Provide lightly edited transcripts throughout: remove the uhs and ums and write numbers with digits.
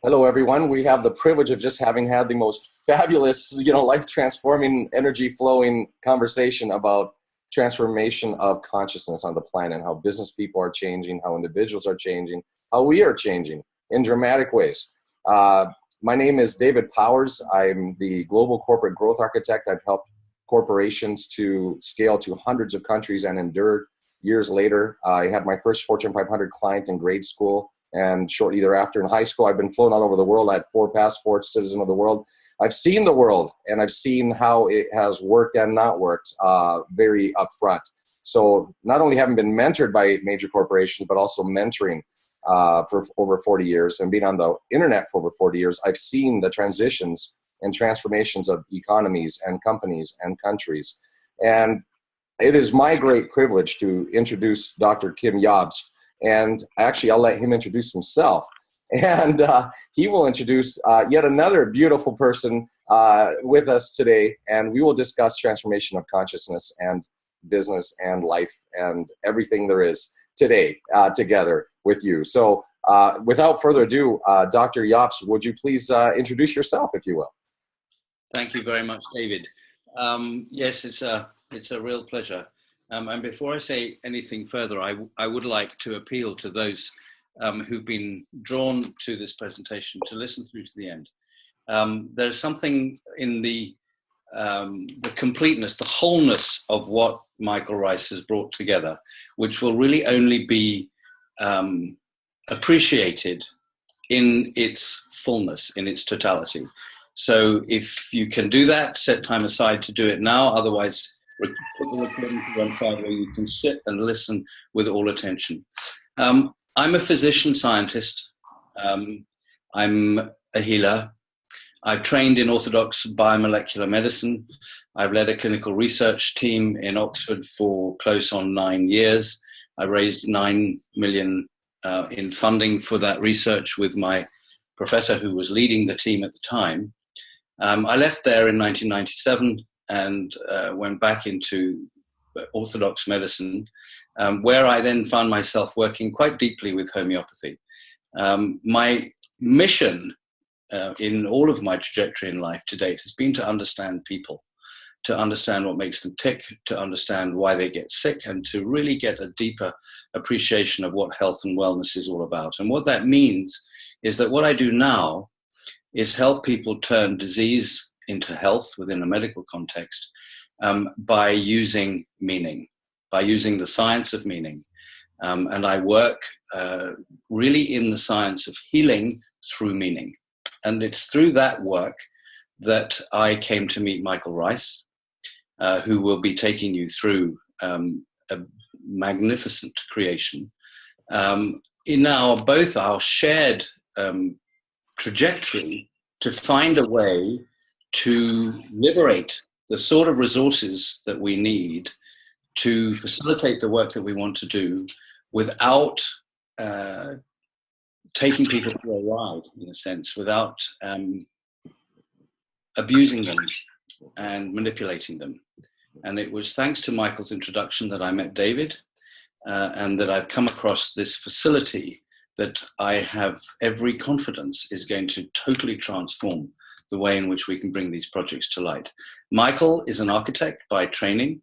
Hello, everyone. We have the privilege of just having had the most fabulous, life-transforming, energy-flowing conversation about transformation of consciousness on the planet, how business people are changing, how individuals are changing, how we are changing in dramatic ways. My name is David Powers. I'm the global corporate growth architect. I've helped corporations to scale to hundreds of countries and endure years later. I had my first Fortune 500 client in grade school, and shortly thereafter in high school. I've been flown all over the world. I had 4 passports, citizen of the world. I've seen the world, and I've seen how it has worked and not worked very upfront. So not only having been mentored by major corporations, but also mentoring for over 40 years and being on the internet for over 40 years, I've seen the transitions and transformations of economies and companies and countries. And it is my great privilege to introduce Dr. Kim Jobst. And actually, I'll let him introduce himself. And he will introduce yet another beautiful person with us today. And we will discuss transformation of consciousness and business and life and everything there is today together with you. So without further ado, Dr. Jobst, would you please introduce yourself, if you will? Thank you very much, David. Yes, it's a real pleasure. And before I say anything further, I would like to appeal to those who've been drawn to this presentation to listen through to the end. There's something in the completeness, the wholeness of what Michael Ryce has brought together, which will really only be appreciated in its fullness, in its totality. So if you can do that, set time aside to do it now. Otherwise, put the recording to one side where you can sit and listen with all attention. I'm a physician scientist. I'm a healer. I've trained in orthodox biomolecular medicine. I've led a clinical research team in Oxford for close on 9 years. I raised 9 million in funding for that research with my professor who was leading the team at the time. I left there in 1997 and went back into orthodox medicine, where I then found myself working quite deeply with homeopathy. My mission in all of my trajectory in life to date has been to understand people, to understand what makes them tick, to understand why they get sick, and to really get a deeper appreciation of what health and wellness is all about. And what that means is that what I do now is help people turn disease into health within a medical context by using meaning, by using the science of meaning. And I work really in the science of healing through meaning. And it's through that work that I came to meet Michael Ryce, who will be taking you through a magnificent creation. In both our shared trajectory to find a way to liberate the sort of resources that we need to facilitate the work that we want to do without taking people for a ride, in a sense, without abusing them and manipulating them. And it was thanks to Michael's introduction that I met David and that I've come across this facility that I have every confidence is going to totally transform the way in which we can bring these projects to light. Michael is an architect by training,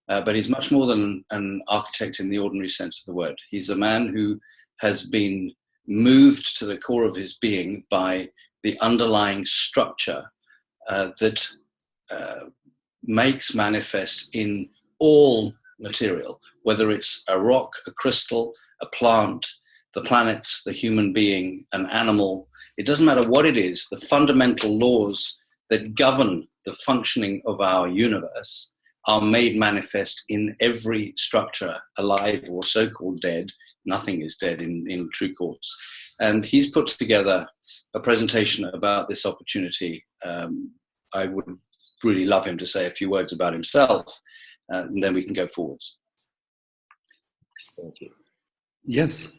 but he's much more than an architect in the ordinary sense of the word. He's a man who has been moved to the core of his being by the underlying structure that makes manifest in all material, whether it's a rock, a crystal, a plant, the planets, the human being, an animal. It doesn't matter what it is, the fundamental laws that govern the functioning of our universe are made manifest in every structure, alive or so-called dead. Nothing is dead in true courts. And he's put together a presentation about this opportunity. I would really love him to say a few words about himself, and then we can go forwards. Thank you. Yes,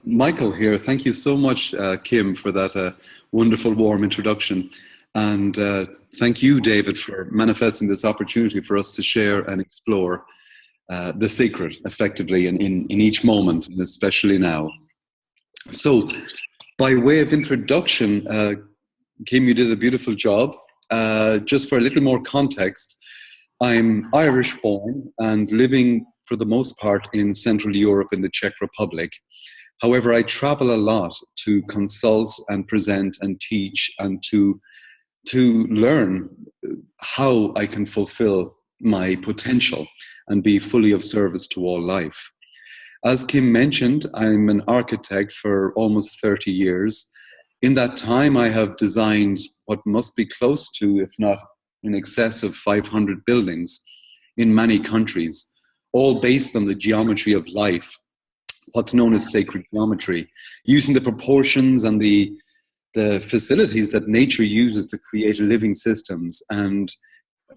Michael here. Thank you so much, Kim, for that wonderful, warm introduction. And thank you, David, for manifesting this opportunity for us to share and explore the sacred, effectively, in each moment, and especially now. So By way of introduction, Kim, you did a beautiful job. Just for a little more context, I'm Irish born and living for the most part in Central Europe in the Czech Republic. However, I travel a lot to consult and present and teach and to learn how I can fulfill my potential and be fully of service to all life. As Kim mentioned, I'm an architect for almost 30 years. In that time, I have designed what must be close to, if not in excess of 500 buildings in many countries, all based on the geometry of life, what's known as sacred geometry, using the proportions and the facilities that nature uses to create living systems and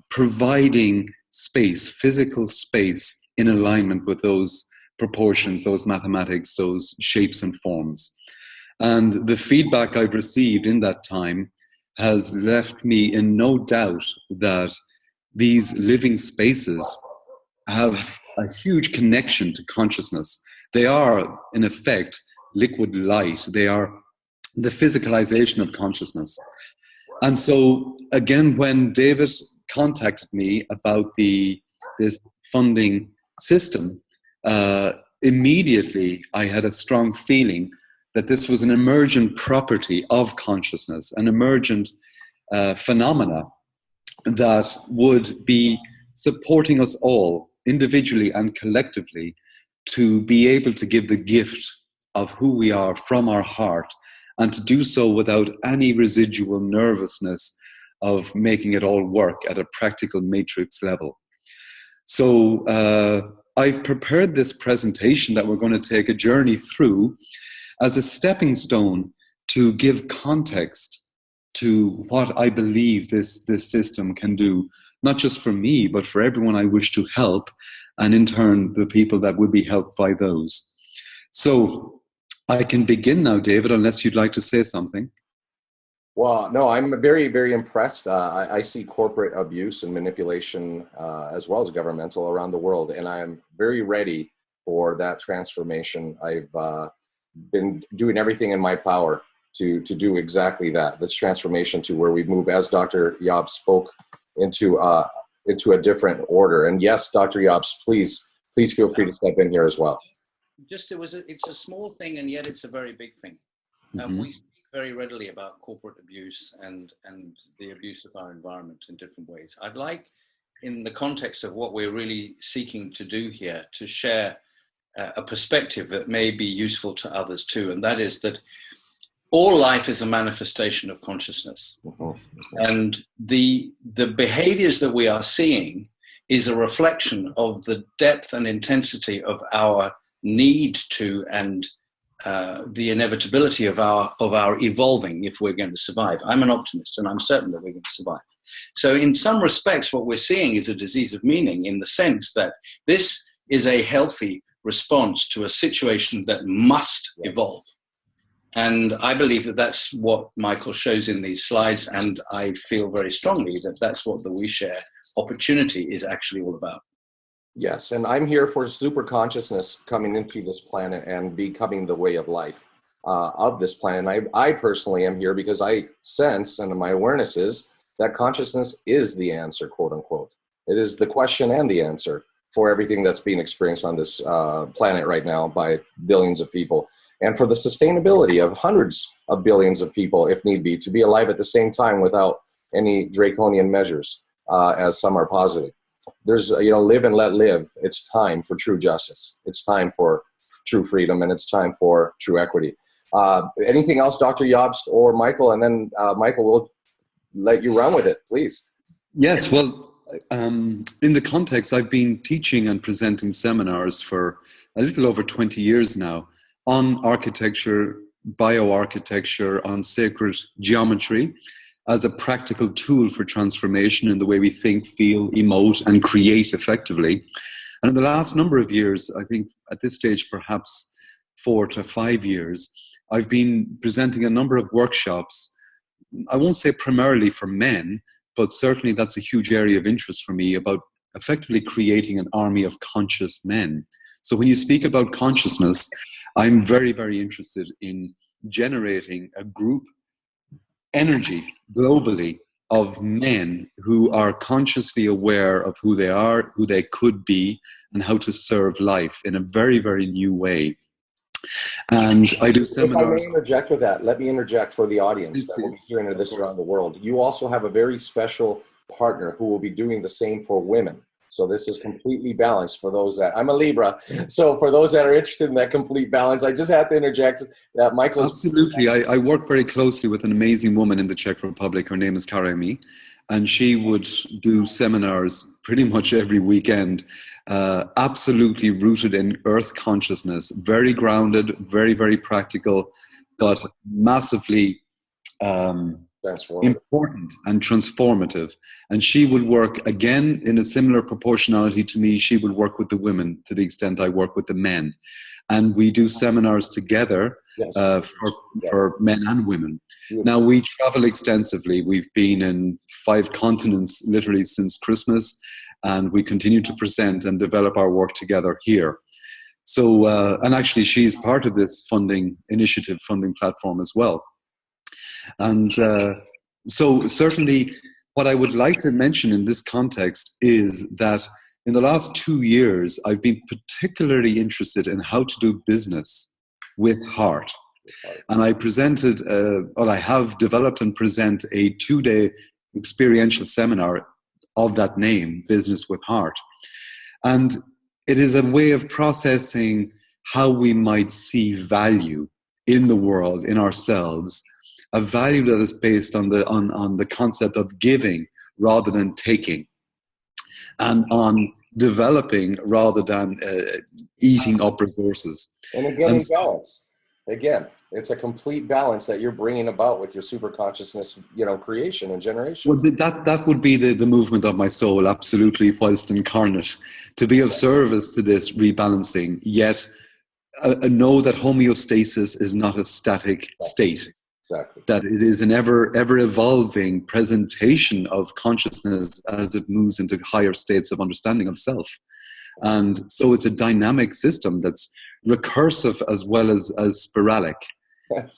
providing space, physical space in alignment with those proportions, those mathematics, those shapes and forms. And the feedback I've received in that time has left me in no doubt that these living spaces have a huge connection to consciousness. They are, in effect, liquid light. They are the physicalization of consciousness. And so, again, when David contacted me about this funding system, immediately I had a strong feeling that this was an emergent property of consciousness, an emergent phenomena that would be supporting us all, individually and collectively, to be able to give the gift of who we are from our heart, and to do so without any residual nervousness of making it all work at a practical matrix level. So I've prepared this presentation that we're going to take a journey through as a stepping stone to give context to what I believe this system can do, not just for me, but for everyone I wish to help, and in turn, the people that would be helped by those. So I can begin now, David, unless you'd like to say something. Well, no, I'm very, very impressed. I see corporate abuse and manipulation as well as governmental around the world, and I am very ready for that transformation. I've been doing everything in my power to do exactly that, this transformation to where we move, as Dr. Jobst spoke, into a different order. And yes, Dr. Jobst, please feel free to step in here as well. It's a small thing, and yet it's a very big thing. Mm-hmm. We speak very readily about corporate abuse and the abuse of our environment in different ways. I'd like, in the context of what we're really seeking to do here, to share a perspective that may be useful to others too, and that is that all life is a manifestation of consciousness. Mm-hmm. And the behaviors that we are seeing is a reflection of the depth and intensity of our need to and the inevitability of our evolving if we're going to survive. I'm an optimist, and I'm certain that we're going to survive. So in some respects, what we're seeing is a disease of meaning, in the sense that this is a healthy response to a situation that must evolve. And I believe that that's what Michael shows in these slides, and I feel very strongly that that's what the We Share opportunity is actually all about. Yes, and I'm here for super consciousness coming into this planet and becoming the way of life of this planet. I personally am here because I sense, and my awareness is, that consciousness is the answer, quote unquote. It is the question and the answer for everything that's being experienced on this planet right now by billions of people, and for the sustainability of hundreds of billions of people, if need be, to be alive at the same time without any draconian measures, as some are positing. There's, live and let live. It's time for true justice. It's time for true freedom, and it's time for true equity. Anything else, Dr. Jobst or Michael? And then Michael, we'll let you run with it, please. Yes, well, in the context, I've been teaching and presenting seminars for a little over 20 years now on architecture, bioarchitecture, on sacred geometry, as a practical tool for transformation in the way we think, feel, emote, and create effectively. And in the last number of years, I think at this stage, perhaps 4 to 5 years, I've been presenting a number of workshops. I won't say primarily for men, but certainly that's a huge area of interest for me, about effectively creating an army of conscious men. So when you speak about consciousness, I'm very, very interested in generating a group energy globally of men who are consciously aware of who they are, who they could be, and how to serve life in a very, very new way. And I do seminars. If I may interject with that, let me interject for the audience that will be hearing this around the world. You also have a very special partner who will be doing the same for women. So this is completely balanced for those that, I'm a Libra, so for those that are interested in that complete balance, I just have to interject that Michael's... Absolutely. I work very closely with an amazing woman in the Czech Republic. Her name is Karemi, and she would do seminars pretty much every weekend, absolutely rooted in earth consciousness, very grounded, very, very practical, but massively important and transformative. And she would work, again, in a similar proportionality to me. She would work with the women to the extent I work with the men. And we do seminars together for men and women. Now, we travel extensively. We've been in 5 continents literally since Christmas, and we continue to present and develop our work together here. So, and actually, she's part of this funding platform as well. And so certainly what I would like to mention in this context is that in the last 2 years, I've been particularly interested in how to do business with heart. And I presented, I have developed and present a 2-day experiential seminar of that name, Business with Heart. And it is a way of processing how we might see value in the world, in ourselves, a value that is based on the concept of giving rather than taking, and on developing rather than eating up resources. And again, in balance. Again, it's a complete balance that you're bringing about with your super consciousness, creation and generation. Well, that would be the movement of my soul, absolutely, whilst incarnate, to be of service to this rebalancing, yet know that homeostasis is not a static state. Exactly. That it is an ever evolving presentation of consciousness as it moves into higher states of understanding of self. And so it's a dynamic system that's recursive as well as spiralic.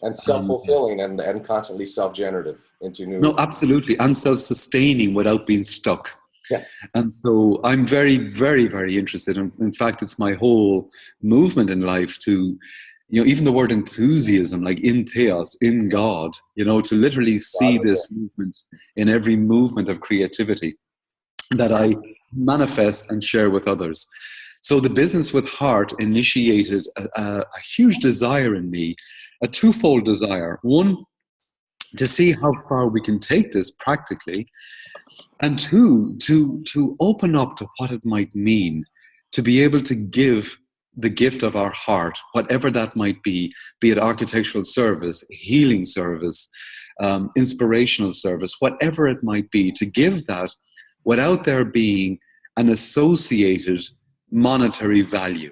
And self-fulfilling and constantly self-generative into new... No, absolutely. And self-sustaining without being stuck. Yes. And so I'm very, very, very interested. In fact, it's my whole movement in life to... even the word enthusiasm, like in theos, in God, to literally see this movement in every movement of creativity that I manifest and share with others. So the Business with Heart initiated a huge desire in me, a twofold desire. One, to see how far we can take this practically, and two, to open up to what it might mean to be able to give the gift of our heart, whatever that might be it architectural service, healing service, inspirational service, whatever it might be, to give that without there being an associated monetary value.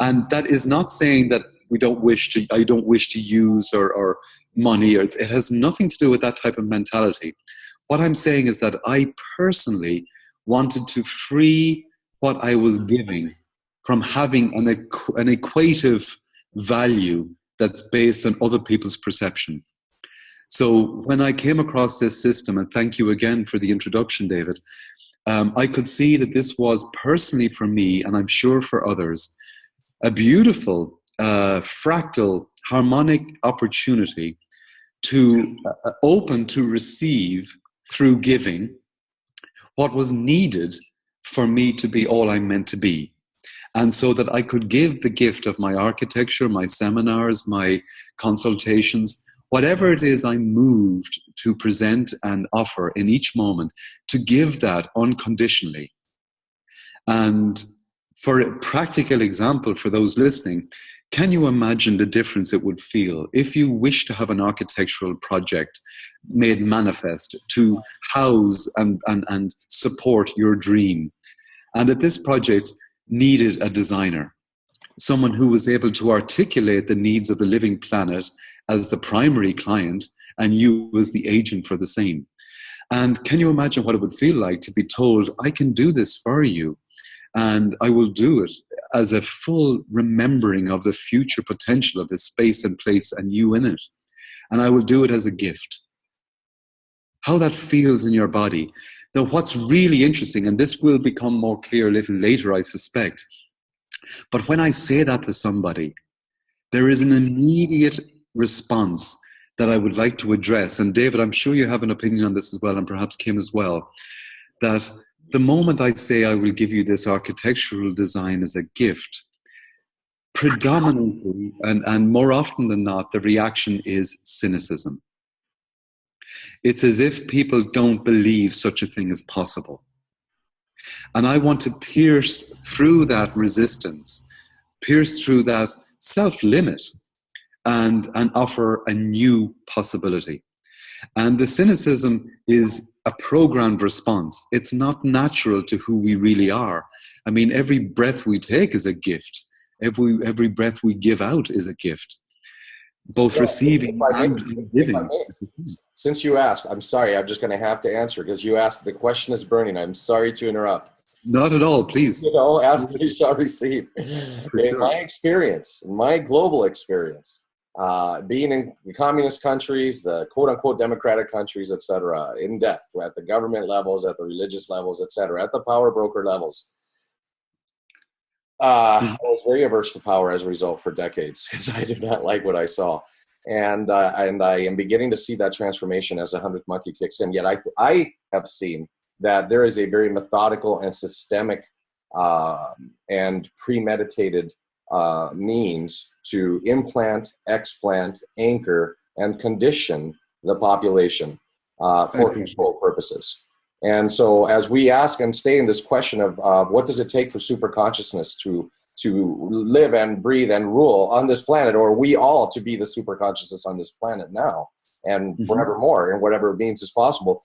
And that is not saying that I don't wish to use or money, or it has nothing to do with that type of mentality. What I'm saying is that I personally wanted to free what I was giving from having an equative value that's based on other people's perception. So when I came across this system, and thank you again for the introduction, David, I could see that this was personally for me, and I'm sure for others, a beautiful, fractal, harmonic opportunity to open to receive through giving what was needed for me to be all I'm meant to be. And so that I could give the gift of my architecture, my seminars, my consultations, whatever it is I'm moved to present and offer in each moment, to give that unconditionally. And for a practical example for those listening, can you imagine the difference it would feel if you wish to have an architectural project made manifest to house and support your dream, and that this project needed a designer, someone who was able to articulate the needs of the living planet as the primary client and you as the agent for the same? And can you imagine what it would feel like to be told, I can do this for you, And I will do it as a full remembering of the future potential of this space and place and you in it. And I will do it as a gift. How that feels in your body. Now, what's really interesting, and this will become more clear a little later, I suspect, but when I say that to somebody, there is an immediate response that I would like to address. And David, I'm sure you have an opinion on this as well, and perhaps Kim as well, that the moment I say I will give you this architectural design as a gift, predominantly, and more often than not, the reaction is cynicism. It's as if people don't believe such a thing is possible. And I want to pierce through that resistance, pierce through that self-limit, and offer a new possibility. And the cynicism is a programmed response. It's not natural to who we really are. I mean, every breath we take is a gift. Every breath we give out is a gift. Both receiving and giving. Since you asked, I'm sorry, I'm just going to have to answer because you asked, the question is burning. I'm sorry to interrupt. Not at all, please. Ask and you shall receive. In my experience, in my global experience, being in the communist countries, the quote-unquote democratic countries, etc., in depth, at the government levels, at the religious levels, etc., at the power broker levels, I was very averse to power as a result for decades because I did not like what I saw. And I am beginning to see that transformation as the 100th monkey kicks in. Yet I have seen that there is a very methodical and systemic and premeditated means to implant, explant, anchor, and condition the population for control purposes. And so as we ask and stay in this question of what does it take for super consciousness to live and breathe and rule on this planet, or we all to be the super consciousness on this planet now and forevermore, and whatever means is possible,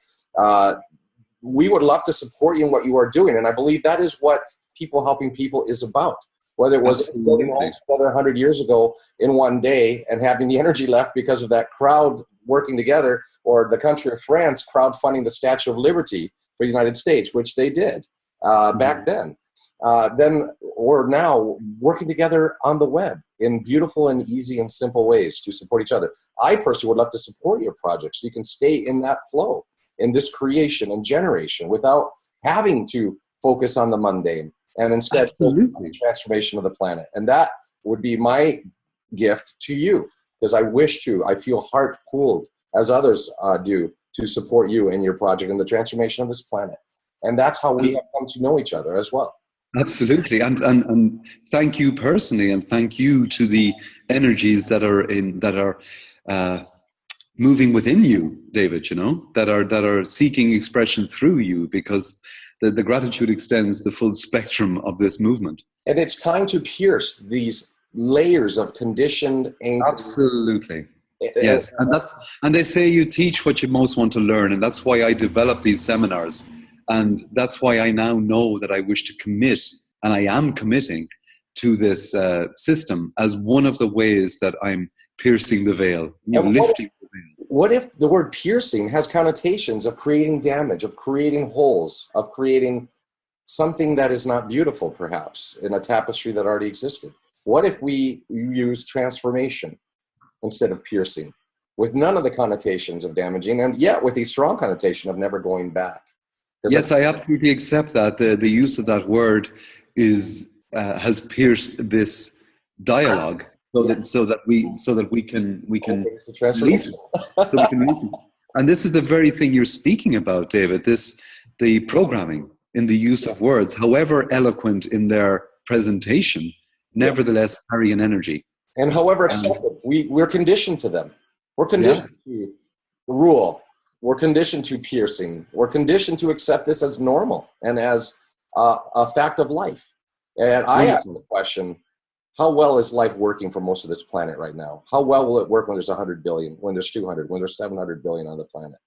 we would love to support you in what you are doing. And I believe that is what people helping people is about. Whether it was building homes together 100 years ago in one day and having the energy left because of that crowd working together, or the country of France crowdfunding the Statue of Liberty for the United States, which they did back then. Then or now working together on the web in beautiful and easy and simple ways to support each other. I personally would love to support your project so you can stay in that flow, in this creation and generation without having to focus on the mundane and instead focus on the transformation of the planet. And that would be my gift to you, because I feel heart cooled as others do to support you in your project and the transformation of this planet. And that's how we have come to know each other as well. Absolutely. And thank you personally, and thank you to the energies that are moving within you, David, that are seeking expression through you, because the gratitude extends the full spectrum of this movement. And it's time to pierce these layers of conditioned anger. Absolutely. Yes. And they say you teach what you most want to learn. And that's why I develop these seminars. And that's why I now know that I wish to commit, and I am committing to this system as one of the ways that I'm piercing the veil, lifting the veil. What if the word piercing has connotations of creating damage, of creating holes, of creating something that is not beautiful, perhaps, in a tapestry that already existed? What if we use transformation instead of piercing, with none of the connotations of damaging, and yet with a strong connotation of never going back? Yes, I absolutely accept that. The use of that word has pierced this dialogue, so that we can release it. And this is the very thing you're speaking about, David. The programming in the use of words, however eloquent in their presentation, nevertheless carry an energy. And however accepted, we're conditioned to them. We're conditioned to rule. We're conditioned to piercing. We're conditioned to accept this as normal and as a fact of life. And I ask the question, how well is life working for most of this planet right now? How well will it work when there's 100 billion, when there's 200, when there's 700 billion on the planet?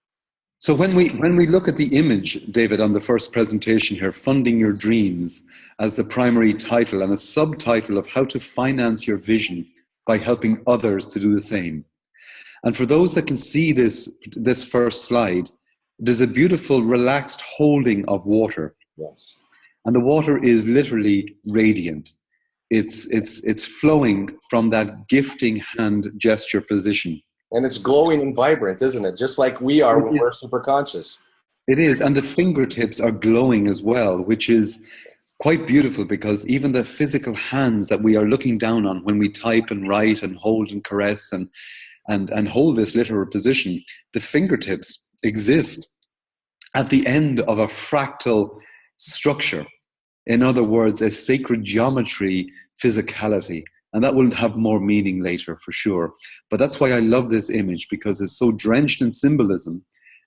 So when we look at the image, David, on the first presentation here, Funding Your Dreams, as the primary title and a subtitle of how to finance your vision by helping others to do the same. And for those that can see this first slide, there's a beautiful relaxed holding of water. Yes. And the water is literally radiant. It's flowing from that gifting hand gesture position. And it's glowing and vibrant, isn't it? Just like we are when we're super conscious. It is. And the fingertips are glowing as well, which is quite beautiful, because even the physical hands that we are looking down on when we type and write and hold and caress and hold this literal position, the fingertips exist at the end of a fractal structure. In other words, a sacred geometry physicality. And that will have more meaning later for sure. But that's why I love this image, because it's so drenched in symbolism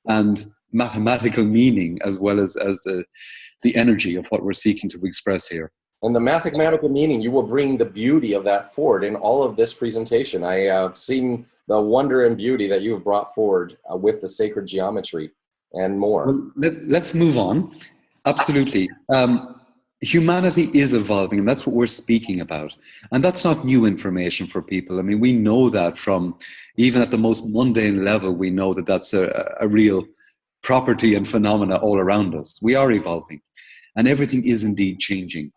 and mathematical meaning, as well as the energy of what we're seeking to express here. And the mathematical meaning, you will bring the beauty of that forward in all of this presentation. I have seen the wonder and beauty that you have brought forward with the sacred geometry and more. Well, let's move on. Absolutely. Humanity is evolving, and that's what we're speaking about. And that's not new information for people. I mean, we know that from even at the most mundane level, we know that that's a real property and phenomena all around us. We are evolving, and everything is indeed changing.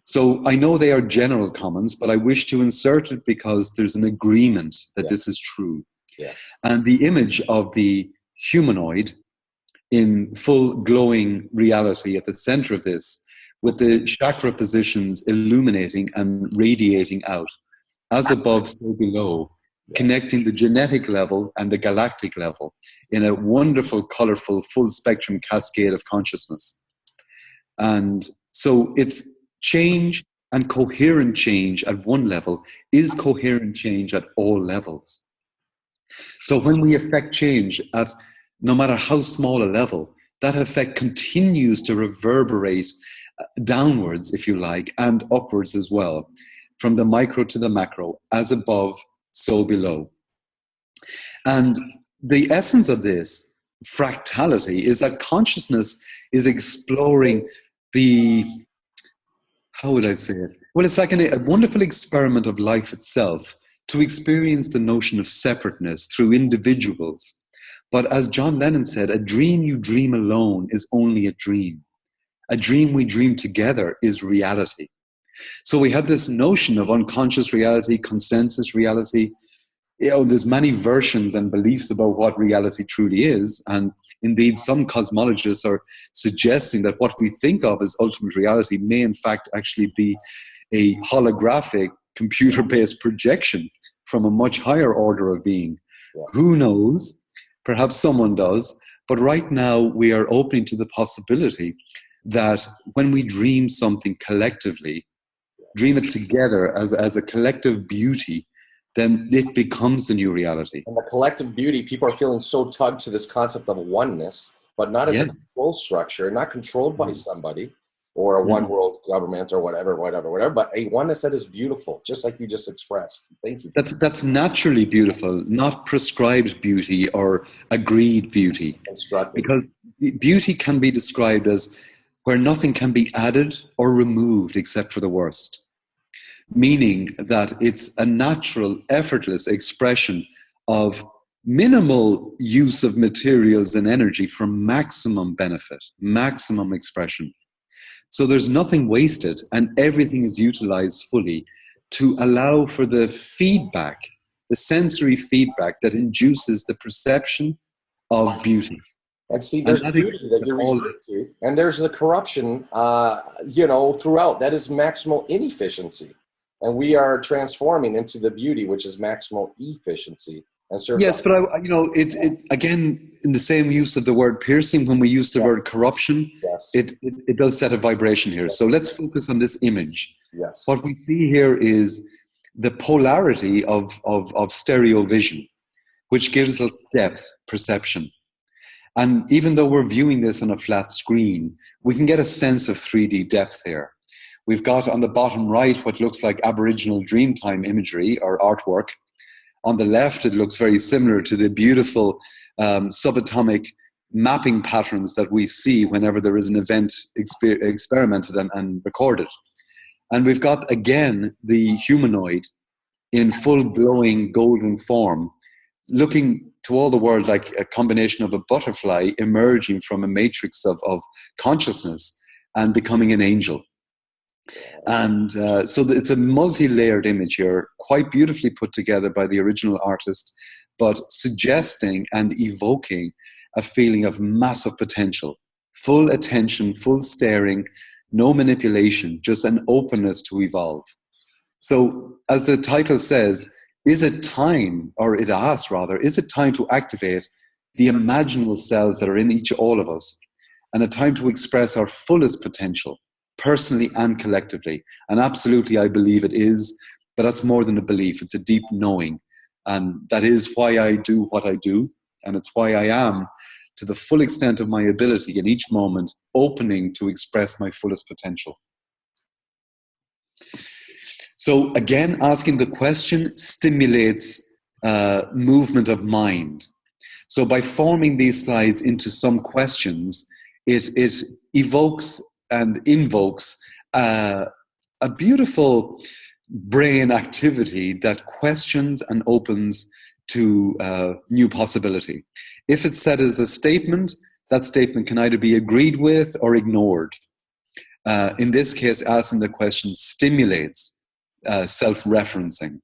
So I know they are general comments, but I wish to insert it because there's an agreement that this is true. Yeah. And the image of the humanoid in full glowing reality at the center of this, with the chakra positions illuminating and radiating out, as above, so below, connecting the genetic level and the galactic level in a wonderful, colorful, full spectrum cascade of consciousness. And so it's change, and coherent change at one level is coherent change at all levels. So when we affect change at no matter how small a level, that effect continues to reverberate downwards, if you like, and upwards as well, from the micro to the macro, as above, so below. And the essence of this fractality is that consciousness is exploring the, how would I say it? Well, it's like a wonderful experiment of life itself to experience the notion of separateness through individuals. But as John Lennon said, a dream you dream alone is only a dream. A dream we dream together is reality. So we have this notion of unconscious reality, consensus reality. You know, there's many versions and beliefs about what reality truly is. And indeed, some cosmologists are suggesting that what we think of as ultimate reality may in fact actually be a holographic computer-based projection from a much higher order of being. Yeah. Who knows? Perhaps someone does. But right now we are opening to the possibility that when we dream something collectively, dream it together as a collective beauty, then it becomes the new reality. And the collective beauty, people are feeling so tugged to this concept of oneness, but not as a control structure, not controlled by somebody or a one world government or whatever, but a oneness that is beautiful, just like you just expressed. Thank you. That's naturally beautiful, not prescribed beauty or agreed beauty. Constructed. Because beauty can be described as where nothing can be added or removed except for the worst. Meaning that it's a natural, effortless expression of minimal use of materials and energy for maximum benefit, maximum expression. So there's nothing wasted and everything is utilized fully to allow for the feedback, the sensory feedback that induces the perception of beauty. And see, there's beauty that you're referring to, and there's the corruption, throughout. That is maximal inefficiency. And we are transforming into the beauty, which is maximal efficiency. Yes, but it again, in the same use of the word piercing, when we use the word corruption, it does set a vibration here. So let's focus on this image. Yes. What we see here is the polarity of stereo vision, which gives us depth perception. And even though we're viewing this on a flat screen, we can get a sense of 3D depth here. We've got on the bottom right what looks like Aboriginal Dreamtime imagery or artwork. On the left, it looks very similar to the beautiful subatomic mapping patterns that we see whenever there is an event experimented and recorded. And we've got, again, the humanoid in full glowing golden form, looking to all the world like a combination of a butterfly emerging from a matrix of consciousness, and becoming an angel. And so it's a multi-layered image here, quite beautifully put together by the original artist, but suggesting and evoking a feeling of massive potential, full attention, full staring, no manipulation, just an openness to evolve. So as the title says, is it time, or it asks rather, is it time to activate the imaginal selves that are in all of us, and a time to express our fullest potential, personally and collectively? And absolutely, I believe it is, but that's more than a belief. It's a deep knowing. And that is why I do what I do. And it's why I am, to the full extent of my ability in each moment, opening to express my fullest potential. So again, asking the question stimulates movement of mind. So by forming these slides into some questions, it evokes and invokes a beautiful brain activity that questions and opens to new possibility. If it's said as a statement, that statement can either be agreed with or ignored. In this case, asking the question stimulates self-referencing.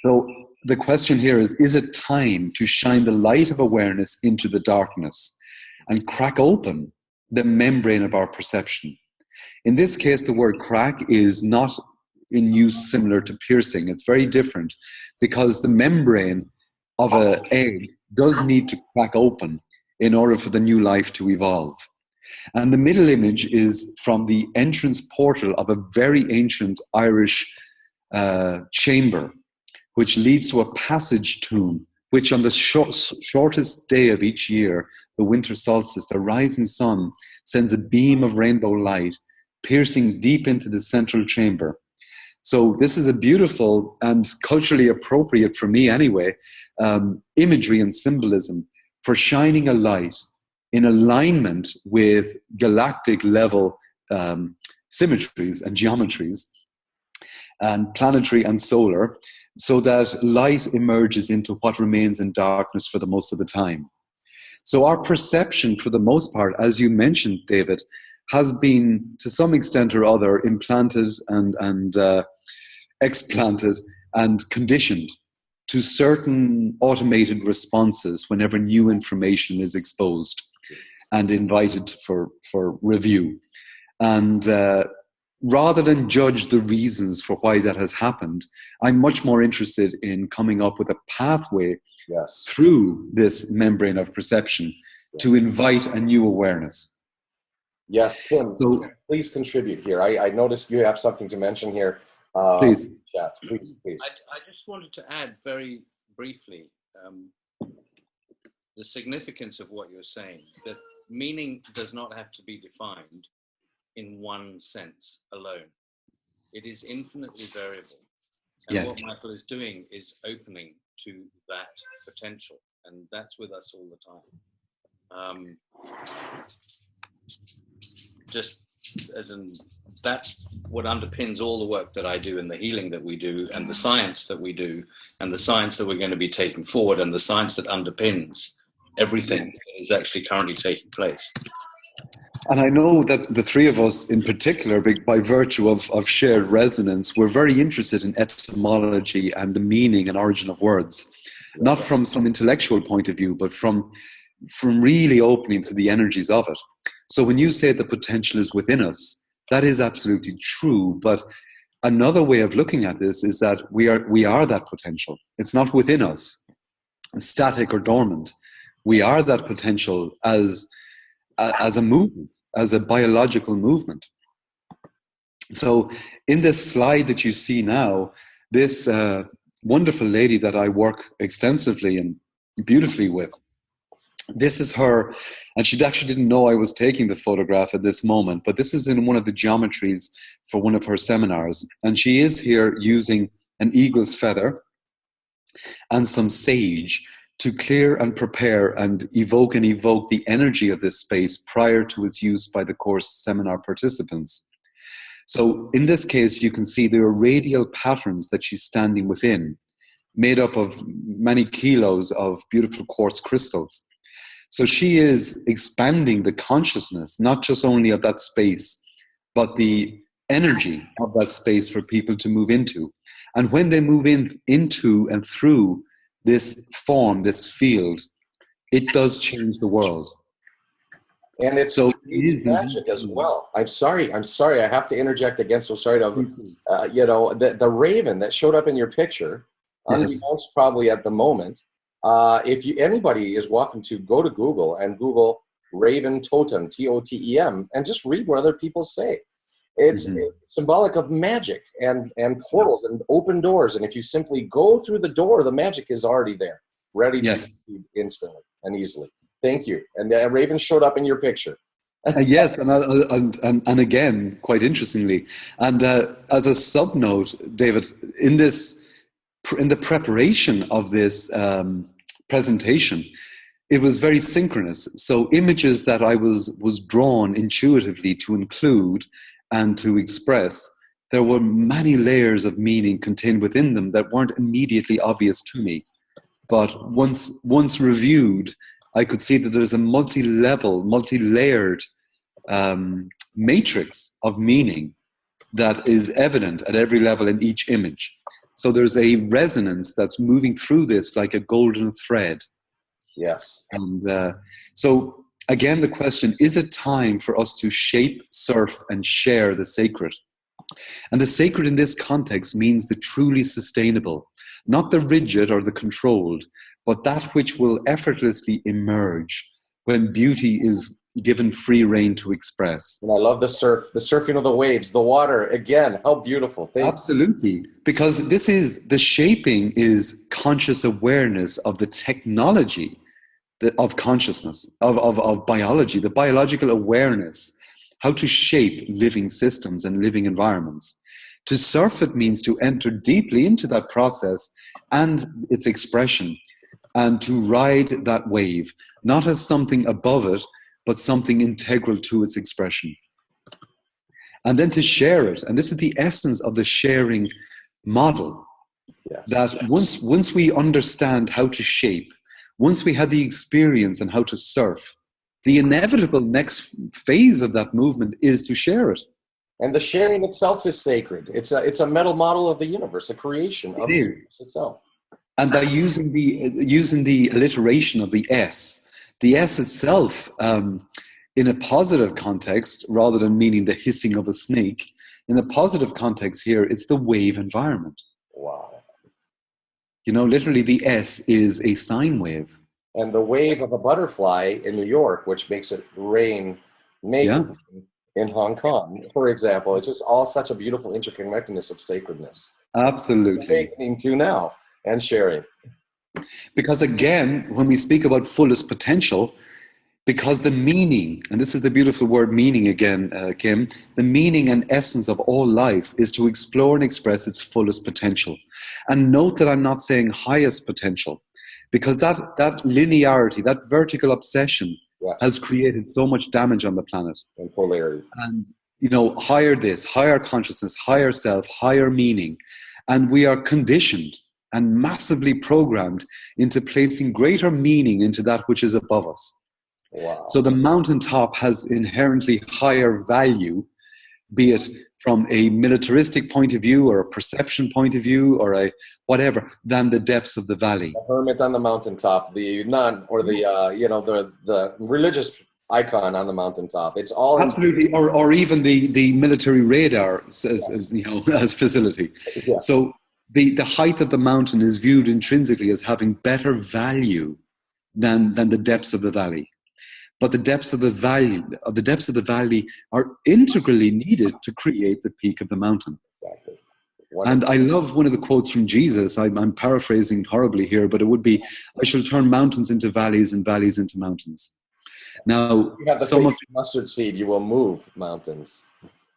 So the question here is it time to shine the light of awareness into the darkness and crack open the membrane of our perception? In this case, the word crack is not in use similar to piercing. It's very different, because the membrane of an egg does need to crack open in order for the new life to evolve. And the middle image is from the entrance portal of a very ancient Irish chamber, which leads to a passage tomb, which on the shortest day of each year, the winter solstice, the rising sun sends a beam of rainbow light piercing deep into the central chamber. So this is a beautiful and culturally appropriate, for me anyway, imagery and symbolism for shining a light in alignment with galactic level symmetries and geometries, and planetary and solar, so that light emerges into what remains in darkness for the most of the time. So our perception, for the most part, as you mentioned, David, has been to some extent or other implanted and explanted and conditioned to certain automated responses whenever new information is exposed and invited for review. And rather than judge the reasons for why that has happened, I'm much more interested in coming up with a pathway through this membrane of perception to invite a new awareness. Yes, Kim, so, please contribute here. I noticed you have something to mention here. Please. Yeah, please. I just wanted to add very briefly the significance of what you're saying, that meaning does not have to be defined in one sense alone. It is infinitely variable. And what Michael is doing is opening to that potential. And that's with us all the time. Just as in, that's what underpins all the work that I do and the healing that we do and the science that we do and the science that we're going to be taking forward and the science that underpins everything that is actually currently taking place. And I know that the three of us in particular, by virtue of shared resonance, we're very interested in etymology and the meaning and origin of words, not from some intellectual point of view, but from really opening to the energies of it. So when you say the potential is within us, that is absolutely true. But another way of looking at this is that we are that potential. It's not within us, static or dormant. We are that potential as a movement, as a biological movement. So in this slide that you see now, this wonderful lady that I work extensively and beautifully with, this is her, and she actually didn't know I was taking the photograph at this moment, but this is in one of the geometries for one of her seminars. And she is here using an eagle's feather and some sage to clear and prepare and evoke the energy of this space prior to its use by the course seminar participants. So in this case, you can see there are radial patterns that she's standing within, made up of many kilos of beautiful quartz crystals. So she is expanding the consciousness, not just only of that space, but the energy of that space for people to move into. And when they move into and through this form, this field, it does change the world. And it's magic as well. I'm sorry. I have to interject again. So sorry to, the raven that showed up in your picture, unbeknownst probably at the moment. If anybody is welcome to go to Google and Google Raven Totem, Totem, and just read what other people say. It's symbolic of magic and portals and open doors. And if you simply go through the door, the magic is already there, ready to be instantly and easily. Thank you. And the raven showed up in your picture. Yes, and again, quite interestingly, and as a sub note, David, in the preparation of this presentation, it was very synchronous. So images that I was drawn intuitively to include and to express, there were many layers of meaning contained within them that weren't immediately obvious to me. But once reviewed, I could see that there's a multi-level, multi-layered matrix of meaning that is evident at every level in each image. So there's a resonance that's moving through this like a golden thread. Yes. And so again, the question, is it time for us to shape, surf, and share the sacred? And the sacred in this context means the truly sustainable, not the rigid or the controlled, but that which will effortlessly emerge when beauty is given free rein to express. And I love the surfing of the waves, the water. Again, how beautiful. Absolutely. Because the shaping is conscious awareness of the technology of consciousness, of biology, the biological awareness, how to shape living systems and living environments. To surf it means to enter deeply into that process and its expression, and to ride that wave, not as something above it, but something integral to its expression. And then to share it. And this is the essence of the sharing model. That once we understand how to shape, once we had the experience and how to surf, the inevitable next phase of that movement is to share it. And the sharing itself is sacred. It's a mental model of the universe, a creation of the universe itself. And by using the alliteration of the S itself, in a positive context, rather than meaning the hissing of a snake, in a positive context here, it's the wave environment. Wow. Literally the S is a sine wave. And the wave of a butterfly in New York, which makes it rain in Hong Kong, for example. It's just all such a beautiful interconnectedness of sacredness. Absolutely. Awakening to now and sharing. Because again, when we speak about fullest potential, because the meaning, and this is the beautiful word meaning again, Kim, the meaning and essence of all life is to explore and express its fullest potential. And note that I'm not saying highest potential, because that linearity, that vertical obsession has created so much damage on the planet. And polarity. And, higher consciousness, higher self, higher meaning. And we are conditioned and massively programmed into placing greater meaning into that which is above us. Wow. So the mountaintop has inherently higher value, be it from a militaristic point of view or a perception point of view or a whatever, than the depths of the valley. The hermit on the mountaintop, the nun, or the religious icon on the mountaintop. It's all absolutely, or even the military radar as facility. Yeah. So the height of the mountain is viewed intrinsically as having better value than the depths of the valley. But the depths of the valley are integrally needed to create the peak of the mountain. Exactly. And I love one of the quotes from Jesus. I'm paraphrasing horribly here, but it would be, "I shall turn mountains into valleys and valleys into mountains." Now, you have the faith of mustard seed, you will move mountains.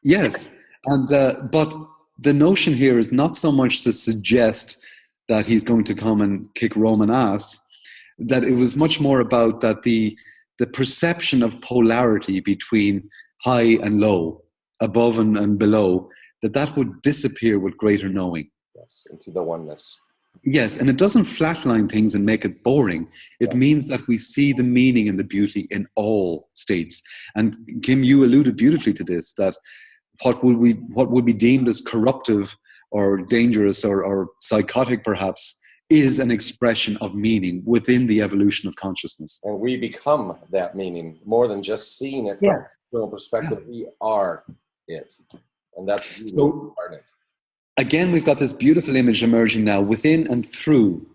Yes, and but the notion here is not so much to suggest that he's going to come and kick Roman ass. That it was much more about that the perception of polarity between high and low, above and below, that would disappear with greater knowing. Yes, into the oneness. Yes, and it doesn't flatline things and make it boring. It means that we see the meaning and the beauty in all states. And Kim, you alluded beautifully to this, that what would be deemed as corruptive or dangerous or psychotic perhaps is an expression of meaning within the evolution of consciousness. And we become that meaning more than just seeing it from a perspective. Yeah. We are it. And that's so, again, we've got this beautiful image emerging now within and through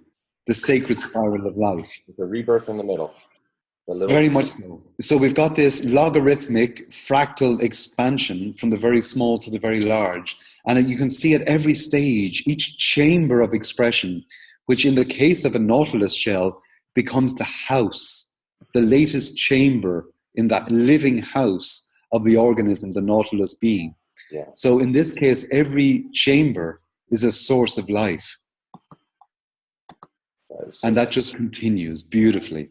the sacred spiral of life. The rebirth in the middle. Very much so. So we've got this logarithmic fractal expansion from the very small to the very large. And you can see at every stage, each chamber of expression, which in the case of a nautilus shell becomes the house, the latest chamber in that living house of the organism, the nautilus being. Yeah. So in this case, every chamber is a source of life. And that just continues beautifully.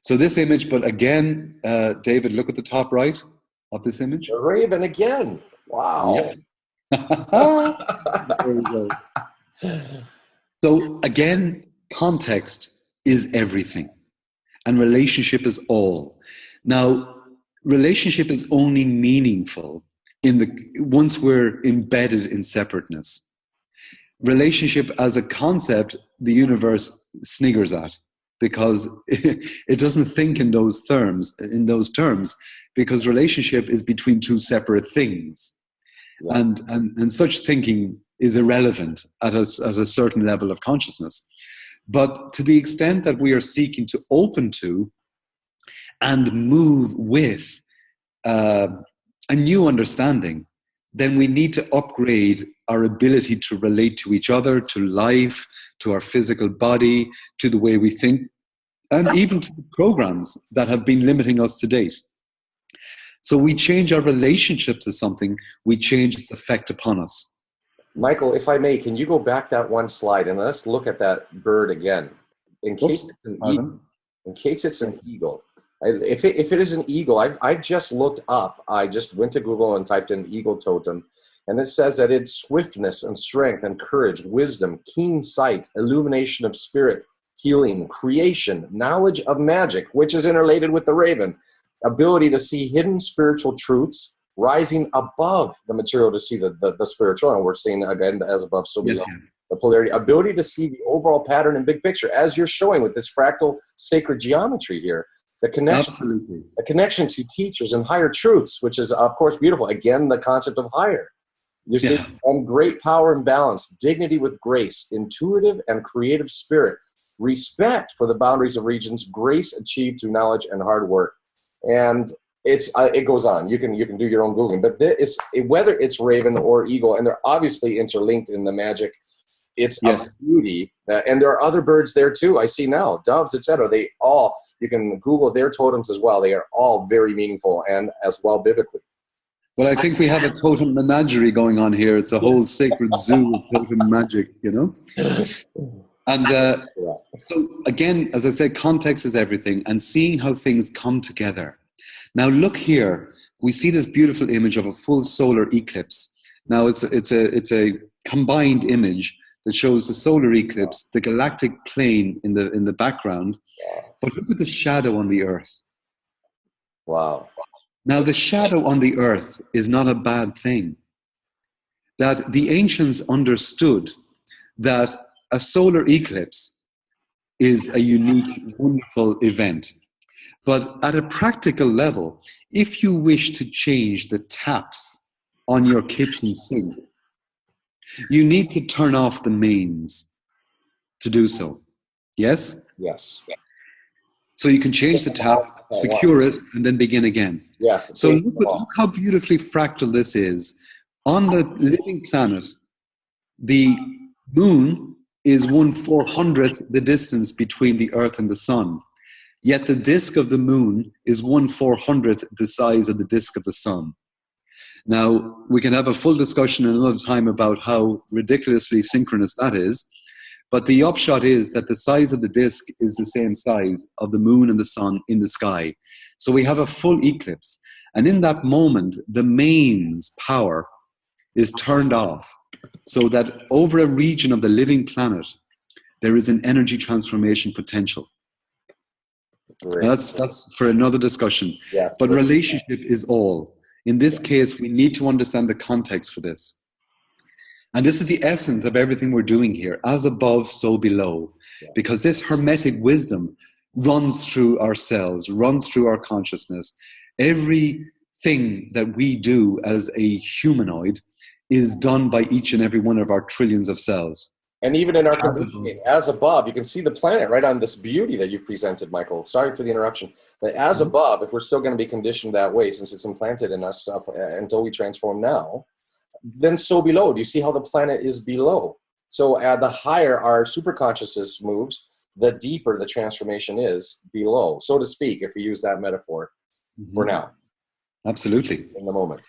So this image, but again, David, look at the top right of this image. The raven again. Wow. Yep. There we go. So again, context is everything. And relationship is all. Now, relationship is only meaningful once we're embedded in separateness. Relationship as a concept, the universe sniggers at, because it doesn't think in those terms, because relationship is between two separate things. Yeah. And such thinking is irrelevant at a certain level of consciousness. But to the extent that we are seeking to open to and move with a new understanding, then we need to upgrade our ability to relate to each other, to life, to our physical body, to the way we think, and even to the programs that have been limiting us to date. So we change our relationship to something, we change its effect upon us. Michael, if I may, can you go back that one slide and let's look at that bird again. In case it's an eagle. If it is an eagle, I just looked up. I just went to Google and typed in eagle totem, and it says that it's swiftness and strength and courage, wisdom, keen sight, illumination of spirit, healing, creation, knowledge of magic, which is interrelated with the raven, ability to see hidden spiritual truths, rising above the material to see the spiritual, and we're seeing again as above, so below. Yes. The polarity, ability to see the overall pattern and big picture, as you're showing with this fractal sacred geometry here. The connection to teachers and higher truths, which is, of course, beautiful. Again, the concept of higher. You see, and great power and balance, dignity with grace, intuitive and creative spirit, respect for the boundaries of regions, grace achieved through knowledge and hard work. And it goes on. You can do your own Googling. But whether it's raven or eagle, and they're obviously interlinked in the magic, it's a beauty. And there are other birds there too. I see now, doves, etc. They all, you can Google their totems as well. They are all very meaningful and as well biblically. Well, I think we have a totem menagerie going on here. It's a whole sacred zoo of totem magic, you know? And so again, as I said, context is everything, and seeing how things come together. Now look here, we see this beautiful image of a full solar eclipse. Now it's a combined image that shows the solar eclipse, the galactic plane in the background, but look at the shadow on the earth. Wow. Now the shadow on the earth is not a bad thing. That the ancients understood that a solar eclipse is a unique, wonderful event. But at a practical level, if you wish to change the taps on your kitchen sink, you need to turn off the mains to do so. Yes? Yes. So you can change the tap, secure it, and then begin again. Yes. So look how beautifully fractal this is. On the living planet, the moon is 1/400th the distance between the Earth and the Sun. Yet the disk of the moon is 1/400th the size of the disk of the sun. Now, we can have a full discussion another time about how ridiculously synchronous that is, but the upshot is that the size of the disk is the same size of the moon and the sun in the sky. So we have a full eclipse, and in that moment, the mains power is turned off, so that over a region of the living planet, there is an energy transformation potential. Great. That's for another discussion. Yes. But relationship is all. In this case, we need to understand the context for this. And this is the essence of everything we're doing here, as above, so below. Yes. Because this hermetic wisdom runs through our cells, runs through our consciousness. Everything that we do as a humanoid is done by each and every one of our trillions of cells. And even in our As community, as above, you can see the planet right on this beauty that you've presented, Michael. Sorry for the interruption. But as above, if we're still going to be conditioned that way, since it's implanted in us until we transform now, then so below. Do you see how the planet is below? So the higher our superconsciousness moves, the deeper the transformation is below, so to speak, if we use that metaphor for now. Absolutely. In the moment.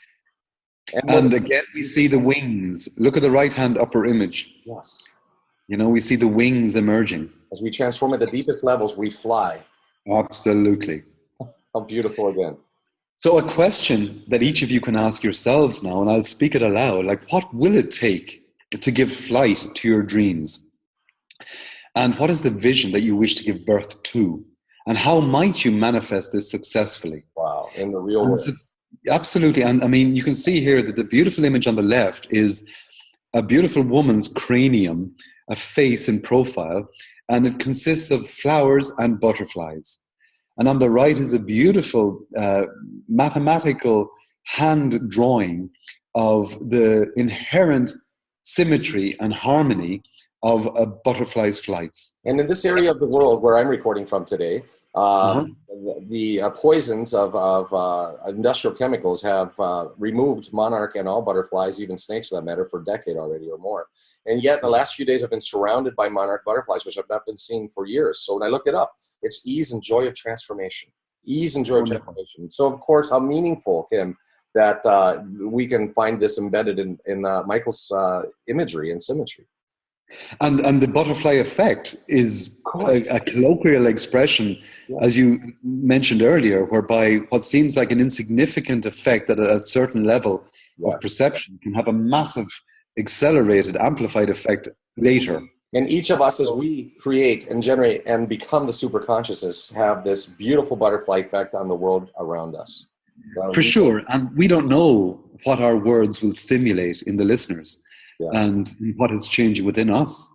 And again, we see the wings. Look at the right-hand upper image. Yes. You know, we see the wings emerging. As we transform at the deepest levels, we fly. Absolutely. How beautiful again. So a question that each of you can ask yourselves now, and I'll speak it aloud, like, what will it take to give flight to your dreams? And what is the vision that you wish to give birth to? And how might you manifest this successfully? Wow, in the real world. Absolutely. And I mean, you can see here that the beautiful image on the left is a beautiful woman's cranium, a face in profile, and it consists of flowers and butterflies. And on the right is a beautiful mathematical hand drawing of the inherent symmetry and harmony of a butterfly's flights. And in this area of the world where I'm recording from today, the poisons of industrial chemicals have removed monarch and all butterflies, even snakes for that matter, for a decade already or more. And yet the last few days I've been surrounded by monarch butterflies, which I've not been seeing for years. So when I looked it up, it's ease and joy of transformation. Ease and joy of transformation. So of course, how meaningful, Kim, that we can find this embedded in Michael's imagery and symmetry. And the butterfly effect is a colloquial expression, as you mentioned earlier, whereby what seems like an insignificant effect at a certain level of perception can have a massive, accelerated, amplified effect later. And each of us, as we create and generate and become the super consciousness, have this beautiful butterfly effect on the world around us. For sure. And we don't know what our words will stimulate in the listeners. Yes. And what is changing within us.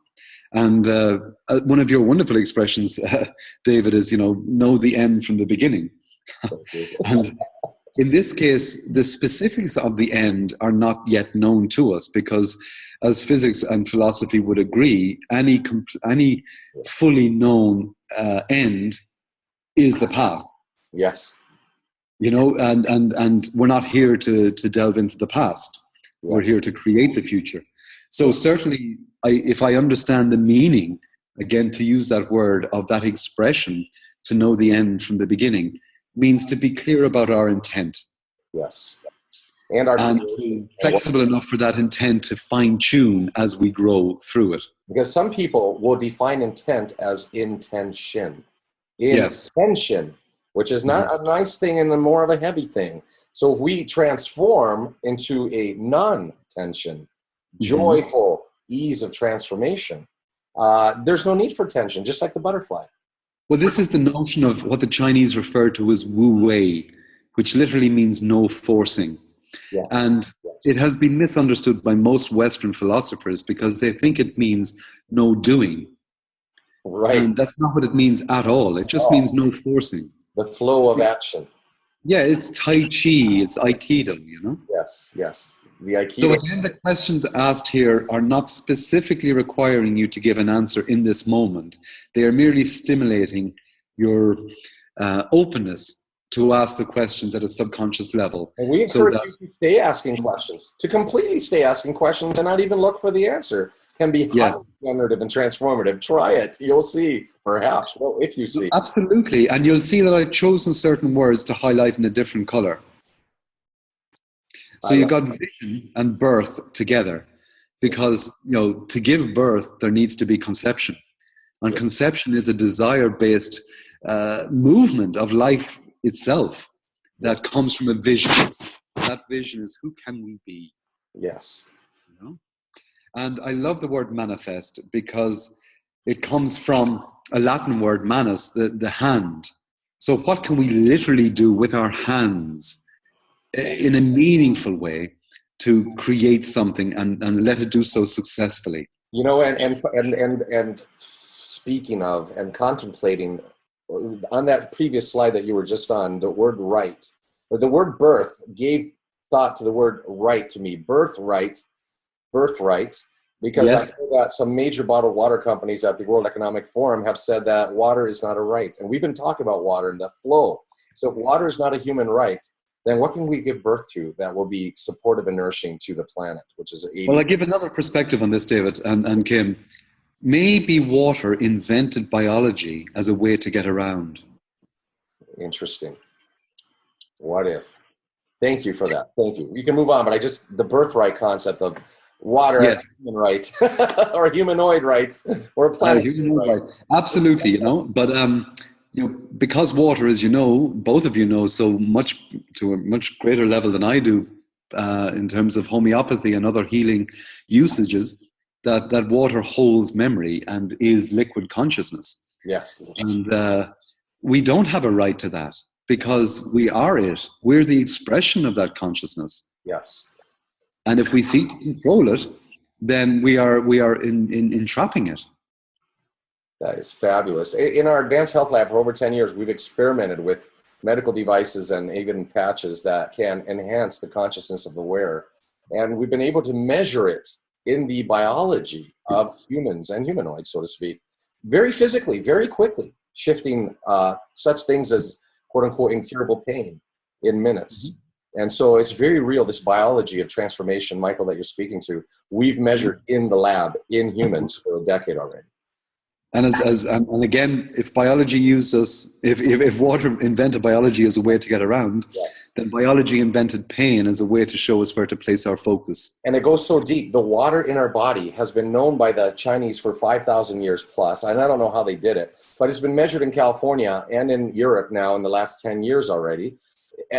And one of your wonderful expressions, David, is, know the end from the beginning. And in this case, the specifics of the end are not yet known to us because, as physics and philosophy would agree, any fully known end is the path. Yes. And we're not here to delve into the past. Yes. We're here to create the future. So certainly, if I understand the meaning, again, to use that word, of that expression, to know the end from the beginning, means to be clear about our intent. Yes. And flexible enough for that intent to fine-tune as we grow through it. Because some people will define intent as intention. Intention, which is not a nice thing and more of a heavy thing. So if we transform into a non-tension, joyful ease of transformation, there's no need for tension, just like the butterfly. Well, this is the notion of what the Chinese refer to as Wu Wei, which literally means no forcing. Yes. And it has been misunderstood by most Western philosophers because they think it means no doing. Right. And that's not what it means at all. It just means no forcing. The flow of action. Yeah, it's Tai Chi, it's Aikido, Yes. The Aikido. So again, the questions asked here are not specifically requiring you to give an answer in this moment. They are merely stimulating your openness to ask the questions at a subconscious level. And we encourage you to stay asking questions, to completely stay asking questions and not even look for the answer. Can be highly generative and transformative. Try it. You'll see, perhaps. Well, if you see. Absolutely. And you'll see that I've chosen certain words to highlight in a different color. So you've got vision and birth together because, to give birth, there needs to be conception. And conception is a desire-based movement of life itself that comes from a vision. That vision is, who can we be? Yes. And I love the word manifest because It comes from a Latin word, manus, the hand. So what can we literally do with our hands in a meaningful way to create something and let it do so successfully? You know, and speaking of and contemplating on that previous slide that you were just on, the word right, or the word birth gave thought to the word right to me. Birthright, because Yes. I know that some major bottled water companies at the World Economic Forum have said that water is not a right. And we've been talking about water and the flow. So if water is not a human right, then what can we give birth to that will be supportive and nourishing to the planet, which is 80. Well, I give another perspective on this, David and Kim. Maybe water invented biology as a way to get around. Interesting. What if? Thank you for that. Thank you. You can move on, but the birthright concept of water as a human right or humanoid rights or a planet humanoid rights. Absolutely, you know. But because water, as you know, both of you know so much to a much greater level than I do in terms of homeopathy and other healing usages, that water holds memory and is liquid consciousness. Yes. And we don't have a right to that because we are it. We're the expression of that consciousness. Yes. And if we seek to control it, then we are entrapping it. That is fabulous. In our advanced health lab for over 10 years, we've experimented with medical devices and even patches that can enhance the consciousness of the wearer. And we've been able to measure it in the biology of humans and humanoids, so to speak, very physically, very quickly, shifting such things as quote unquote incurable pain in minutes. Mm-hmm. And so it's very real, this biology of transformation, Michael, that you're speaking to, we've measured in the lab, in humans for a decade already. And and again, if biology uses, if water invented biology as a way to get around, yes, then biology invented pain as a way to show us where to place our focus. And it goes so deep. The water in our body has been known by the Chinese for 5,000 years plus, and I don't know how they did it, but it's been measured in California and in Europe now in the last 10 years already.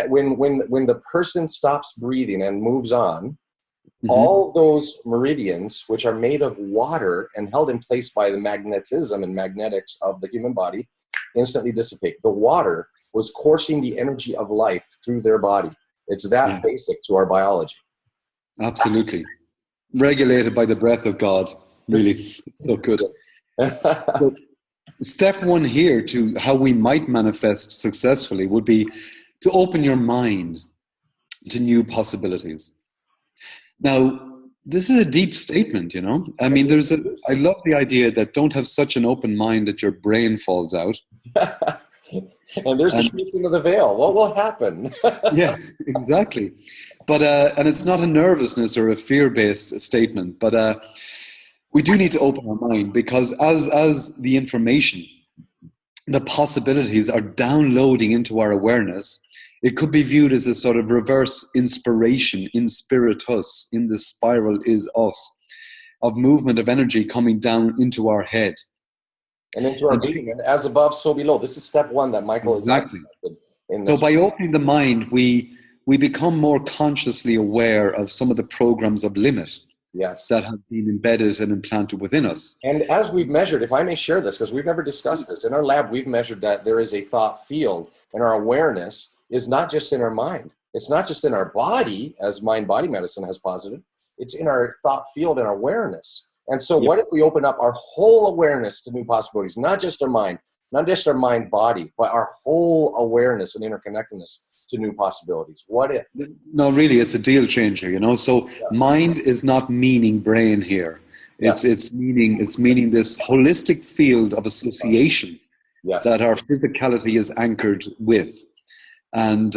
When the person stops breathing and moves on, mm-hmm. all those meridians, which are made of water and held in place by the magnetism and magnetics of the human body, instantly dissipate. The water was coursing the energy of life through their body. It's that basic to our biology. Absolutely. Regulated by the breath of God. Really. So good. So step one here to how we might manifest successfully would be to open your mind to new possibilities. Now, this is a deep statement, you know. I mean, I love the idea that don't have such an open mind that your brain falls out. And there's the piercing of the veil. What will happen? Yes, exactly. But and it's not a nervousness or a fear-based statement, but we do need to open our mind because as the information, the possibilities are downloading into our awareness, it could be viewed as a sort of reverse inspiration, in spiritus, in the spiral is us, of movement of energy coming down into our head. And into our being, and as above, so below. This is step one that Michael exactly. is. So by opening the mind, we become more consciously aware of some of the programs of limit that have been embedded and implanted within us. And as we've measured, if I may share this, because we've never discussed this, in our lab, we've measured that there is a thought field, and our awareness is not just in our mind. It's not just in our body, as mind-body medicine has posited. It's in our thought field and our awareness. And so what if we open up our whole awareness to new possibilities, not just our mind, not just our mind-body, but our whole awareness and interconnectedness to new possibilities? What if? No, really, it's a deal changer, you know. So mind is not meaning brain here. It's meaning this holistic field of association that our physicality is anchored with. And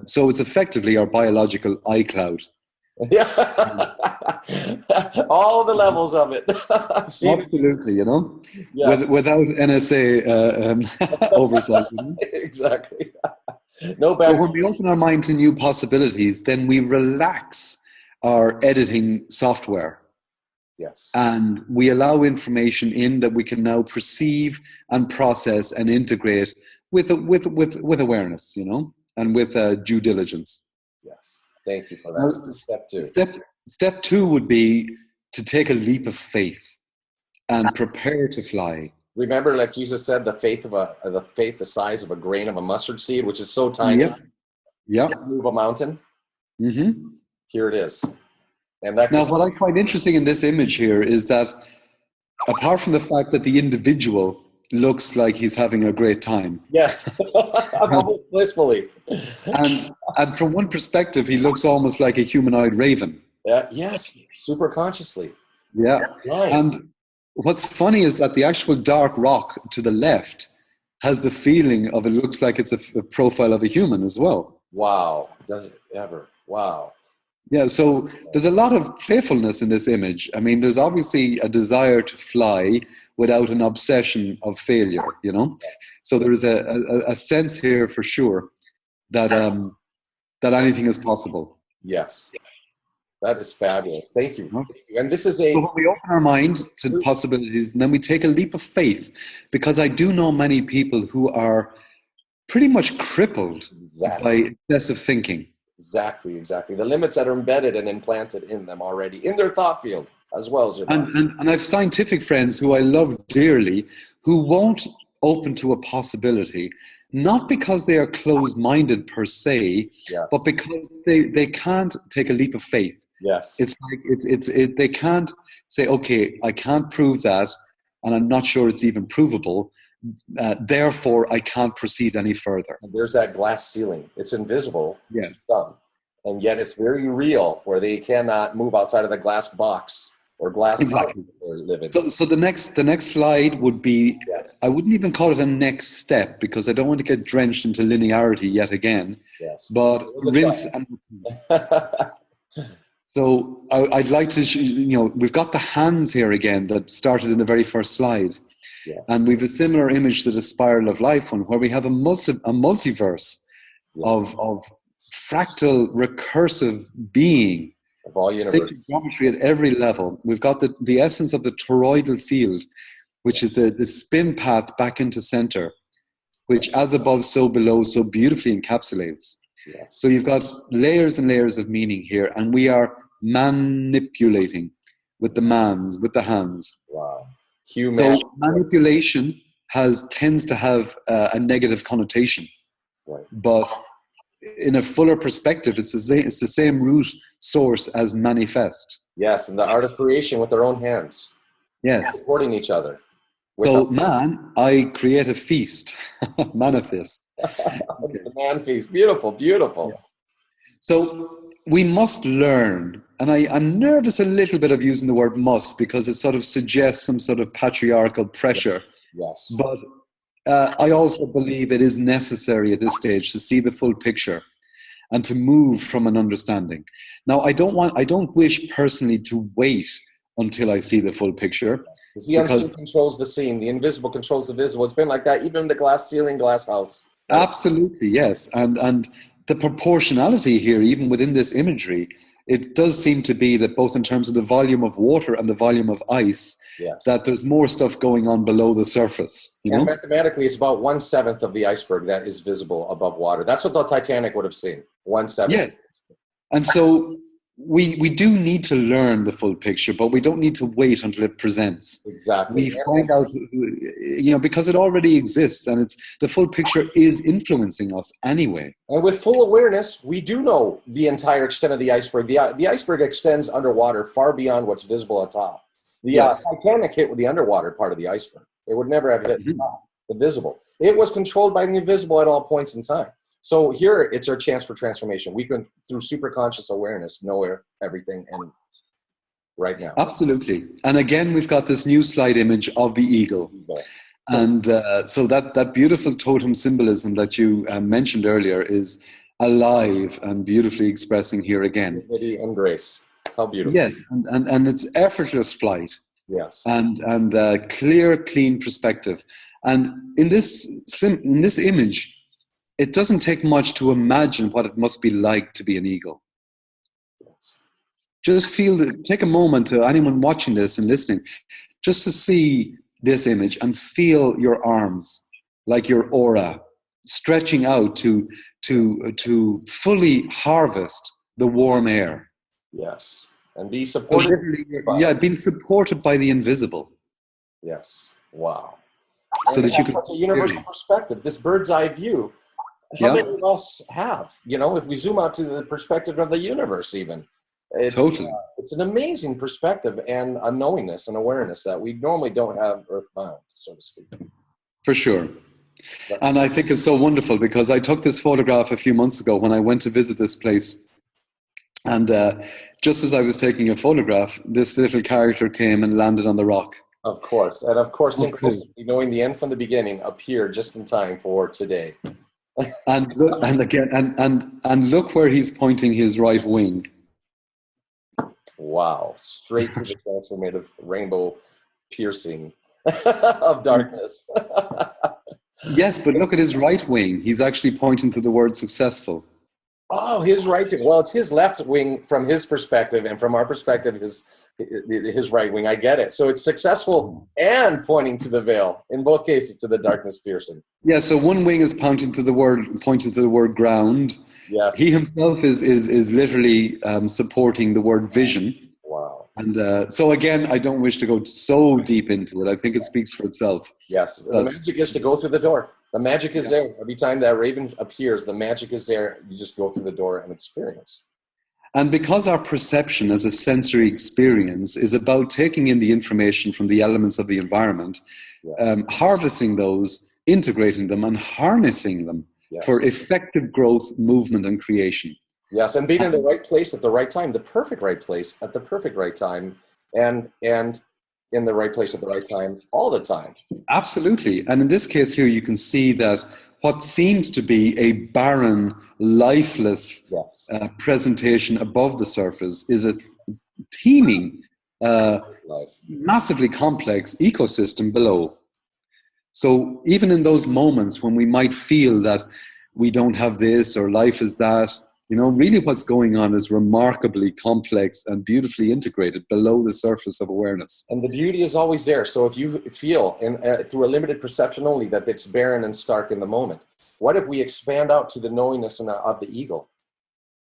so it's effectively our biological iCloud. Yeah, all the levels of it. Absolutely, you know, without NSA oversight. You know? Exactly. No bad. So when we open our mind to new possibilities, then we relax our editing software. Yes. And we allow information in that we can now perceive and process and integrate with awareness, you know, and with due diligence. Yes. Thank you for that. Step two would be to take a leap of faith and prepare to fly. Remember, like Jesus said, the faith the size of a grain of a mustard seed, which is so tiny, Yeah. can move a mountain. Mm-hmm. Here it is. And that Now, what I find interesting in this image here is that apart from the fact that the individual looks like he's having a great time. Yes, almost blissfully. And from one perspective, he looks almost like a humanoid raven. Yes, super consciously. Yeah. Right. And what's funny is that the actual dark rock to the left has the feeling of, it looks like it's a profile of a human as well. Wow. Does it ever? Wow. Yeah, so there's a lot of playfulness in this image. I mean, there's obviously a desire to fly without an obsession of failure, you know? So there is a sense here for sure that that anything is possible. Yes. That is fabulous. Thank you. And this is So when we open our mind to possibilities, and then we take a leap of faith, because I do know many people who are pretty much crippled by excessive thinking. Exactly. The limits that are embedded and implanted in them already, in their thought field, as well as their body. And I have scientific friends who I love dearly who won't open to a possibility, not because they are closed-minded per se, but because they can't take a leap of faith. Yes. It's like they can't say, okay, I can't prove that, and I'm not sure it's even provable. Therefore, I can't proceed any further. And there's that glass ceiling. It's invisible to Yes. some, and yet it's very real, where they cannot move outside of the glass box or glass Exactly. they're living. So the next slide would be, Yes. I wouldn't even call it a next step, because I don't want to get drenched into linearity yet again. Yes. But rinse and so I'd like to, we've got the hands here again that started in the very first slide. Yes. And we've a similar image to the Spiral of Life one, where we have a multiverse of fractal recursive being, of all universe. sacred geometry at every level. We've got the essence of the toroidal field, which is the spin path back into center, which as above, so below, so beautifully encapsulates. Yes. So you've got layers and layers of meaning here, and we are manipulating with the hands. Wow. So manipulation tends to have a negative connotation, right. But in a fuller perspective, it's the same root source as manifest. Yes, and the art of creation with their own hands. Yes. Supporting each other. So I create a feast, manifest. The man feast. Beautiful. Yeah. So we must learn, and I'm nervous a little bit of using the word must, because it sort of suggests some sort of patriarchal pressure. Yes. But I also believe it is necessary at this stage to see the full picture and to move from an understanding. Now, I don't wish personally to wait until I see the full picture. The unseen controls the seen, the invisible controls the visible. It's been like that even in the glass ceiling, glass house. Absolutely, yes. And the proportionality here, even within this imagery, it does seem to be that both in terms of the volume of water and the volume of ice, that there's more stuff going on below the surface. And mathematically, it's about 1/7 of the iceberg that is visible above water. That's what the Titanic would have seen, 1/7. Yes. And so we do need to learn the full picture, but we don't need to wait until it presents. Exactly. We find out, because it already exists, and the full picture is influencing us anyway. And with full awareness, we do know the entire extent of the iceberg. The iceberg extends underwater far beyond what's visible atop. The Titanic hit with the underwater part of the iceberg. It would never have hit the visible. It was controlled by the invisible at all points in time. So here, it's our chance for transformation. We can, through superconscious awareness, know everything and right now. Absolutely. And again, we've got this new slide image of the eagle. And so that beautiful totem symbolism that you mentioned earlier is alive and beautifully expressing here again. Dignity and grace. How beautiful. Yes, and it's effortless flight. Yes. And clear, clean perspective. And in this image, it doesn't take much to imagine what it must be like to be an eagle. Yes. Just take a moment to anyone watching this and listening, just to see this image and feel your arms, like your aura, stretching out to fully harvest the warm air. Yes. And be supported. Being supported by the invisible. Yes. Wow. so And that you have can such a universal perspective, this bird's eye view. How yeah, many of us have? You know, if we zoom out to the perspective of the universe, even totally. it's an amazing perspective and a knowingness and awareness that we normally don't have earthbound, so to speak. For sure. But, And I think it's so wonderful because I took this photograph a few months ago when I went to visit this place. And just as I was taking a photograph, this little character came and landed on the rock. of course, and of course, Okay. synchronicity, knowing the end from the beginning, appeared just in time for today. And again, and look where he's pointing his right wing. Wow, straight to the transformative rainbow piercing of darkness. Yes, but look at his right wing. He's actually pointing to the word successful. Oh, his right wing. Well, it's his left wing from his perspective, and from our perspective, his right wing. I get it. So it's successful and pointing to the veil. In both cases, to the darkness piercing. Yeah, so one wing is pointing to the word ground. Yes. He himself is literally supporting the word vision. Wow. And so again, I don't wish to go so deep into it. I think it speaks for itself. Yes. The magic is to go through the door. The magic is there. Every time that raven appears, the magic is there. You just go through the door and experience. And because our perception as a sensory experience is about taking in the information from the elements of the environment, Yes. Harvesting those, integrating them, and harnessing them Yes. for effective growth, movement, and creation. Yes, and being in the right place at the right time, the perfect right place at the perfect right time, and in the right place at the right time all the time. Absolutely. And in this case here, you can see that what seems to be a barren, lifeless Yes. presentation above the surface is a teeming, Life. massively complex ecosystem below. So even in those moments when we might feel that we don't have this or life is that, you know, really what's going on is remarkably complex and beautifully integrated below the surface of awareness. And the beauty is always there. So if you feel through a limited perception only that it's barren and stark in the moment, what if we expand out to the knowingness of the eagle?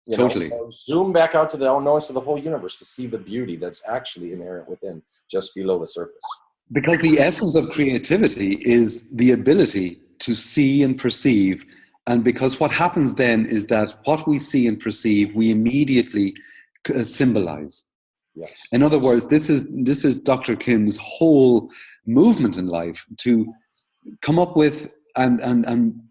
You Totally. know, zoom back out to the knowingness of the whole universe to see the beauty that's actually inherent within, just below the surface. Because the essence of creativity is the ability to see and perceive. And because what happens then is that what we see and perceive, we immediately symbolize. Yes. In other words, this is Dr. Kim's whole movement in life, to come up with and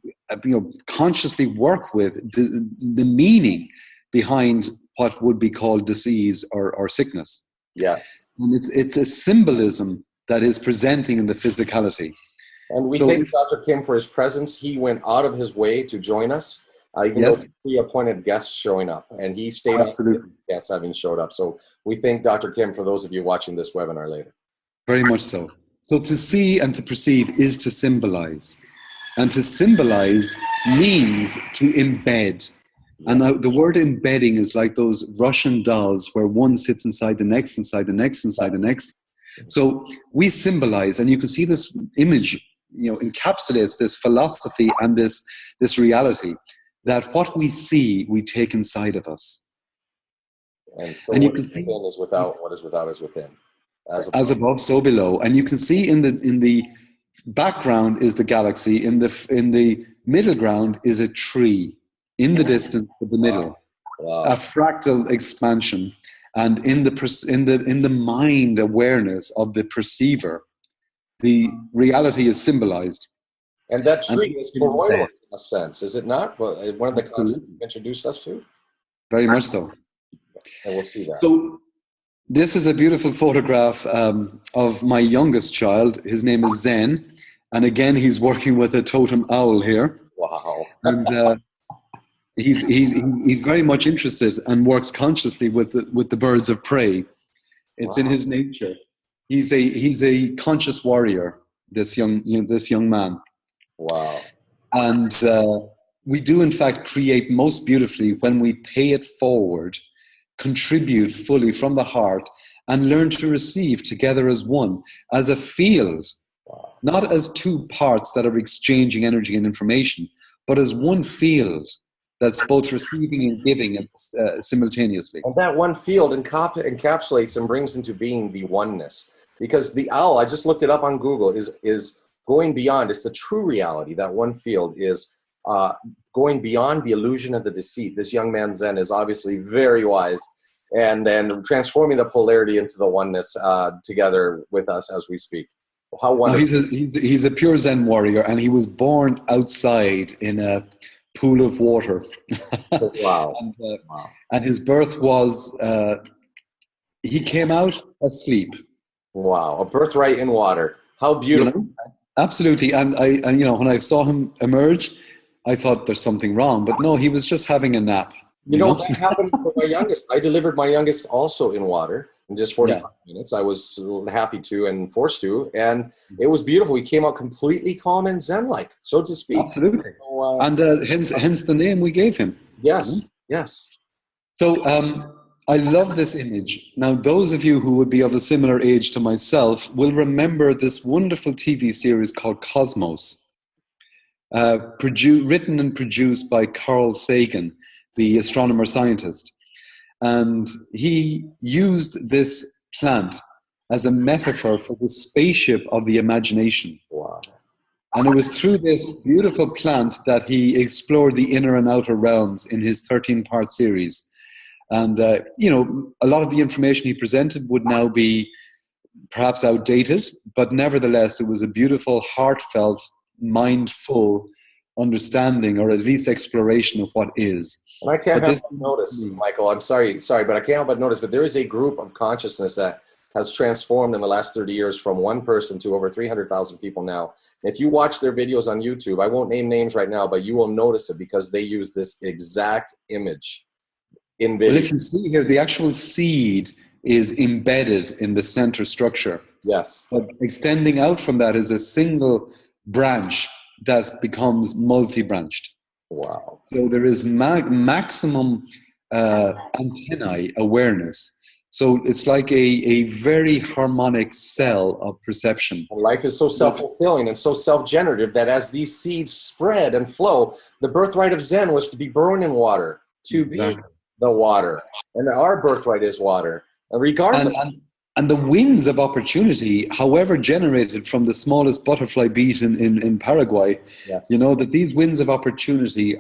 consciously work with the meaning behind what would be called disease or sickness. Yes. And it's a symbolism that is presenting in the physicality. And we thank Dr. Kim for his presence. He went out of his way to join us, even though pre-appointed guests showing up, and he stayed up with guests having showed up. So we thank Dr. Kim for those of you watching this webinar later. Very much so. So to see and to perceive is to symbolize. And to symbolize means to embed. And the word embedding is like those Russian dolls where one sits inside the next, inside the next, inside the next. So we symbolize, and you can see this image, encapsulates this philosophy and this reality that what we see, we take inside of us. And so and you what can is see within is without, what is without is within. As above, so below. And you can see in the background is the galaxy. In the middle ground is a tree. In the distance, of the middle, a fractal expansion, and in the mind awareness of the perceiver, the reality is symbolized. And that tree is toroidal in a sense, is it not? Well, one of the concepts you introduced us to. Very much so. And we'll see that. So this is a beautiful photograph of my youngest child. His name is Zen, and again he's working with a totem owl here. Wow. And he's very much interested and works consciously with the birds of prey. It's in his nature. He's a conscious warrior. This young man. Wow. And we do in fact create most beautifully when we pay it forward, contribute fully from the heart, and learn to receive together as one, as a field, not as two parts that are exchanging energy and information, but as one field that's both receiving and giving simultaneously. And that one field encapsulates and brings into being the oneness. because the owl, I just looked it up on Google, is going beyond. It's a true reality. That one field is going beyond the illusion of the deceit. This young man Zen is obviously very wise, and transforming the polarity into the oneness together with us as we speak. How wonderful! He's a pure Zen warrior, and he was born outside in a pool of water. Wow. Wow. And his birth was, he came out asleep. Wow, a birthright in water. How beautiful. Absolutely. And when I saw him emerge, I thought there's something wrong, but no, he was just having a nap. You know, that happened for my youngest. I delivered my youngest also in water in just 45 minutes. I was happy to and forced to, and it was beautiful. He came out completely calm and Zen-like, so to speak. Absolutely. So, and hence the name we gave him. Yes, yes. So I love this image. Now, those of you who would be of a similar age to myself will remember this wonderful TV series called Cosmos, written and produced by Carl Sagan, the astronomer scientist. And he used this plant as a metaphor for the spaceship of the imagination. Wow. And it was through this beautiful plant that he explored the inner and outer realms in his 13-part series. And, a lot of the information he presented would now be perhaps outdated, but nevertheless, it was a beautiful, heartfelt, mindful understanding, or at least exploration of what is. And I can't help but notice, Michael, I'm sorry, but I can't help but notice, but there is a group of consciousness that has transformed in the last 30 years from one person to over 300,000 people now. If you watch their videos on YouTube, I won't name names right now, but you will notice it because they use this exact image in video. Well, if you see here, the actual seed is embedded in the center structure. Yes. But extending out from that is a single branch that becomes multi-branched. Wow. So there is maximum antennae awareness. So it's like a very harmonic cell of perception. And life is so self-fulfilling and so self-generative that as these seeds spread and flow, the birthright of Zen was to be born in water, to be the water. And our birthright is water. And regardless... And the winds of opportunity, however generated from the smallest butterfly beat in Paraguay, yes. That these winds of opportunity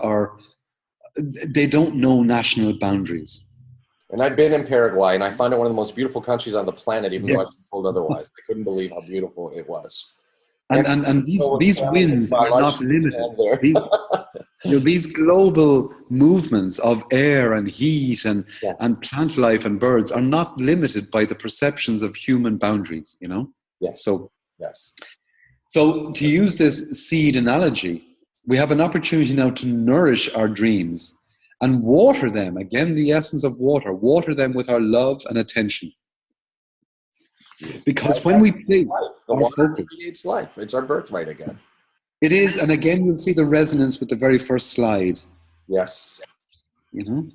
they don't know national boundaries. And I've been in Paraguay, and I found it one of the most beautiful countries on the planet, even though I was told otherwise. I couldn't believe how beautiful it was. And these winds are not limited. These global movements of air and heat and plant life and birds are not limited by the perceptions of human boundaries, Yes. So to use this seed analogy, we have an opportunity now to nourish our dreams and water them. Again, the essence of water them with our love and attention. Because when we play, the water creates life. It's our birthright again. It is, and again, you'll see the resonance with the very first slide. Yes.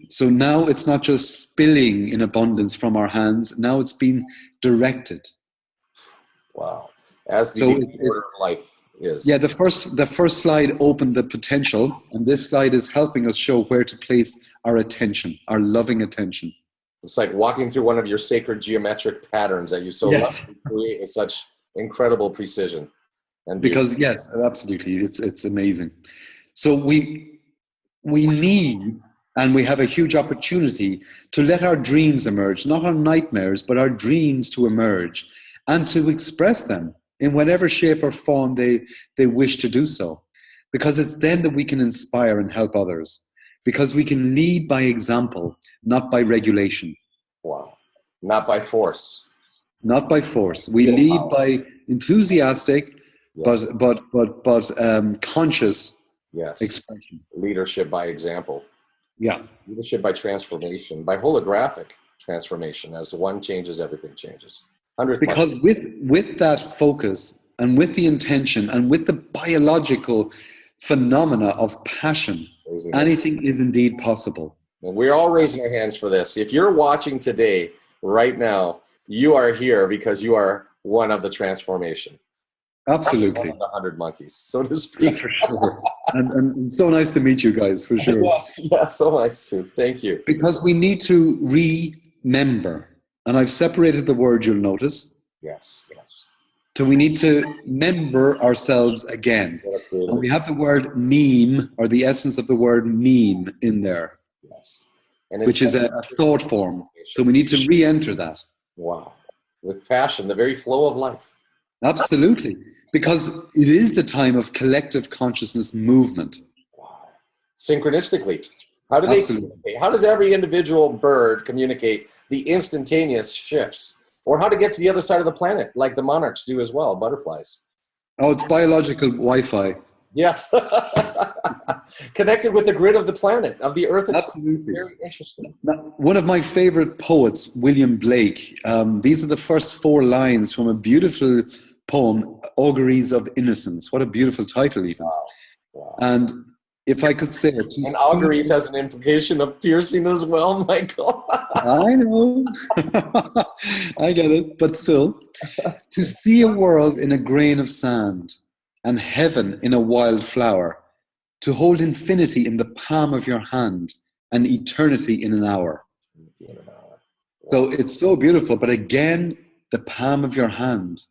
So now it's not just spilling in abundance from our hands. Now it's being directed. Wow. As the order of life is. Yeah, the first slide opened the potential, and this slide is helping us show where to place our attention, our loving attention. It's like walking through one of your sacred geometric patterns that you so love to create with such incredible precision. And because yes, absolutely, it's amazing. So we need, and we have a huge opportunity to let our dreams emerge, not our nightmares, but our dreams to emerge, and to express them in whatever shape or form they wish to do so. Because it's then that we can inspire and help others. Because we can lead by example, not by regulation. Wow. Not by force. Not by force. We lead by enthusiastic, but conscious expression. Leadership by example. Yeah. Leadership by transformation, by holographic transformation. As one changes, everything changes. Because with that focus and with the intention and with the biological phenomena of passion, anything is indeed possible. And we're all raising our hands for this. If you're watching today, right now, you are here because you are one of the transformation. Absolutely. One of the 100 monkeys, so to speak. Yeah, for sure. And so nice to meet you guys, for sure. Yes, so nice too. Thank you. Because we need to remember, and I've separated the word, you'll notice. Yes, yes. So we need to member ourselves again. And we have the word meme, or the essence of the word meme in there, yes. And which is a thought form. So we need to re-enter that. Wow. With passion, the very flow of life. Absolutely. Because it is the time of collective consciousness movement. Wow. Synchronistically. How do they communicate? How does every individual bird communicate the instantaneous shifts? Or how to get to the other side of the planet, like the monarchs do as well, butterflies. Oh, it's biological Wi-Fi. Yes. Connected with the grid of the planet, of the Earth itself. Absolutely. Very interesting. Now, one of my favorite poets, William Blake, these are the first 4 lines from a beautiful poem, Auguries of Innocence. What a beautiful title, even. Wow. Wow. And if I could say it. And auguries has an implication of piercing as well, Michael. I know. I get it. But still, to see a world in a grain of sand and heaven in a wild flower, to hold infinity in the palm of your hand and eternity in an hour. So it's so beautiful. But again, the palm of your hand.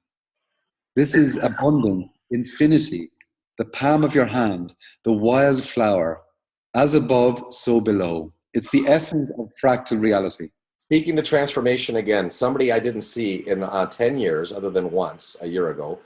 This is abundance, infinity. The palm of your hand, the wild flower, as above, so below. It's the essence of fractal reality. Speaking to transformation again, somebody I didn't see in 10 years, other than once, a year ago,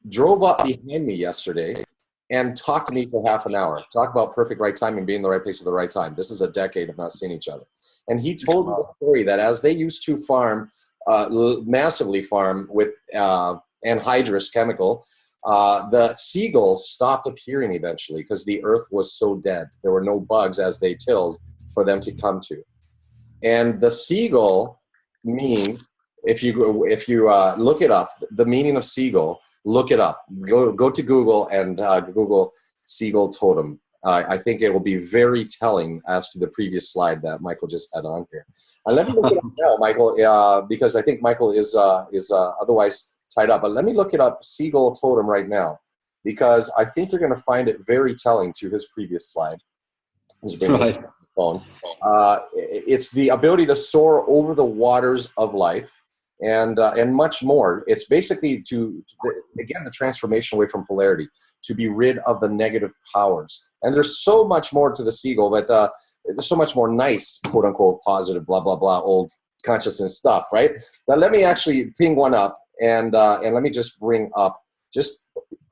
drove up behind me yesterday and talked to me for half an hour. Talk about perfect right time and being in the right place at the right time. This is a decade of not seeing each other. And he told me the story that as they used to farm, massively farm with anhydrous chemical, the seagulls stopped appearing eventually because the earth was so dead. There were no bugs as they tilled for them to come to. And the seagull mean, if you look it up, the meaning of seagull, look it up. Go to Google and Google seagull totem. I think it will be very telling as to the previous slide that Michael just had on here. Let me look it up now, Michael, because I think Michael is otherwise tied up. But let me look it up, seagull totem, right now, because I think you're going to find it very telling to his previous slide. Right. It's the ability to soar over the waters of life, and much more. It's basically again the transformation away from polarity, to be rid of the negative powers. And there's so much more to the seagull, but there's so much more nice, quote unquote, positive, blah blah blah, old consciousness stuff, right? Now let me actually ping one up, and let me just bring up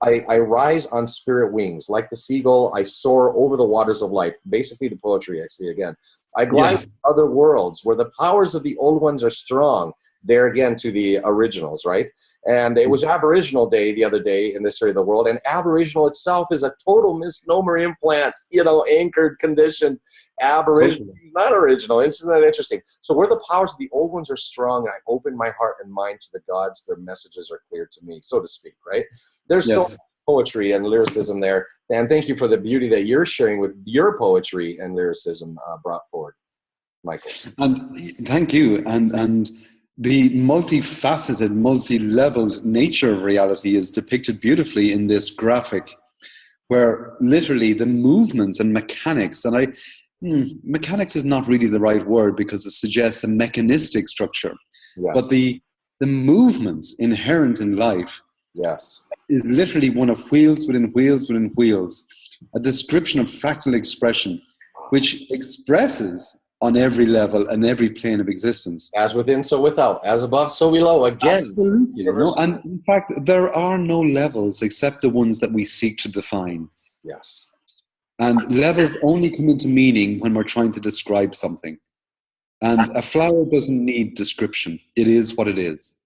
I rise on spirit wings. Like the seagull, I soar over the waters of life. Basically the poetry I see again. I glide to other worlds where the powers of the old ones are strong. There again to the originals, right? And it was Aboriginal Day the other day in this area of the world, and Aboriginal itself is a total misnomer implant, anchored condition. Aboriginal, not original. Isn't that interesting? So where the powers of the old ones are strong, I open my heart and mind to the gods. Their messages are clear to me, so to speak, right? There's so much poetry and lyricism there. And thank you for the beauty that you're sharing with your poetry and lyricism brought forward, Michael. And thank you. And the multifaceted, multi-leveled nature of reality is depicted beautifully in this graphic, where literally the movements and mechanics, and mechanics is not really the right word because it suggests a mechanistic structure, but the movements inherent in life is literally one of wheels within wheels within wheels, a description of fractal expression, which expresses on every level and every plane of existence. As within, so without. As above, so below. Again. Absolutely. And in fact, there are no levels except the ones that we seek to define. Yes. And levels only come into meaning when we're trying to describe something. And a flower doesn't need description. It is what it is.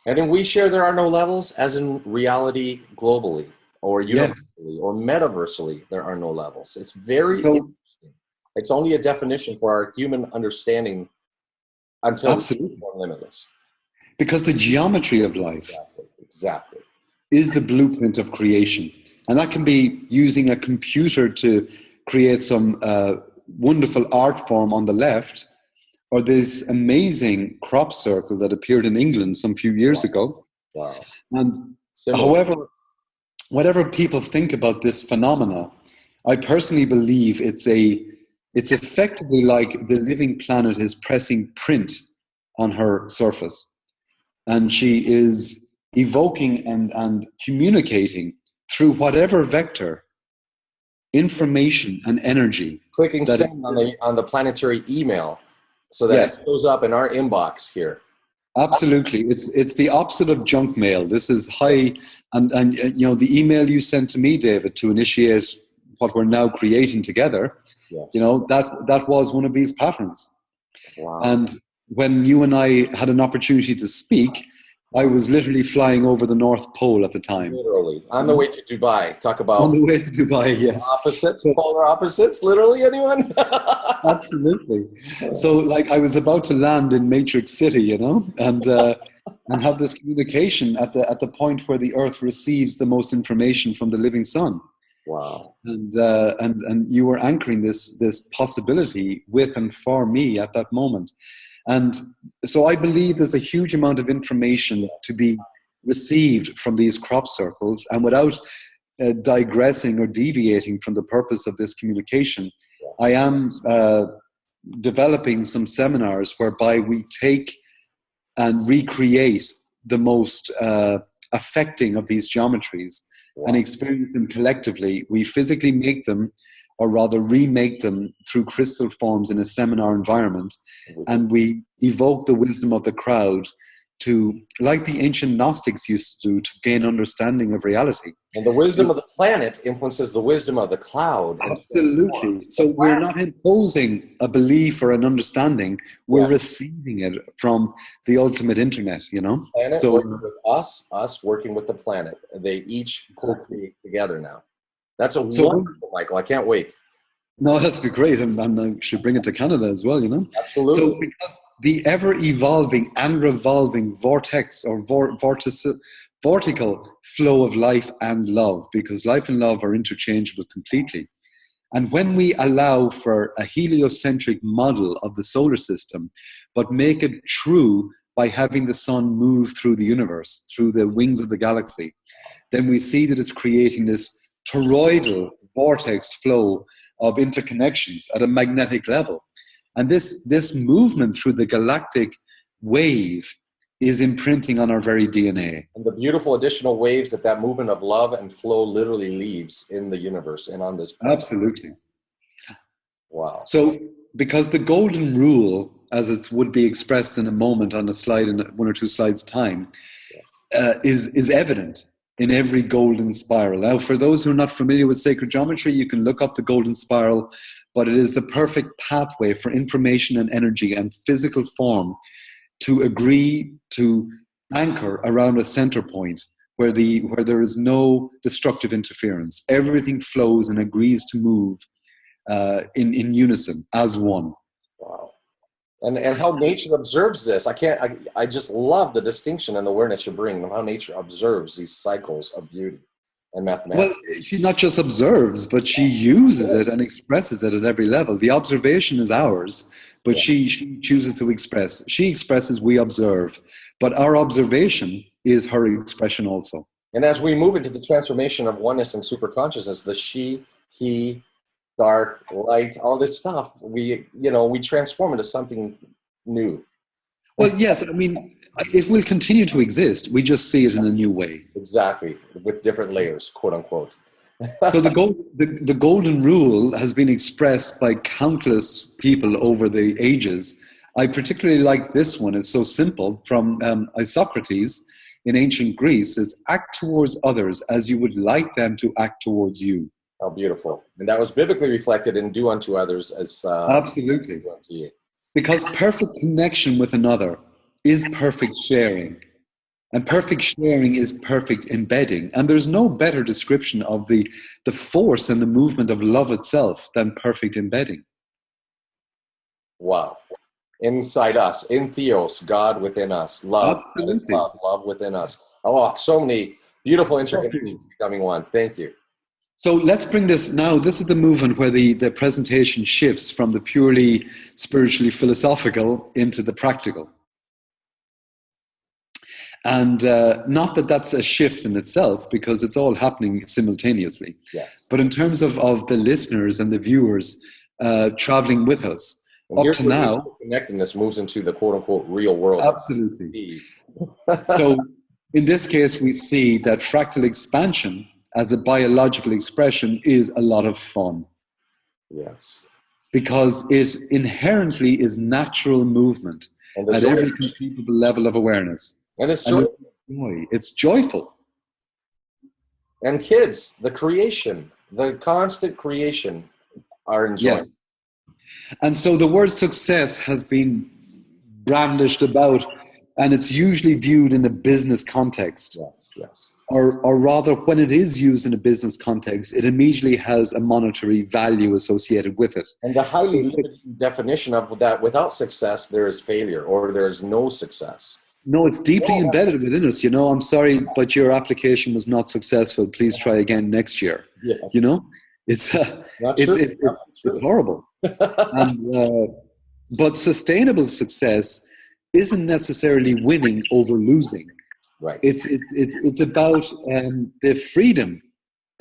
And in We Share, there are no levels, as in reality globally, or universally, or metaversally, there are no levels. It's very interesting. It's only a definition for our human understanding until it's more limitless. Because the geometry of life exactly is the blueprint of creation. And that can be using a computer to create some wonderful art form on the left, or this amazing crop circle that appeared in England some few years ago. Wow. And however, whatever people think about this phenomena, I personally believe it's effectively like the living planet is pressing print on her surface. and she is evoking and communicating through whatever vector information and energy. Clicking send on the planetary email so that it shows up in our inbox here. Absolutely. It's the opposite of junk mail. This is high, and you know, the email you sent to me, David, to initiate what we're now creating together, you know, that was one of these patterns. Wow. And when you and I had an opportunity to speak, I was literally flying over the North Pole at the time. Literally. On the way to Dubai. Talk about... On the way to Dubai, yes. Opposites, polar opposites, literally, anyone? Absolutely. So, like, I was about to land in Matrix City, you know, and have this communication at the point where the Earth receives the most information from the living sun. Wow. And you were anchoring this possibility with and for me at that moment. And so I believe there's a huge amount of information to be received from these crop circles. And without digressing or deviating from the purpose of this communication, I am developing some seminars whereby we take and recreate the most affecting of these geometries and experience them collectively. We physically make them, or rather remake them, through crystal forms in a seminar environment. And we evoke the wisdom of the crowd to, like the ancient Gnostics used to do, to gain understanding of reality. And the wisdom of the planet influences the wisdom of the cloud. Absolutely. So we're not imposing a belief or an understanding. We're receiving it from the ultimate internet, you know? Planet so working with us working with the planet. They each co-create together now. That's wonderful, Michael. I can't wait. No, that's be great, and I should bring it to Canada as well, you know? Absolutely. So because the ever-evolving and revolving vortex or vortical flow of life and love, because life and love are interchangeable completely. And when we allow for a heliocentric model of the solar system, but make it true by having the sun move through the universe, through the wings of the galaxy, then we see that it's creating this toroidal vortex flow of interconnections at a magnetic level. And this movement through the galactic wave is imprinting on our very DNA. And the beautiful additional waves that movement of love and flow literally leaves in the universe and on this planet. Absolutely. Wow. So because the golden rule, as it would be expressed in a moment on a slide in 1 or 2 slides time, is evident in every golden spiral. Now, for those who are not familiar with sacred geometry, you can look up the golden spiral, but it is the perfect pathway for information and energy and physical form to agree to anchor around a center point where there is no destructive interference. Everything flows and agrees to move in unison as one. Wow. And how nature observes this. I just love the distinction and awareness you're bringing of how nature observes these cycles of beauty and mathematics. Well, she not just observes, but she uses it and expresses it at every level. The observation is ours, but she chooses to express. She expresses, we observe. But our observation is her expression also. And as we move into the transformation of oneness and superconsciousness, the she, he, dark, light, all this stuff, we transform into something new. Well, yes, I mean, it will continue to exist. We just see it in a new way. Exactly, with different layers, quote unquote. So the golden rule has been expressed by countless people over the ages. I particularly like this one. It's so simple, from Isocrates in ancient Greece. It's act towards others as you would like them to act towards you. How beautiful. And that was biblically reflected in do unto others as absolutely. Do unto you. Because perfect connection with another is perfect sharing. And perfect sharing is perfect embedding. And there's no better description of the force and the movement of love itself than perfect embedding. Wow. Inside us, in Theos, God within us, love, absolutely. Love within us. Oh, so many beautiful interconnections becoming one. Thank you. So let's bring this now. This is the movement where the presentation shifts from the purely spiritually philosophical into the practical. And not that that's a shift in itself, because it's all happening simultaneously. Yes. But in terms of the listeners and the viewers traveling with us, And up to now, connectedness moves into the quote unquote real world. absolutely. So in this case, we see that fractal expansion as a biological expression is a lot of fun. Yes. Because it inherently is natural movement at every conceivable level of awareness. And it's joyful. It's joyful. And kids, the creation, the constant creation are enjoying. Yes. And so the word success has been brandished about, and it's usually viewed in a business context. Yes, yes. Or rather, when it is used in a business context, it immediately has a monetary value associated with it. And the highly limited definition of that, without success, there is failure or there is no success. No, it's deeply embedded within us. You know, I'm sorry, but your application was not successful. Please try again next year. Yes. You know, it's horrible. But sustainable success isn't necessarily winning over losing. Right. It's about the freedom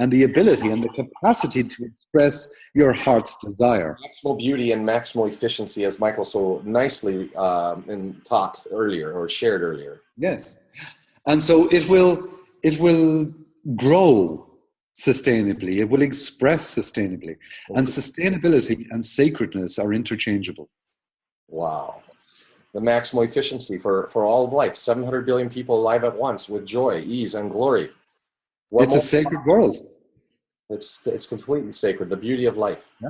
and the ability and the capacity to express your heart's desire. Maximal beauty and maximal efficiency, as Michael so nicely taught earlier or shared earlier. Yes. And so it will grow sustainably. It will express sustainably. And sustainability and sacredness are interchangeable. Wow. The maximal efficiency for all of life. 700 billion people alive at once with joy, ease, and glory. It's a sacred world. It's completely sacred. The beauty of life. Yeah.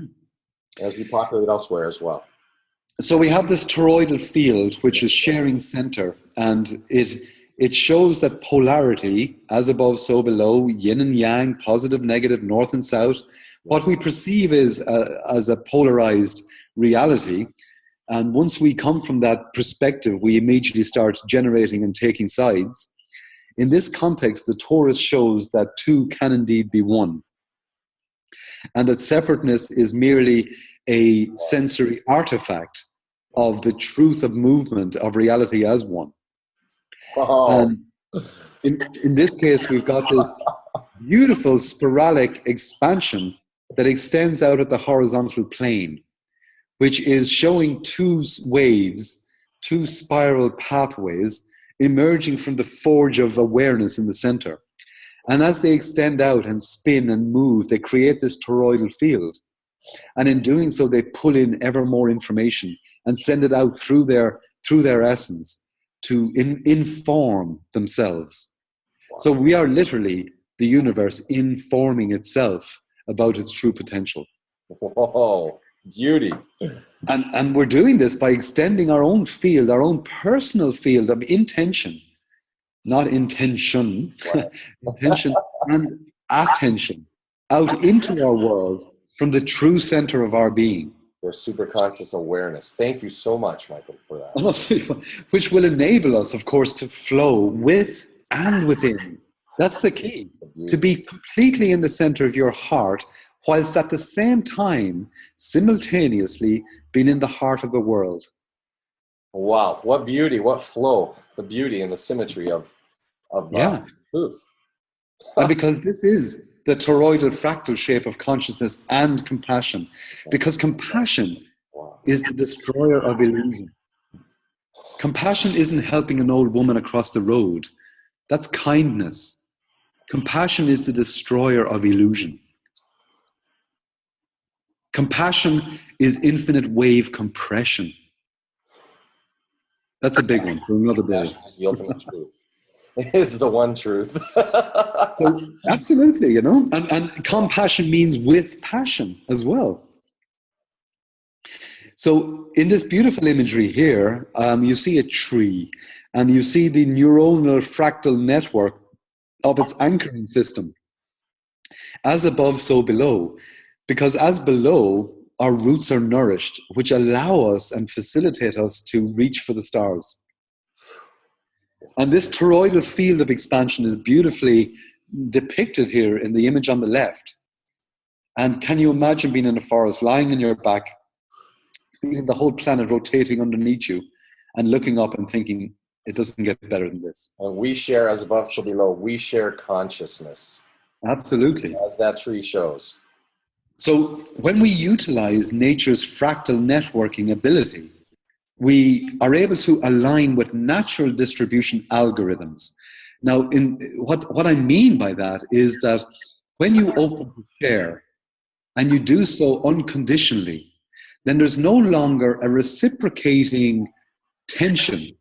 As we populate elsewhere as well. So we have this toroidal field, which is sharing center, and it shows that polarity, as above, so below, yin and yang, positive, negative, north and south. What we perceive is as a polarized reality. And once we come from that perspective, we immediately start generating and taking sides. In this context, the torus shows that two can indeed be one. And that separateness is merely a sensory artifact of the truth of movement of reality as one. Oh. And in this case, we've got this beautiful spiralic expansion that extends out at the horizontal plane, which is showing two waves, two spiral pathways emerging from the forge of awareness in the center. And as they extend out and spin and move, they create this toroidal field. And in doing so, they pull in ever more information and send it out through their essence to inform themselves. So we are literally the universe informing itself about its true potential. Whoa. Beauty. And we're doing this by extending our own field, our own personal field of intention, not intention, intention and attention out into our world from the true center of our being. Your superconscious awareness. Thank you so much, Michael, for that. Which will enable us, of course, to flow with and within. That's the key. To be completely in the center of your heart, whilst at the same time, simultaneously being in the heart of the world. Wow, what beauty, what flow, the beauty and the symmetry of truth. And because this is the toroidal fractal shape of consciousness and compassion, because compassion is the destroyer of illusion. Compassion isn't helping an old woman across the road. That's kindness. Compassion is the destroyer of illusion. Compassion is infinite wave compression. That's a big one for another day. Compassion is the ultimate truth. It is the one truth. So, absolutely, you know. And compassion means with passion as well. So in this beautiful imagery here, you see a tree, and you see the neuronal fractal network of its anchoring system. As above, so below. Because as below, our roots are nourished, which allow us and facilitate us to reach for the stars. And this toroidal field of expansion is beautifully depicted here in the image on the left. And can you imagine being in a forest, lying on your back, feeling the whole planet rotating underneath you, and looking up and thinking, it doesn't get better than this. And we share, as above, so below, we share consciousness. Absolutely. As that tree shows. So when we utilize nature's fractal networking ability, we are able to align with natural distribution algorithms. Now, what I mean by that is that when you open the share and you do so unconditionally, then there's no longer a reciprocating tension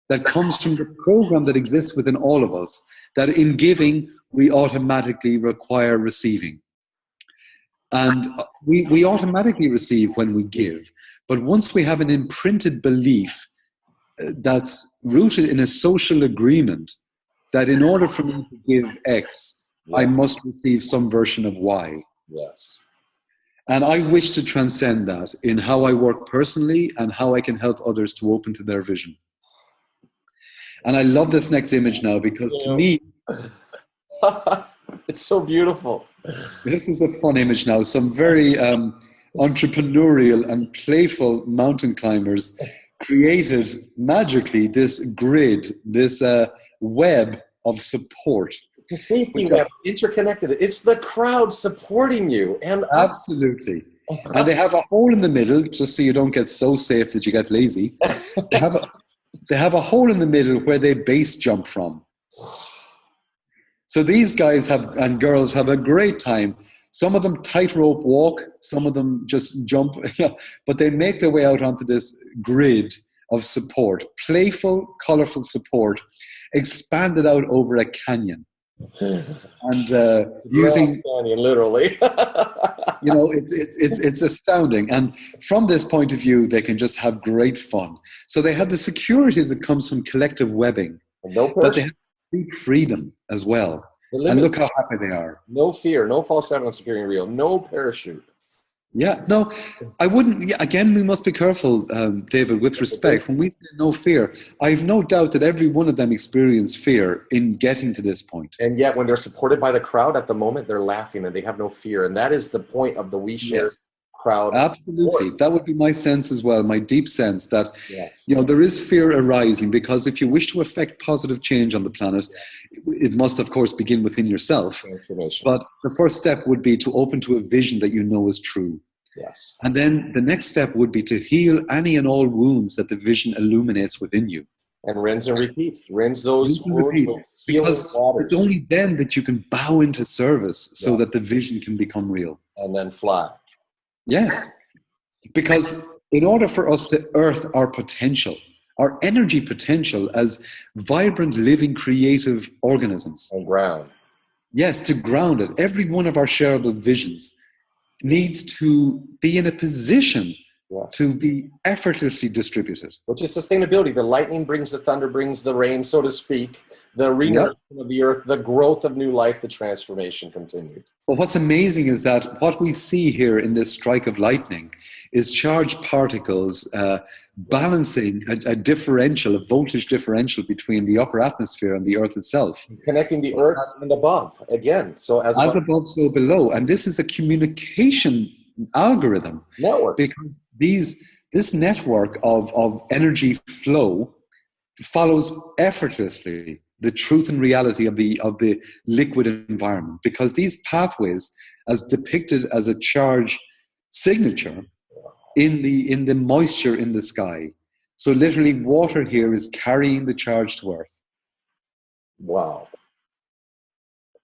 that comes from the program that exists within all of us, that in giving, we automatically require receiving. And we automatically receive when we give. But once we have an imprinted belief that's rooted in a social agreement that in order for me to give X, I must receive some version of Y. Yes. And I wish to transcend that in how I work personally and how I can help others to open to their vision. And I love this next image now because to me, it's so beautiful. This is a fun image now. Some very entrepreneurial and playful mountain climbers created magically this grid, this web of support. It's a safety web, interconnected. It's the crowd supporting you. And absolutely. And they have a hole in the middle, just so you don't get so safe that you get lazy. They have a hole in the middle where they base jump from. So these guys and girls have a great time. Some of them tightrope walk, some of them just jump, but they make their way out onto this grid of support, playful, colorful support, expanded out over a canyon. And using canyon, literally. it's astounding. And from this point of view, they can just have great fun. So they have the security that comes from collective webbing, but they have complete freedom as well. And look how happy they are. No fear, no false evidence appearing real, no parachute. Yeah, no, I wouldn't. Again, we must be careful, David, with respect. When we say no fear, I have no doubt that every one of them experienced fear in getting to this point. And yet, when they're supported by the crowd at the moment, they're laughing and they have no fear. And that is the point of the We Share crowd. Absolutely. That would be my sense as well, my deep sense that, there is fear arising, because if you wish to affect positive change on the planet, it must, of course, begin within yourself. But the first step would be to open to a vision that you know is true. Yes. And then the next step would be to heal any and all wounds that the vision illuminates within you. And rinse and repeat. Rinse those wounds with healing water. It's only then that you can bow into service so that the vision can become real. And then fly. Yes. Because in order for us to earth our potential, our energy potential as vibrant, living, creative organisms. And ground. Yes, to ground it. Every one of our shareable visions needs to be in a position to be effortlessly distributed. Which is sustainability. The lightning brings the thunder, brings the rain, so to speak. The renourishment of the earth, the growth of new life, the transformation continued. But what's amazing is that what we see here in this strike of lightning is charged particles balancing a differential, a voltage differential between the upper atmosphere and the earth itself. Connecting the earth and above, again. So as above, so below. And this is a communication algorithm. Network. Because this network of energy flow follows effortlessly the truth and reality of the liquid environment. Because these pathways, as depicted as a charge signature, in the moisture in the sky. So literally water here is carrying the charge to earth. Wow.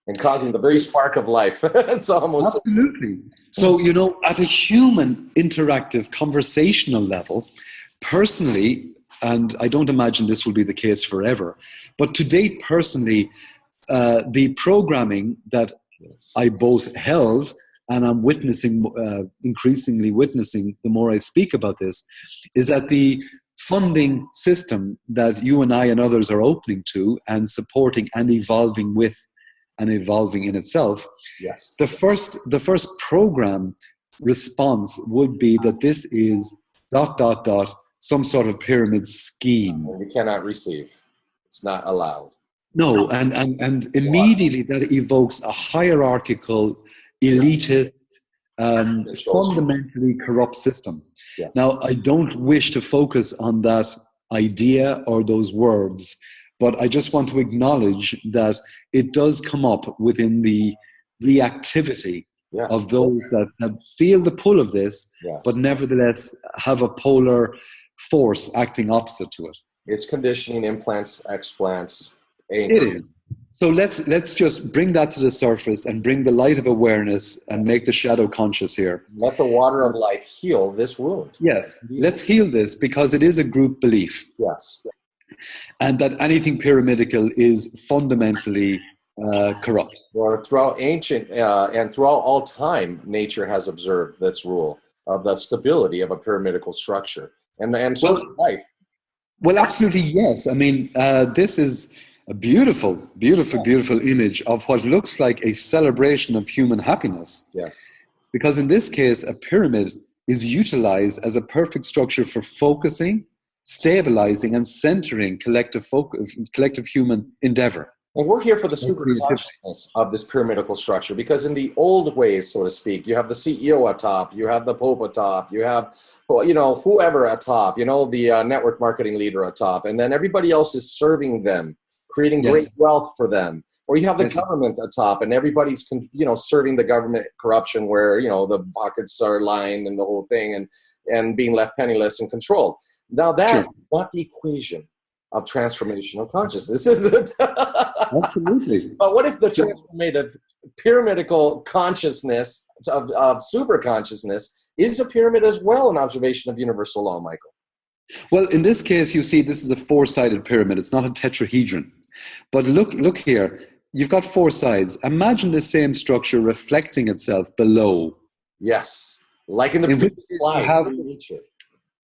And causing the very spark of life. It's almost absolutely. So, at a human interactive conversational level, personally, and I don't imagine this will be the case forever, but to date personally, the programming that I both held and I'm witnessing, increasingly witnessing the more I speak about this, is that the funding system that you and I and others are opening to and supporting and evolving with and evolving in itself, the first program response would be that this is ... some sort of pyramid scheme. You cannot receive. It's not allowed. No, and immediately that evokes a hierarchical, elitist, fundamentally corrupt system. Yes. Now, I don't wish to focus on that idea or those words, but I just want to acknowledge that it does come up within the reactivity Yes. of those that feel the pull of this, Yes. but nevertheless have a polar force acting opposite to it. It's conditioning, implants, explants. It is. So let's just bring that to the surface and bring the light of awareness and make the shadow conscious here. Let the water of light heal this wound. Yes, let's heal this because it is a group belief. Yes. And that anything pyramidical is fundamentally corrupt. Or throughout ancient and throughout all time, nature has observed this rule of the stability of a pyramidical structure. And so Well, life. Well, absolutely, yes. I mean, this is a beautiful, beautiful, beautiful image of what looks like a celebration of human happiness. Yes. Because in this case, a pyramid is utilized as a perfect structure for focusing, stabilizing, and centering collective human endeavor. And we're here for the super consciousness of this pyramidical structure, because in the old ways, so to speak, you have the CEO at top, you have the Pope at top, you have, whoever at top, the network marketing leader at top, and then everybody else is serving them, creating great wealth for them. Or you have the government at top, and everybody's, serving the government corruption where, the pockets are lined and the whole thing, and being left penniless and controlled. Now that's not the equation of transformational consciousness, is it? Absolutely. But what if the transformative pyramidical consciousness of super consciousness is a pyramid as well, an observation of universal law, Michael? Well, in this case, you see this is a four-sided pyramid. It's not a tetrahedron. But look here. You've got four sides. Imagine the same structure reflecting itself below. Yes. Like in the previous slide.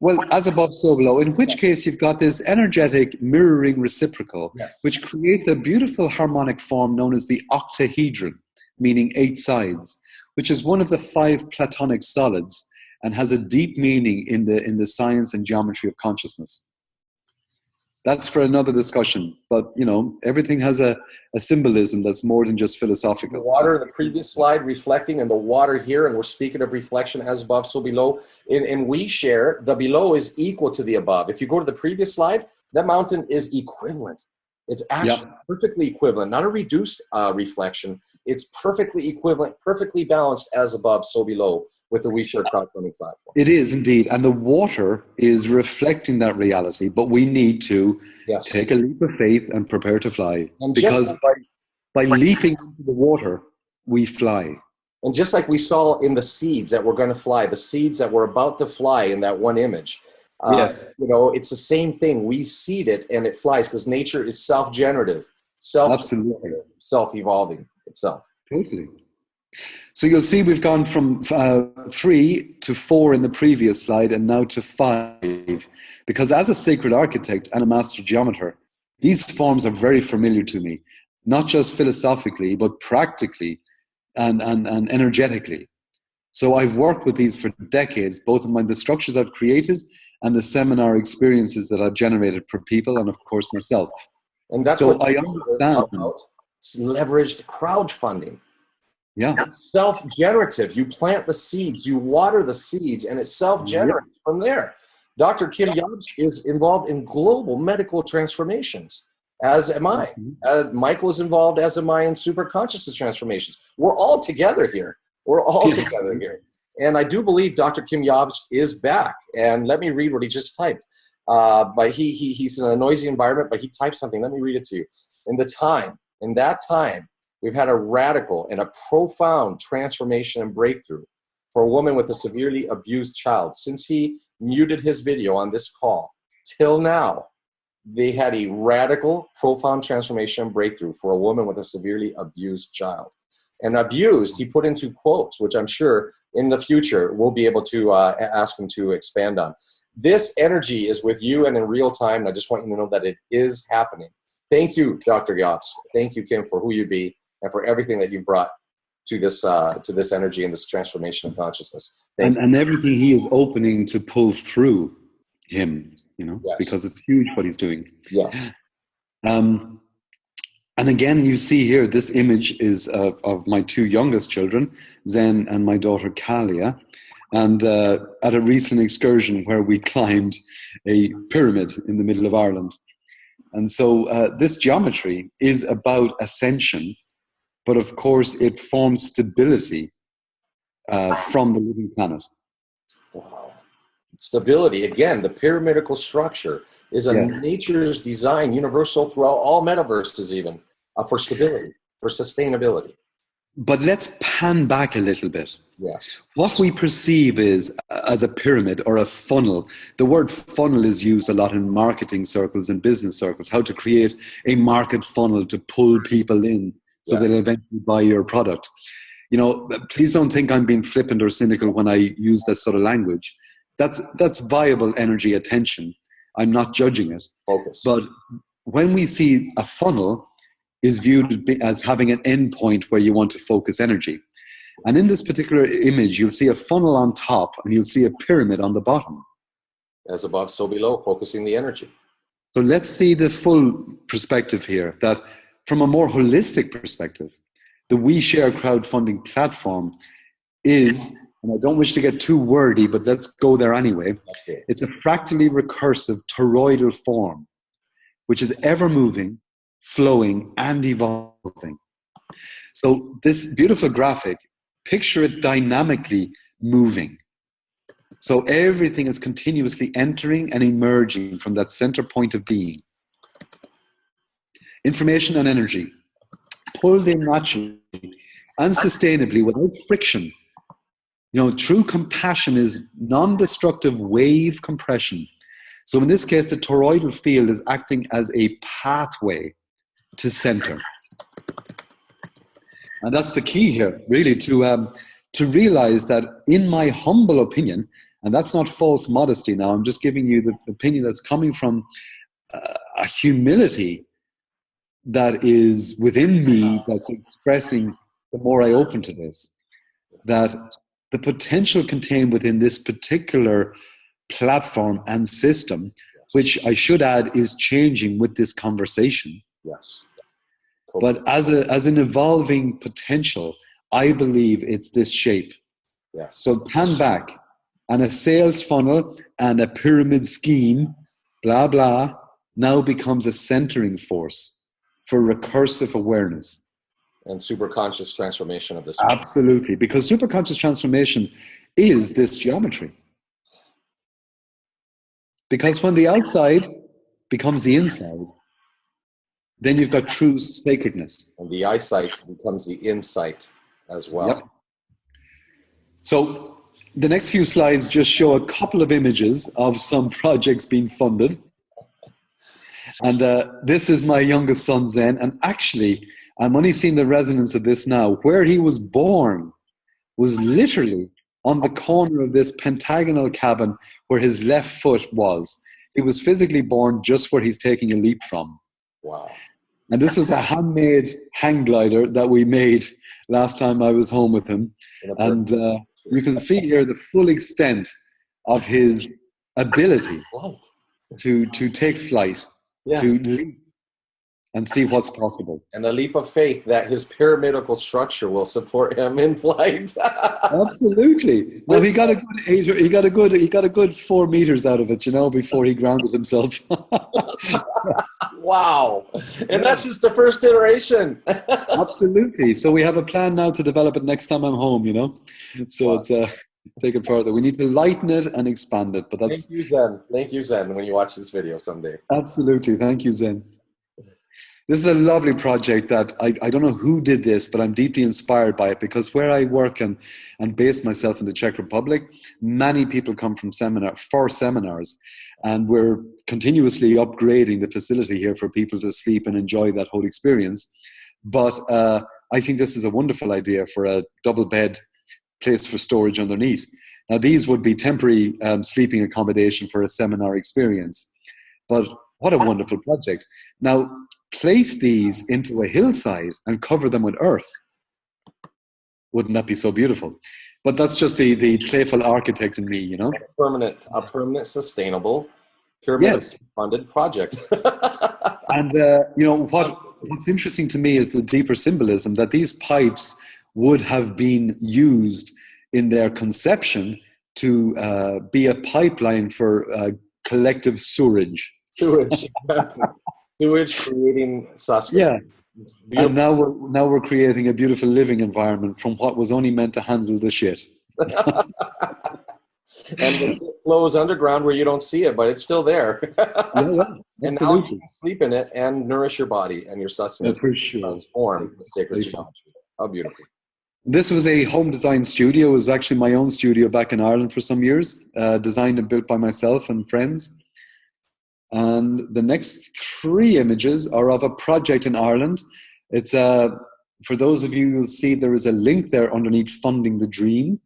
Well, as above, so below, in which case you've got this energetic mirroring reciprocal, which creates a beautiful harmonic form known as the octahedron, meaning 8 sides, which is one of the 5 Platonic solids and has a deep meaning in the science and geometry of consciousness. That's for another discussion, but everything has a symbolism that's more than just philosophical. The water in the previous slide reflecting, and the water here, and we're speaking of reflection as above, so below. And we share, the below is equal to the above. If you go to the previous slide, that mountain is equivalent. It's actually perfectly equivalent, not a reduced reflection. It's perfectly equivalent, perfectly balanced as above, so below with the We Share crowdfunding platform. It is indeed. And the water is reflecting that reality, but we need to take a leap of faith and prepare to fly. And because by leaping into the water, we fly. And just like we saw in the seeds that were going to fly, the seeds that were about to fly in that one image, it's the same thing. We seed it and it flies because nature is self-generative, self-evolving itself. Totally. So you'll see we've gone from 3 to 4 in the previous slide and now to 5. Because as a sacred architect and a master geometer, these forms are very familiar to me, not just philosophically, but practically and energetically. So I've worked with these for decades, both in the structures I've created and the seminar experiences that I've generated for people and, of course, myself. And that's so what I understand. Leveraged crowdfunding. Yeah. It's self-generative. You plant the seeds, you water the seeds, and it self-generates from there. Dr. Kim Yobbs is involved in global medical transformations, as am I. Michael is involved, as am I, in super consciousness transformations. We're all together here. And I do believe Dr. Kim Yobbs is back. And let me read what he just typed. But he's in a noisy environment, but he typed something. Let me read it to you. In that time, we've had a radical and a profound transformation and breakthrough for a woman with a severely abused child. Since he muted his video on this call, till now, they had a radical, profound transformation and breakthrough for a woman with a severely abused child. And abused, he put into quotes, which I'm sure in the future we'll be able to ask him to expand on. This energy is with you and in real time, and I just want you to know that it is happening. Thank you, Dr. Yobbs. Thank you, Kim, for who you be and for everything that you brought to this energy and this transformation of consciousness. And everything he is opening to pull through him, because it's huge what he's doing. Yes. And again, you see here, this image is of my 2 youngest children, Zen and my daughter Kalia, and at a recent excursion where we climbed a pyramid in the middle of Ireland. And so this geometry is about ascension, but of course it forms stability from the living planet. Wow. Stability. Again, the pyramidical structure is a nature's design, universal throughout all metaverses, even for stability, for sustainability. But let's pan back a little bit. Yes. What we perceive is as a pyramid or a funnel. The word funnel is used a lot in marketing circles and business circles, how to create a market funnel to pull people in so they'll eventually buy your product. You know, please don't think I'm being flippant or cynical when I use that sort of language. That's viable energy attention. I'm not judging it. Focus. But when we see a funnel is viewed as having an end point where you want to focus energy. And in this particular image, you'll see a funnel on top and you'll see a pyramid on the bottom. As above, so below, focusing the energy. So let's see the full perspective here, that from a more holistic perspective, the WeShare crowdfunding platform is, and I don't wish to get too wordy, but let's go there anyway. It's a fractally recursive toroidal form, which is ever moving, flowing, and evolving. So this beautiful graphic, picture it dynamically moving. So everything is continuously entering and emerging from that center point of being. Information and energy pulled in naturally and sustainably without friction. You know, true compassion is non-destructive wave compression. So in this case, the toroidal field is acting as a pathway to center. And that's the key here, really, to realize that, in my humble opinion, and that's not false modesty now, I'm just giving you the opinion that's coming from a humility that is within me, that's expressing the more I open to this, that the potential contained within this particular platform and system, which I should add is changing with this conversation. Yes. But as an evolving potential, I believe it's this shape. Yes. So pan back, and a sales funnel and a pyramid scheme, blah, blah, now becomes a centering force for recursive awareness. And superconscious transformation of this. Absolutely, because superconscious transformation is this geometry. Because when the outside becomes the inside, then you've got true sacredness. And the eyesight becomes the insight as well. Yep. So the next few slides just show a couple of images of some projects being funded. And this is my youngest son, Zen. And actually, I'm only seeing the resonance of this now. Where he was born was literally on the corner of this pentagonal cabin where his left foot was. He was physically born just where he's taking a leap from. Wow. And this was a handmade hang glider that we made last time I was home with him. And you can see here the full extent of his ability to take flight, to leap and see what's possible. And a leap of faith that his pyramidical structure will support him in flight. Absolutely. Well, he got a good 4 meters out of it, you know, before he grounded himself. Wow. And that's just the first iteration. Absolutely. So we have a plan now to develop it next time I'm home, you know. So it's take it further. We need to lighten it and expand it. But that's Thank you, Zen, when you watch this video someday. Absolutely. Thank you, Zen. This is a lovely project that I don't know who did this, but I'm deeply inspired by it, because where I work and base myself in the Czech Republic, many people come from seminars, and we're continuously upgrading the facility here for people to sleep and enjoy that whole experience. But I think this is a wonderful idea for a double bed place for storage underneath. Now, these would be temporary sleeping accommodation for a seminar experience. But what a wonderful project. Now, place these into a hillside and cover them with earth. Wouldn't that be so beautiful? But that's just the playful architect in me, you know? A permanent sustainable, pyramid-funded project. And, you know, what's interesting to me is the deeper symbolism that these pipes would have been used in their conception to be a pipeline for collective sewerage. Sewage creating sustenance. Yeah. Beautiful. And now we're creating a beautiful living environment from what was only meant to handle the shit. And the ship flows underground where you don't see it, but it's still there. And now you can sleep in it and nourish your body and your sustenance. For sure. Transform with sacred geometry. How beautiful. This was a home design studio. It was actually my own studio back in Ireland for some years, designed and built by myself and friends. And the next 3 images are of a project in Ireland. It's for those of you who'll see there is a link there underneath Funding the Dream,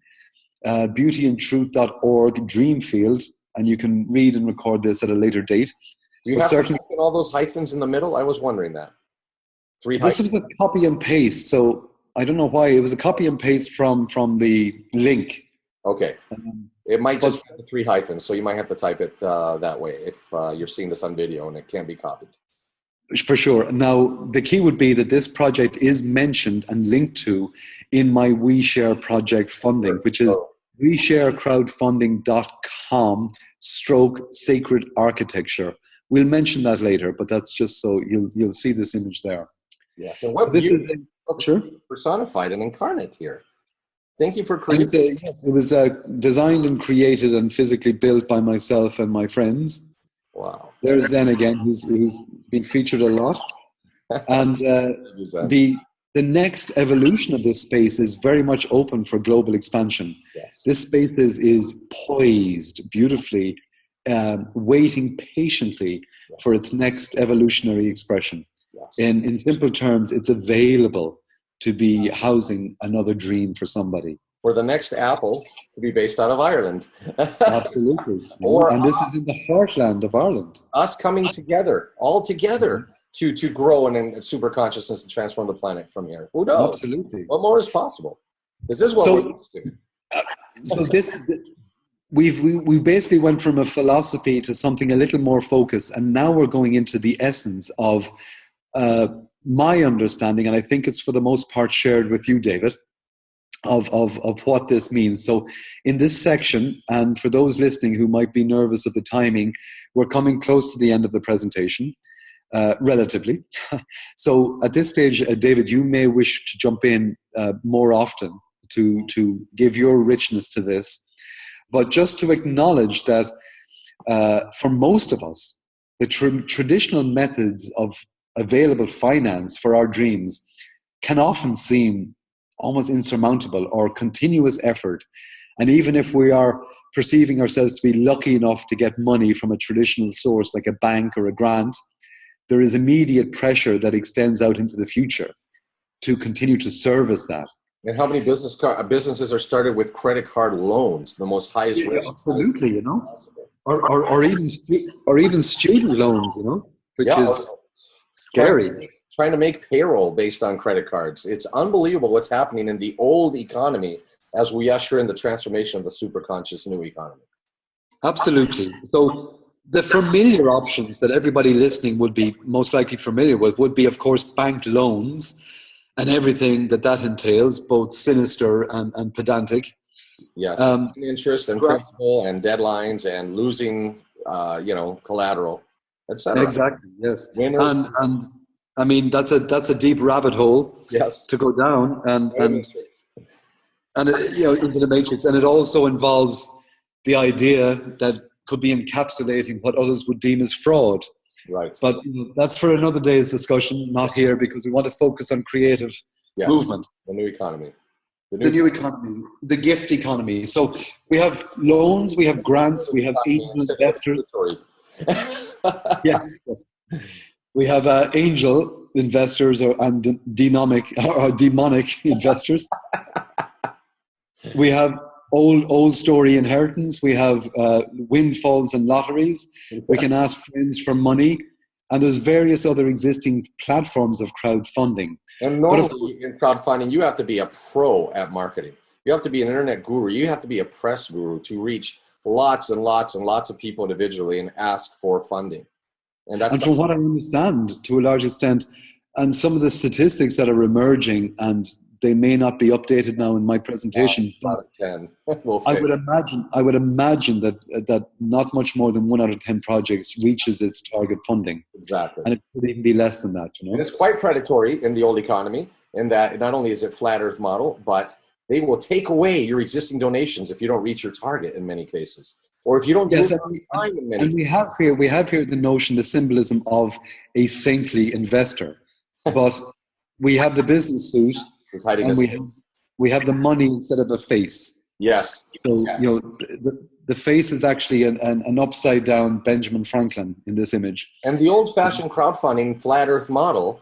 beautyandtruth.org Dreamfield, and you can read and record this at a later date. Do you have to type in all those hyphens in the middle? I was wondering that. 3 hyphens. This was a copy and paste, so I don't know why. It was a copy and paste from the link. Okay. It might just have the 3 hyphens, so you might have to type it that way if you're seeing this on video and it can't be copied. For sure. Now, the key would be that this project is mentioned and linked to in my WeShare project funding, which is WeShareCrowdfunding.com/sacred architecture. We'll mention that later, but that's just so you'll see this image there. Yes. And what this is a structure personified and incarnate here. Thank you for creating. Yes, it was designed and created and physically built by myself and my friends. Wow. There's Zen again, who's been featured a lot. And the next evolution of this space is very much open for global expansion. Yes. This space is poised beautifully, waiting patiently for its next evolutionary expression. Yes. In simple terms, it's available to be housing another dream for somebody. For the next Apple to be based out of Ireland. Absolutely. And this is in the heartland of Ireland. Us coming together, all together, to grow in super consciousness and transform the planet from here. Who knows? Absolutely. What more is possible? This is what we're used to. We basically went from a philosophy to something a little more focused, and now we're going into the essence of my understanding, and I think it's for the most part shared with you, David, of what this means. So in this section, and for those listening who might be nervous of the timing, we're coming close to the end of the presentation, relatively. So at this stage, David, you may wish to jump in more often to give your richness to this. But just to acknowledge that for most of us, the traditional methods of available finance for our dreams can often seem almost insurmountable or continuous effort. And even if we are perceiving ourselves to be lucky enough to get money from a traditional source like a bank or a grant, there is immediate pressure that extends out into the future to continue to service that. And how many businesses are started with credit card loans, the most highest risk? Absolutely, you know, or even student loans, you know, which is scary. Trying to make payroll based on credit cards. It's unbelievable what's happening in the old economy as we usher in the transformation of the super conscious new economy. Absolutely. So the familiar options that everybody listening would be most likely familiar with would be, of course, bank loans and everything that entails, both sinister and pedantic. Yes, interest and principal and deadlines and losing, collateral, etc. Exactly. Yes. And I mean that's a deep rabbit hole. Yes. To go down and into the matrix, and it also involves the idea that could be encapsulating what others would deem as fraud. Right. But that's for another day's discussion, not here, because we want to focus on creative movement. The new economy. The new economy, the gift economy. So we have loans, we have grants, we have angel investors. Yes. We have angel investors and demonic investors. We have old story inheritance. We have windfalls and lotteries. We can ask friends for money. And there's various other existing platforms of crowdfunding. And normally in crowdfunding, you have to be a pro at marketing. You have to be an internet guru. You have to be a press guru to reach lots and lots and lots of people individually and ask for funding. And from what I understand, to a large extent, and some of the statistics that are emerging, and they may not be updated now in my presentation. 1 out of 10. I would imagine that not much more than 1 out of 10 projects reaches its target funding. Exactly. And it could even be less than that, And it's quite predatory in the old economy in that not only is it flat earth model, but they will take away your existing donations if you don't reach your target in many cases, or if you don't do Yes, it on time in many and we have here the notion, the symbolism of a saintly investor, but we have the business suit, It's hiding and us. we have the money instead of a face. Yes. So Yes. you know, the face is actually an upside down Benjamin Franklin in this image. And the old-fashioned crowdfunding flat Earth model.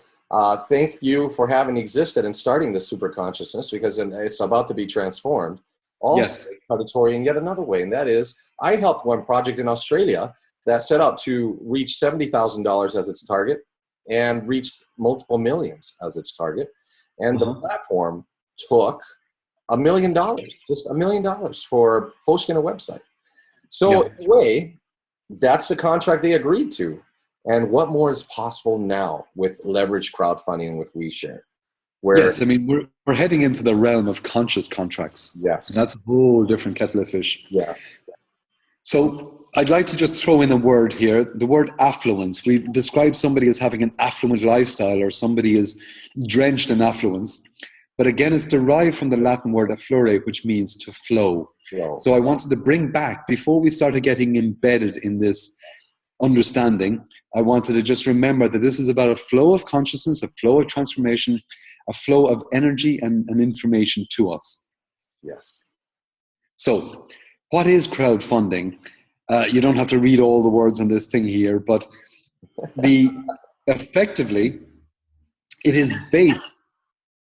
Thank you for having existed and starting the super consciousness, because it's about to be transformed. Also, Yes. predatory in yet another way, and that is, I helped one project in Australia that set out to reach $70,000 as its target and reached multiple millions as its target. And the platform took $1 million, just $1 million for posting a website. So in a way, that's the contract they agreed to. And what more is possible now with leverage crowdfunding with WeShare? Where, Yes, I mean, we're heading into the realm of conscious contracts. yes, And that's a whole different kettle of fish. yes, So I'd like to just throw in a word here, the word affluence. We've described somebody as having an affluent lifestyle, or somebody is drenched in affluence. But again, it's derived from the Latin word afflure, which means to flow. no. So I wanted to bring back, before we started getting embedded in this understanding, I wanted to just remember that this is about a flow of consciousness, a flow of transformation, a flow of energy and information to us. Yes. So what is crowdfunding? You don't have to read all the words on this thing here, but effectively, it is based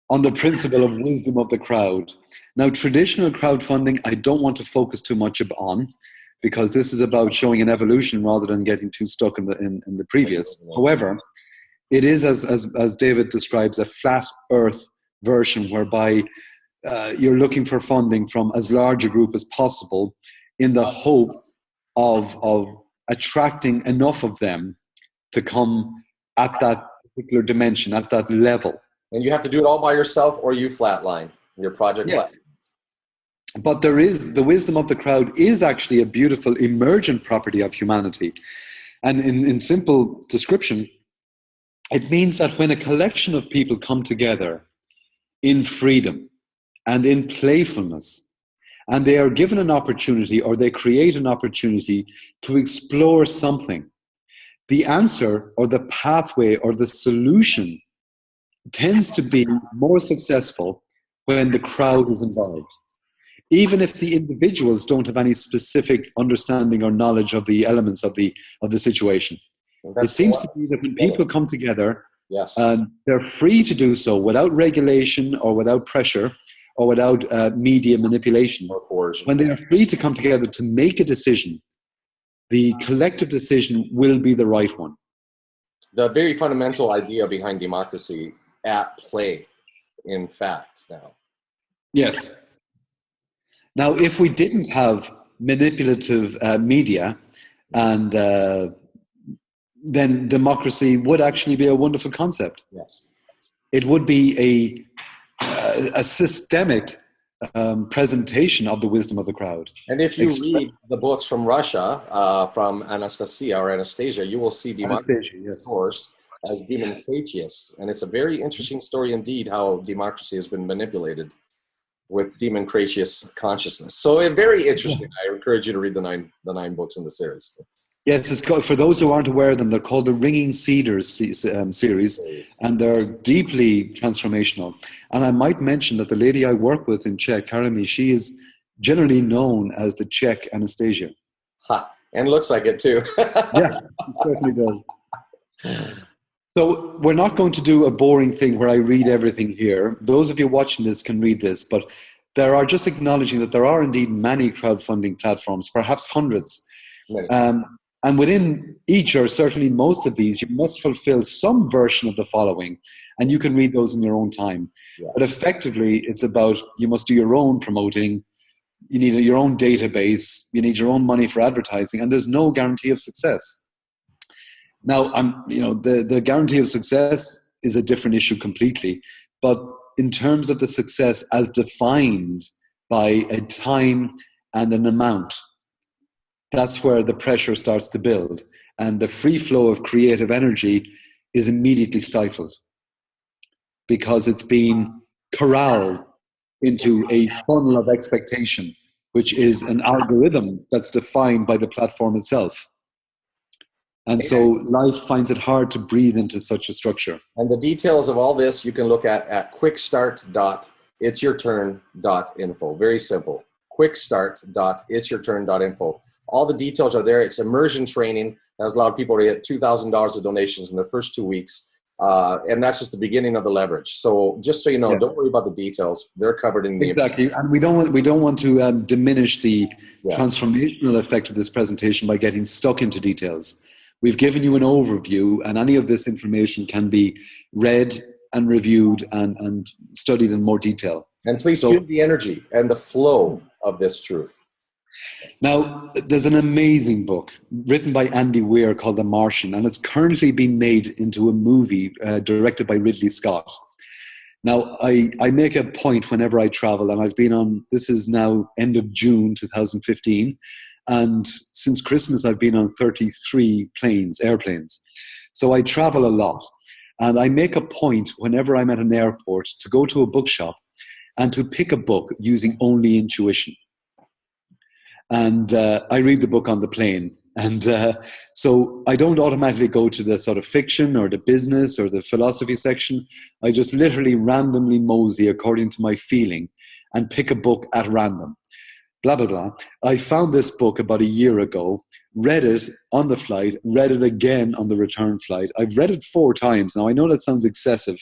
on the principle of wisdom of the crowd. Now, traditional crowdfunding, I don't want to focus too much on, because this is about showing an evolution rather than getting too stuck in the previous. However, it is, as David describes, a flat earth version whereby you're looking for funding from as large a group as possible in the hope of attracting enough of them to come at that particular dimension, at that level. And you have to do it all by yourself, or you flatline your project. Yes. But there is, the wisdom of the crowd is actually a beautiful emergent property of humanity. And in simple description, it means that when a collection of people come together in freedom and in playfulness, and they are given an opportunity, or they create an opportunity to explore something, the answer or the pathway or the solution tends to be more successful when the crowd is involved. Even if the individuals don't have any specific understanding or knowledge of the elements of the situation. It seems to be that when people come together, yes, they're free to do so without regulation or without pressure or without media manipulation. or coercion. When they are free to come together to make a decision, the collective decision will be the right one. The very fundamental idea behind democracy at play, in fact, now. Yes. Now, if we didn't have manipulative media, and then democracy would actually be a wonderful concept. Yes. It would be a systemic presentation of the wisdom of the crowd. And if you read the books from Russia, from Anastasia, you will see democracy, yes, of course, as Demoncritus. And it's a very interesting story indeed, how democracy has been manipulated with Demoncritus consciousness. So very interesting. I encourage you to read the nine books in the series. Yes, it's called, for those who aren't aware of them, they're called the Ringing Cedars series, and they're deeply transformational. And I might mention that the lady I work with in Czech, Karami, she is generally known as the Czech Anastasia. Ha, and looks like it too. Yeah, it certainly does. So we're not going to do a boring thing where I read everything here. Those of you watching this can read this, but there are, just acknowledging that there are indeed many crowdfunding platforms, perhaps hundreds. And within each, or certainly most of these, you must fulfill some version of the following, and you can read those in your own time. Yes. But effectively, it's about, you must do your own promoting, you need your own database, you need your own money for advertising, and there's no guarantee of success. Now, the guarantee of success is a different issue completely, but in terms of the success as defined by a time and an amount, that's where the pressure starts to build, and the free flow of creative energy is immediately stifled because it's been corralled into a funnel of expectation, which is an algorithm that's defined by the platform itself. And so life finds it hard to breathe into such a structure. And the details of all this you can look at quickstart.itsyourturn.info. Very simple. quickstart.itsyourturn.info. All the details are there. It's immersion training. There's a lot of people who get $2,000 of donations in the first 2 weeks. And that's just the beginning of the leverage. So just so you know, don't worry about the details. They're covered in the exactly. And we don't want to diminish the transformational effect of this presentation by getting stuck into details. We've given you an overview, and any of this information can be read and reviewed and studied in more detail. And please feel the energy and the flow of this truth. Now, there's an amazing book written by Andy Weir called The Martian, and it's currently being made into a movie directed by Ridley Scott. Now, I make a point whenever I travel, and I've been on, this is now end of June 2015, and since Christmas I've been on 33 airplanes. So I travel a lot, and I make a point whenever I'm at an airport to go to a bookshop and to pick a book using only intuition. And I read the book on the plane. And so I don't automatically go to the sort of fiction or the business or the philosophy section. I just literally randomly mosey according to my feeling and pick a book at random. Blah, blah, blah. I found this book about a year ago, read it on the flight, read it again on the return flight. I've read it 4 times. Now, I know that sounds excessive,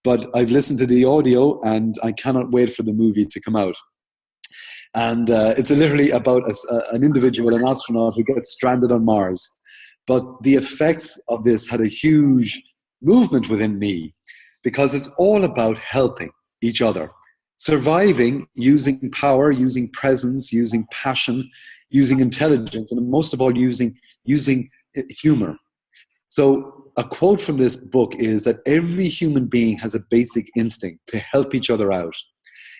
but I've listened to the audio and I cannot wait for the movie to come out. And it's literally about an individual, an astronaut who gets stranded on Mars. But the effects of this had a huge movement within me because it's all about helping each other, surviving using power, using presence, using passion, using intelligence, and most of all using humor. So a quote from this book is that every human being has a basic instinct to help each other out.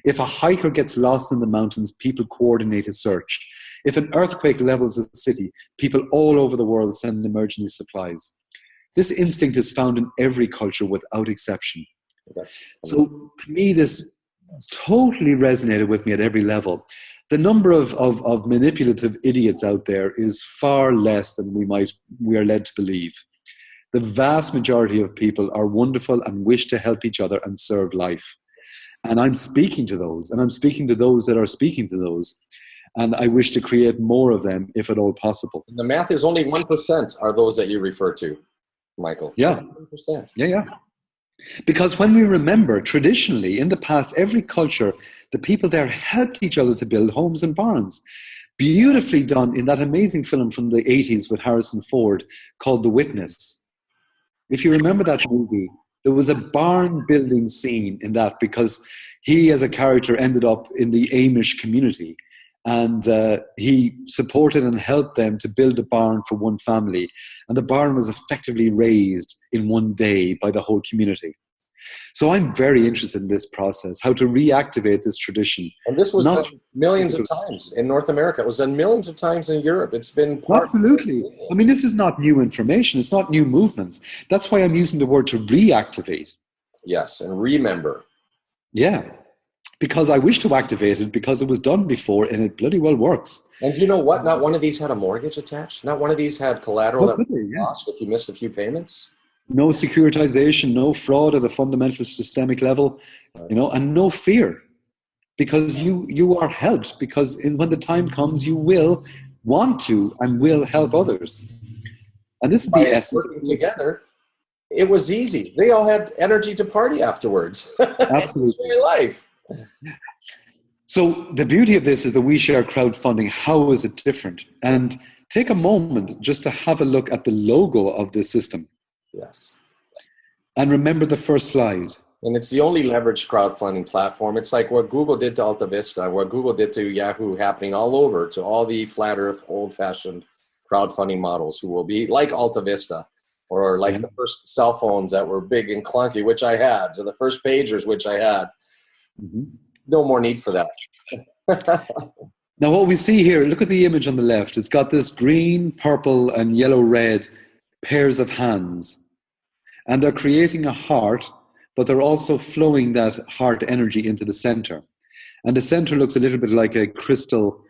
If a hiker gets lost in the mountains, people coordinate a search. If an earthquake levels a city, people all over the world send emergency supplies. This instinct is found in every culture without exception. So to me, this totally resonated with me at every level. The number of manipulative idiots out there is far less than we are led to believe. The vast majority of people are wonderful and wish to help each other and serve life. And I'm speaking to those, and I'm speaking to those that are speaking to those. And I wish to create more of them, if at all possible. The math is only 1% are those that you refer to, Michael. Yeah. 1%. Yeah. Because when we remember, traditionally, in the past, every culture, the people there helped each other to build homes and barns. Beautifully done in that amazing film from the 80s with Harrison Ford called The Witness. If you remember that movie, there was a barn building scene in that because he as a character ended up in the Amish community, and he supported and helped them to build a barn for one family, and the barn was effectively raised in one day by the whole community. So I'm very interested in this process, how to reactivate this tradition. And this was done millions of times in North America. It was done millions of times in Europe. It's been Absolutely. I mean, this is not new information. It's not new movements. That's why I'm using the word to reactivate. Yes, and remember. Yeah, because I wish to activate it because it was done before and it bloody well works. And you know what? Not one of these had a mortgage attached. Not one of these had collateral that was lost if you missed a few payments. No securitization, no fraud at a fundamental systemic level, and no fear, because you are helped, because when the time comes, you will want to and will help others. And this is the essence. Working together, it was easy. They all had energy to party afterwards. Absolutely. Enjoy life. So the beauty of this is that we share crowdfunding. How is it different? And take a moment just to have a look at the logo of this system. Yes. And remember the first slide. And it's the only leveraged crowdfunding platform. It's like what Google did to Alta Vista, what Google did to Yahoo, happening all over to all the flat earth, old-fashioned crowdfunding models who will be like Alta Vista, or like the first cell phones that were big and clunky, which I had, or the first pagers, which I had. Mm-hmm. No more need for that. Now what we see here, look at the image on the left. It's got this green, purple, and yellow-red pairs of hands. And they're creating a heart, but they're also flowing that heart energy into the center. And the center looks a little bit like a crystal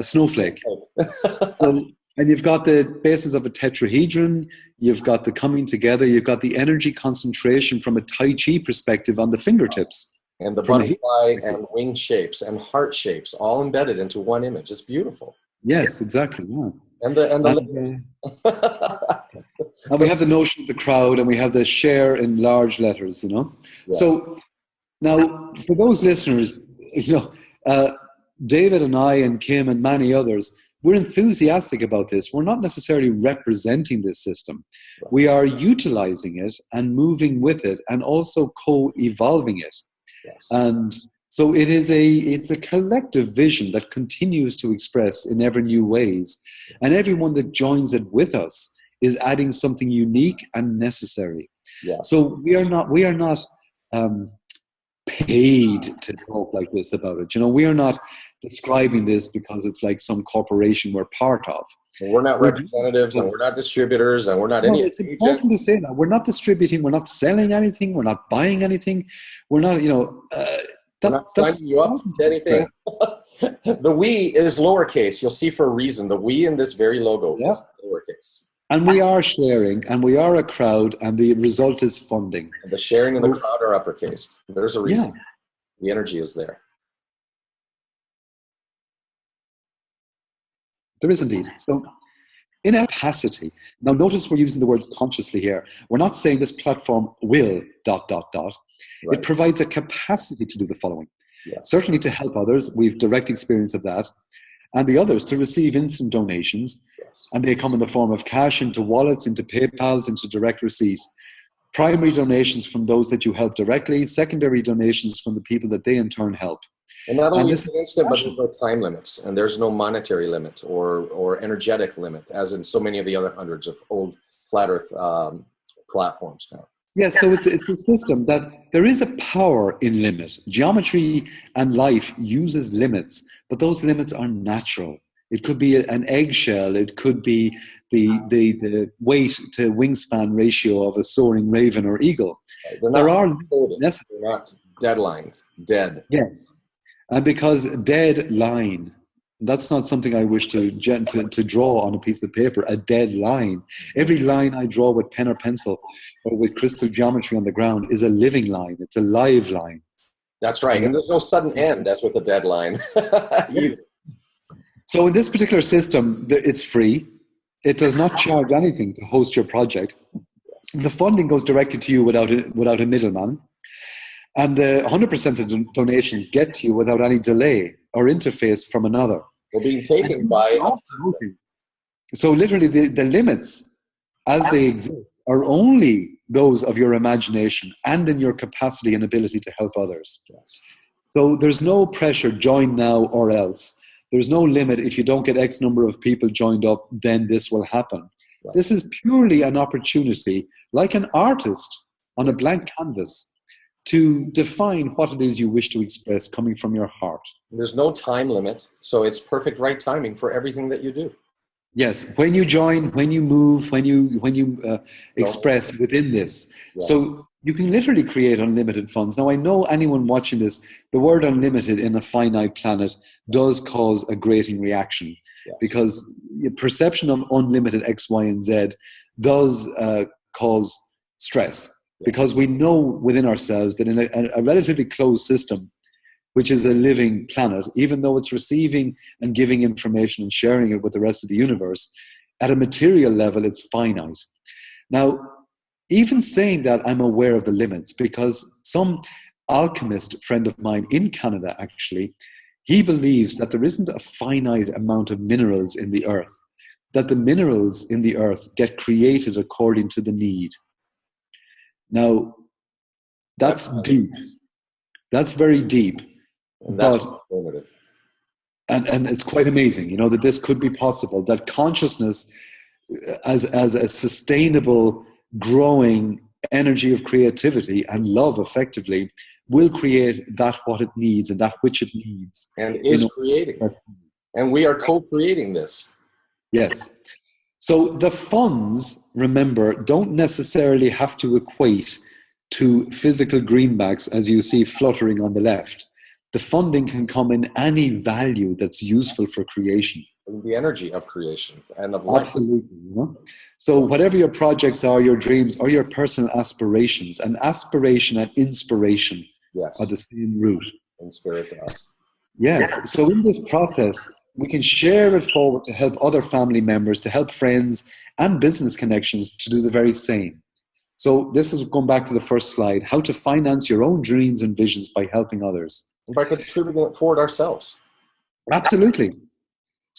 snowflake. And you've got the basis of a tetrahedron, you've got the coming together, you've got the energy concentration from a Tai Chi perspective on the fingertips. And the butterfly and wing shapes and heart shapes all embedded into one image. It's beautiful. Yes, exactly. Yeah. And we have the notion of the crowd, and we have the share in large letters, you know. Yeah. So now, for those listeners, you know, David and I and Kim and many others, we're enthusiastic about this. We're not necessarily representing this system. Right. We are utilizing it and moving with it, and also co-evolving it. Yes. And so it's a collective vision that continues to express in ever new ways. And everyone that joins it with us is adding something unique and necessary. Yes. So we are not paid to talk like this about it. You know, we are not describing this because it's like some corporation we're part of. And we're not representatives, and we're not distributors, and we're not any. It's important to say that we're not distributing, we're not selling anything, we're not buying anything, we're not, you know. We're not signing you up to anything. The we is lowercase. You'll see for a reason. The we in this very logo is lowercase. And we are sharing, and we are a crowd, and the result is funding. And the sharing and the crowd are uppercase. There's a reason. Yeah. The energy is there. There is indeed. So, in capacity. Now, notice we're using the words consciously here. We're not saying this platform will ... Right. It provides a capacity to do the following. Yes. Certainly to help others. We've direct experience of that. And the others to receive instant donations. Yes. And they come in the form of cash into wallets, into PayPals, into direct receipt. Primary donations from those that you help directly. Secondary donations from the people that they in turn help. And not only is it instant, but there's no time limits. And there's no monetary limit or energetic limit, as in so many of the other hundreds of old Flat Earth platforms now. Yes, so it's a system that there is a power in limit. Geometry and life uses limits, but those limits are natural. It could be an eggshell. It could be the weight to wingspan ratio of a soaring raven or eagle. There are limits. They're not deadlines. Dead. Yes, and because dead line. That's not something I wish to draw on a piece of paper, a dead line. Every line I draw with pen or pencil or with crystal geometry on the ground is a living line. It's a live line. That's right. And there's no sudden end, as with a dead line. So in this particular system, it's free. It does not charge anything to host your project. The funding goes directly to you without a middleman. And 100% of the donations get to you without any delay or interface from another. They're being taken by... So literally the limits, as they exist, are only those of your imagination and in your capacity and ability to help others. Yes. So there's no pressure, join now or else. There's no limit. If you don't get X number of people joined up, then this will happen. Right. This is purely an opportunity, like an artist on a blank canvas, to define what it is you wish to express coming from your heart. There's no time limit, so it's perfect right timing for everything that you do. Yes, when you join, when you move, when you express within this. Yeah. So you can literally create unlimited funds. Now, I know anyone watching this, the word unlimited in a finite planet does cause a grating reaction. Yes. Because your perception of unlimited X, Y, and Z does cause stress. Because we know within ourselves that in a relatively closed system, which is a living planet, even though it's receiving and giving information and sharing it with the rest of the universe, at a material level, it's finite. Now, even saying that, I'm aware of the limits, because some alchemist friend of mine in Canada, actually, he believes that there isn't a finite amount of minerals in the earth, that the minerals in the earth get created according to the need. Now, that's deep. That's very deep. And that's informative. And it's quite amazing, you know, that this could be possible, that consciousness as a sustainable, growing energy of creativity and love, effectively, will create that what it needs and that which it needs. And is creating. And we are co-creating this. Yes. So the funds, remember, don't necessarily have to equate to physical greenbacks as you see fluttering on the left. the funding can come in any value that's useful for creation. The energy of creation and of life. Absolutely. You know? So whatever your projects are, your dreams, or your personal aspirations, and aspiration and inspiration Yes. are the same root. In spirit to us. Yes. So in this process, we can share it forward to help other family members, to help friends and business connections to do the very same. So this is going back to the first slide, how to finance your own dreams and visions by helping others. And by contributing it forward ourselves. Absolutely.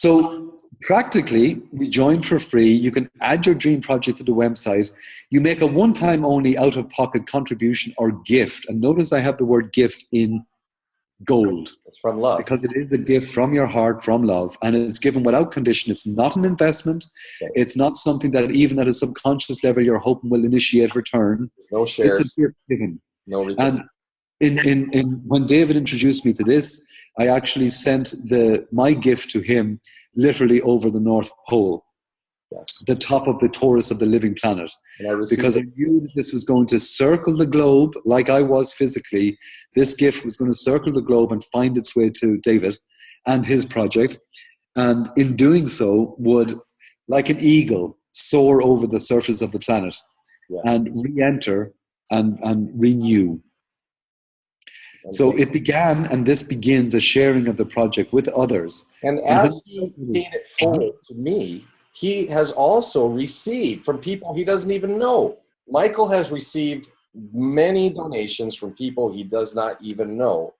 So practically, we join for free. You can add your dream project to the website. You make a one-time only out-of-pocket contribution or gift. And notice I have the word gift in gold. It's from love. Because it is a gift from your heart, from love. And it's given without condition. It's not an investment. Okay. It's not something that even at a subconscious level you're hoping will initiate return. No shares. It's a gift given. No return. And when David introduced me to this, I actually sent my gift to him literally over the North Pole, Yes. the top of the torus of the living planet, And I received because I knew that this was going to circle the globe like I was physically. This gift was going to circle the globe and find its way to David and his project. And in doing so, would, like an eagle, soar over the surface of the planet Yes. and re-enter and renew. So it began, and this begins, a sharing of the project with others. And as he paid it forward to me, he has also received from people he doesn't even know. Michael has received many donations from people he does not even know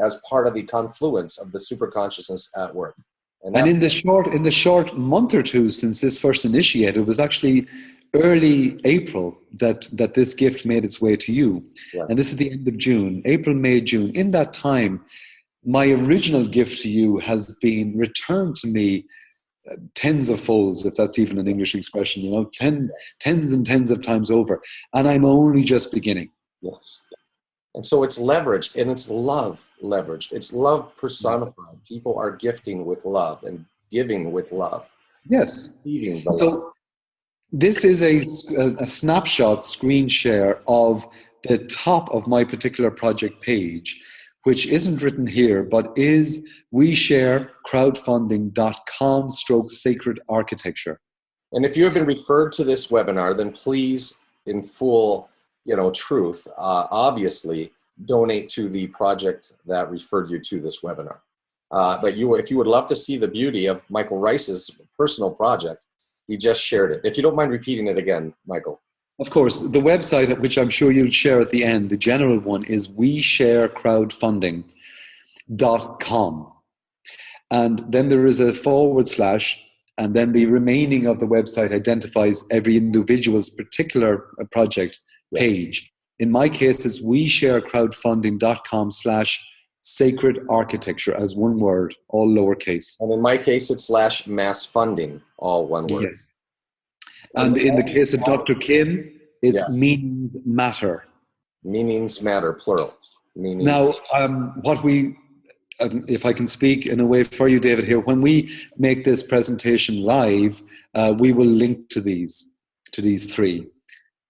as part of the confluence of the superconsciousness at work. And in the short month or two since this first initiated, it was actually early April that this gift made its way to you. Yes. And this is the end of June, April, May, June. In that time, my original gift to you has been returned to me tens of folds, if that's even an English expression, you know, tens and tens of times over. And I'm only just beginning. Yes. And so it's leveraged, and it's love leveraged. It's love personified. People are gifting with love and giving with love. Yes. Receiving the love. So this is a snapshot screen share of the top of my particular project page, which isn't written here, but is WeShareCrowdfunding.com/sacred architecture. And if you have been referred to this webinar, then please, in full, truth, obviously, donate to the project that referred you to this webinar. But if you would love to see the beauty of Michael Rice's personal project, he just shared it. If you don't mind repeating it again, Michael. Of course, the website, which I'm sure you'll share at the end, the general one is WeShareCrowdfunding.com. And then there is a /, and then the remaining of the website identifies every individual's particular project page. In my case, it's WeShareCrowdfunding.com/sacred architecture as one word, all lowercase. And in my case, it's /mass funding, all one word. Yes. And in the case of Dr. Kim, it's meanings matter. Meanings matter, plural. Meanings. Now, what we, if I can speak in a way for you, David, here, when we make this presentation live, we will link to these three,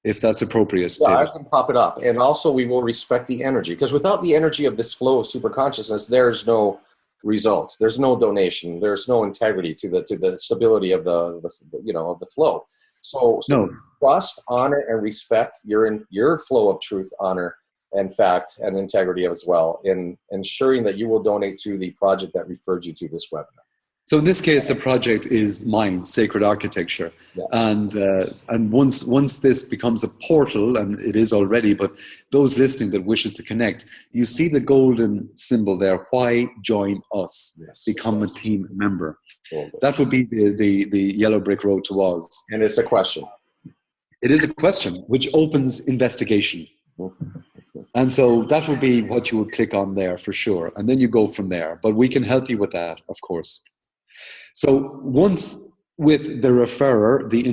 if that's appropriate. Yeah, David. I can pop it up. And also we will respect the energy, because without the energy of this flow of superconsciousness, there's no result. There's no donation. There's no integrity to the stability of the flow. So no. Trust, honor, and respect your flow of truth, honor, and fact, and integrity as well, in ensuring that you will donate to the project that referred you to this webinar. So in this case, the project is mine, Sacred Architecture. Yes. And once this becomes a portal, and it is already, but those listening that wishes to connect, you see the golden symbol there. Why join us? Yes. Become a team member. Totally. That would be the yellow brick road to Oz. And it's a question. It is a question which opens investigation. And so that would be what you would click on there for sure. And then you go from there. But we can help you with that, of course. So once with the referrer, the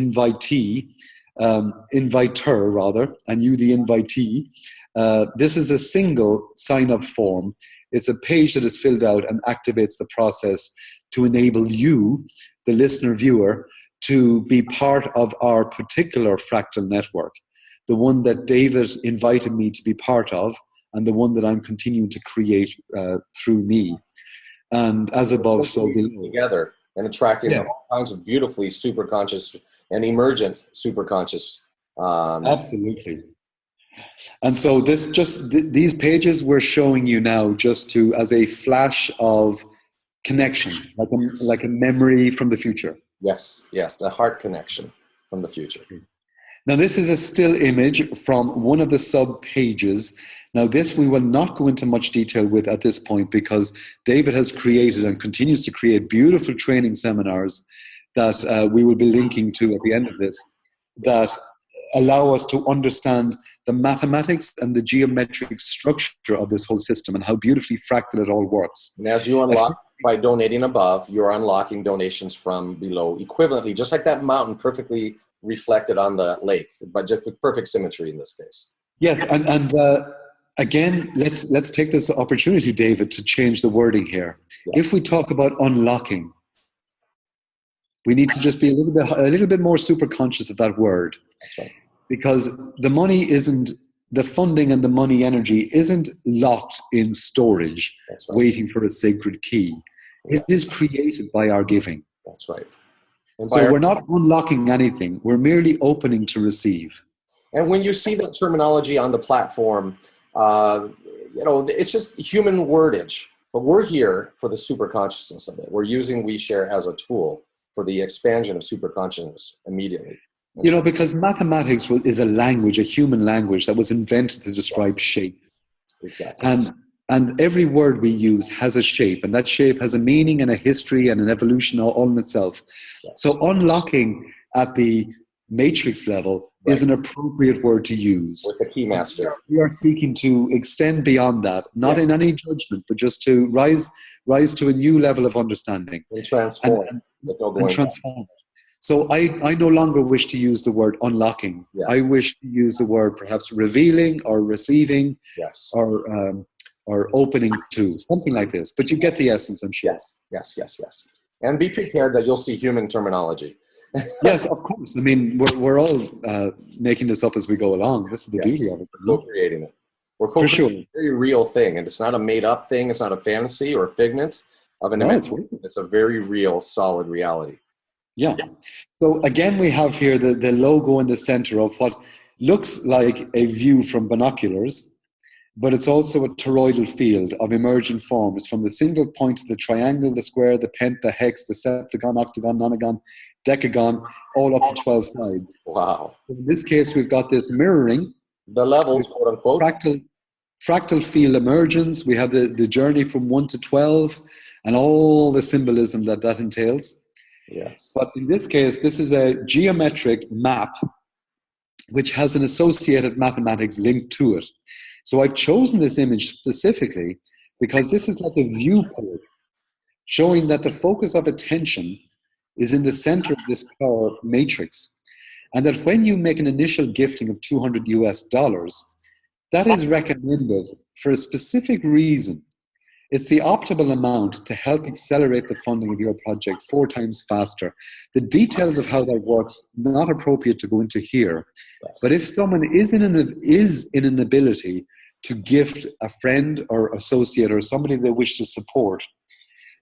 inviter rather, and you the invitee, this is a single sign-up form. It's a page that is filled out and activates the process to enable you, the listener viewer, to be part of our particular fractal network, the one that David invited me to be part of, and the one that I'm continuing to create through me. And as above, so below. Together and attracting all kinds of beautifully superconscious and emergent superconscious. Absolutely. And so these pages we're showing you now just as a flash of connection, like a memory from the future. Yes, the heart connection from the future. Now this is a still image from one of the sub pages. Now this we will not go into much detail with at this point, because David has created and continues to create beautiful training seminars that we will be linking to at the end of this, that allow us to understand the mathematics and the geometric structure of this whole system and how beautifully fractal it all works. And as you unlock by donating above, you're unlocking donations from below equivalently, just like that mountain perfectly reflected on the lake, but just with perfect symmetry in this case. Yes, and again, let's take this opportunity, David, to change the wording here. Yes. If we talk about unlocking, we need to just be a little bit more super conscious of that word. That's right. Because the funding and the money energy isn't locked in storage, waiting for a sacred key. It is created by our giving. That's right. So we're not unlocking anything. We're merely opening to receive. And when you see that terminology on the platform, it's just human wordage. But we're here for the super consciousness of it. We're using WeShare as a tool for the expansion of super consciousness immediately. Because mathematics is a language, a human language that was invented to describe shape. Exactly. And every word we use has a shape, and that shape has a meaning and a history and an evolution all in itself. Yes. So unlocking at the matrix level is an appropriate word to use. With the key master. We are seeking to extend beyond that, not in any judgment, but just to rise to a new level of understanding. And transform. And transform. So I no longer wish to use the word unlocking. Yes. I wish to use the word perhaps revealing or receiving, or opening to, something like this. But you get the essence, I'm sure. Yes. And be prepared that you'll see human terminology. Yes, of course. I mean, we're all making this up as we go along. This is the beauty of it. We're co-creating it. We're co-creating a very real thing. And it's not a made-up thing. It's not a fantasy or a figment of an imagination. It's a very real, solid reality. Yeah. So again, we have here the logo in the center of what looks like a view from binoculars, but it's also a toroidal field of emergent forms from the single point to the triangle, the square, the pent, the hex, the septagon, octagon, nonagon, decagon, all up to 12 sides. Wow. In this case, we've got this mirroring. The levels, quote unquote. Fractal field emergence. We have the journey from 1 to 12 and all the symbolism that entails. Yes. But in this case, this is a geometric map which has an associated mathematics linked to it. So I've chosen this image specifically because this is like a viewport showing that the focus of attention is in the center of this power matrix. And that when you make an initial gifting of $200, that is recommended for a specific reason. It's the optimal amount to help accelerate the funding of your project 4 times faster. The details of how that works, not appropriate to go into here. Yes. But if someone is in an ability to gift a friend or associate or somebody they wish to support,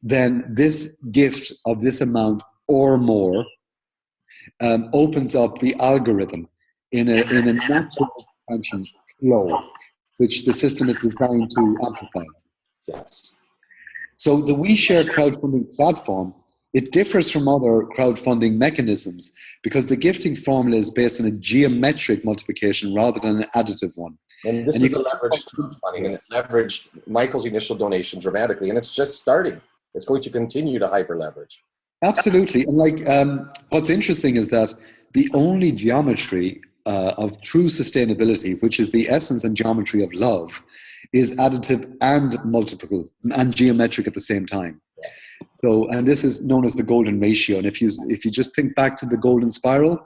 then this gift of this amount or more opens up the algorithm in a natural expansion flow, which the system is designed to amplify. Yes. So the WeShare crowdfunding platform, it differs from other crowdfunding mechanisms because the gifting formula is based on a geometric multiplication rather than an additive one. And this is the leveraged crowdfunding, and it leveraged Michael's initial donation dramatically, and it's just starting. It's going to continue to hyper leverage. Absolutely. And what's interesting is that the only geometry of true sustainability, which is the essence and geometry of love, is additive and multiple and geometric at the same time. Yes. So, and this is known as the golden ratio. And if you just think back to the golden spiral,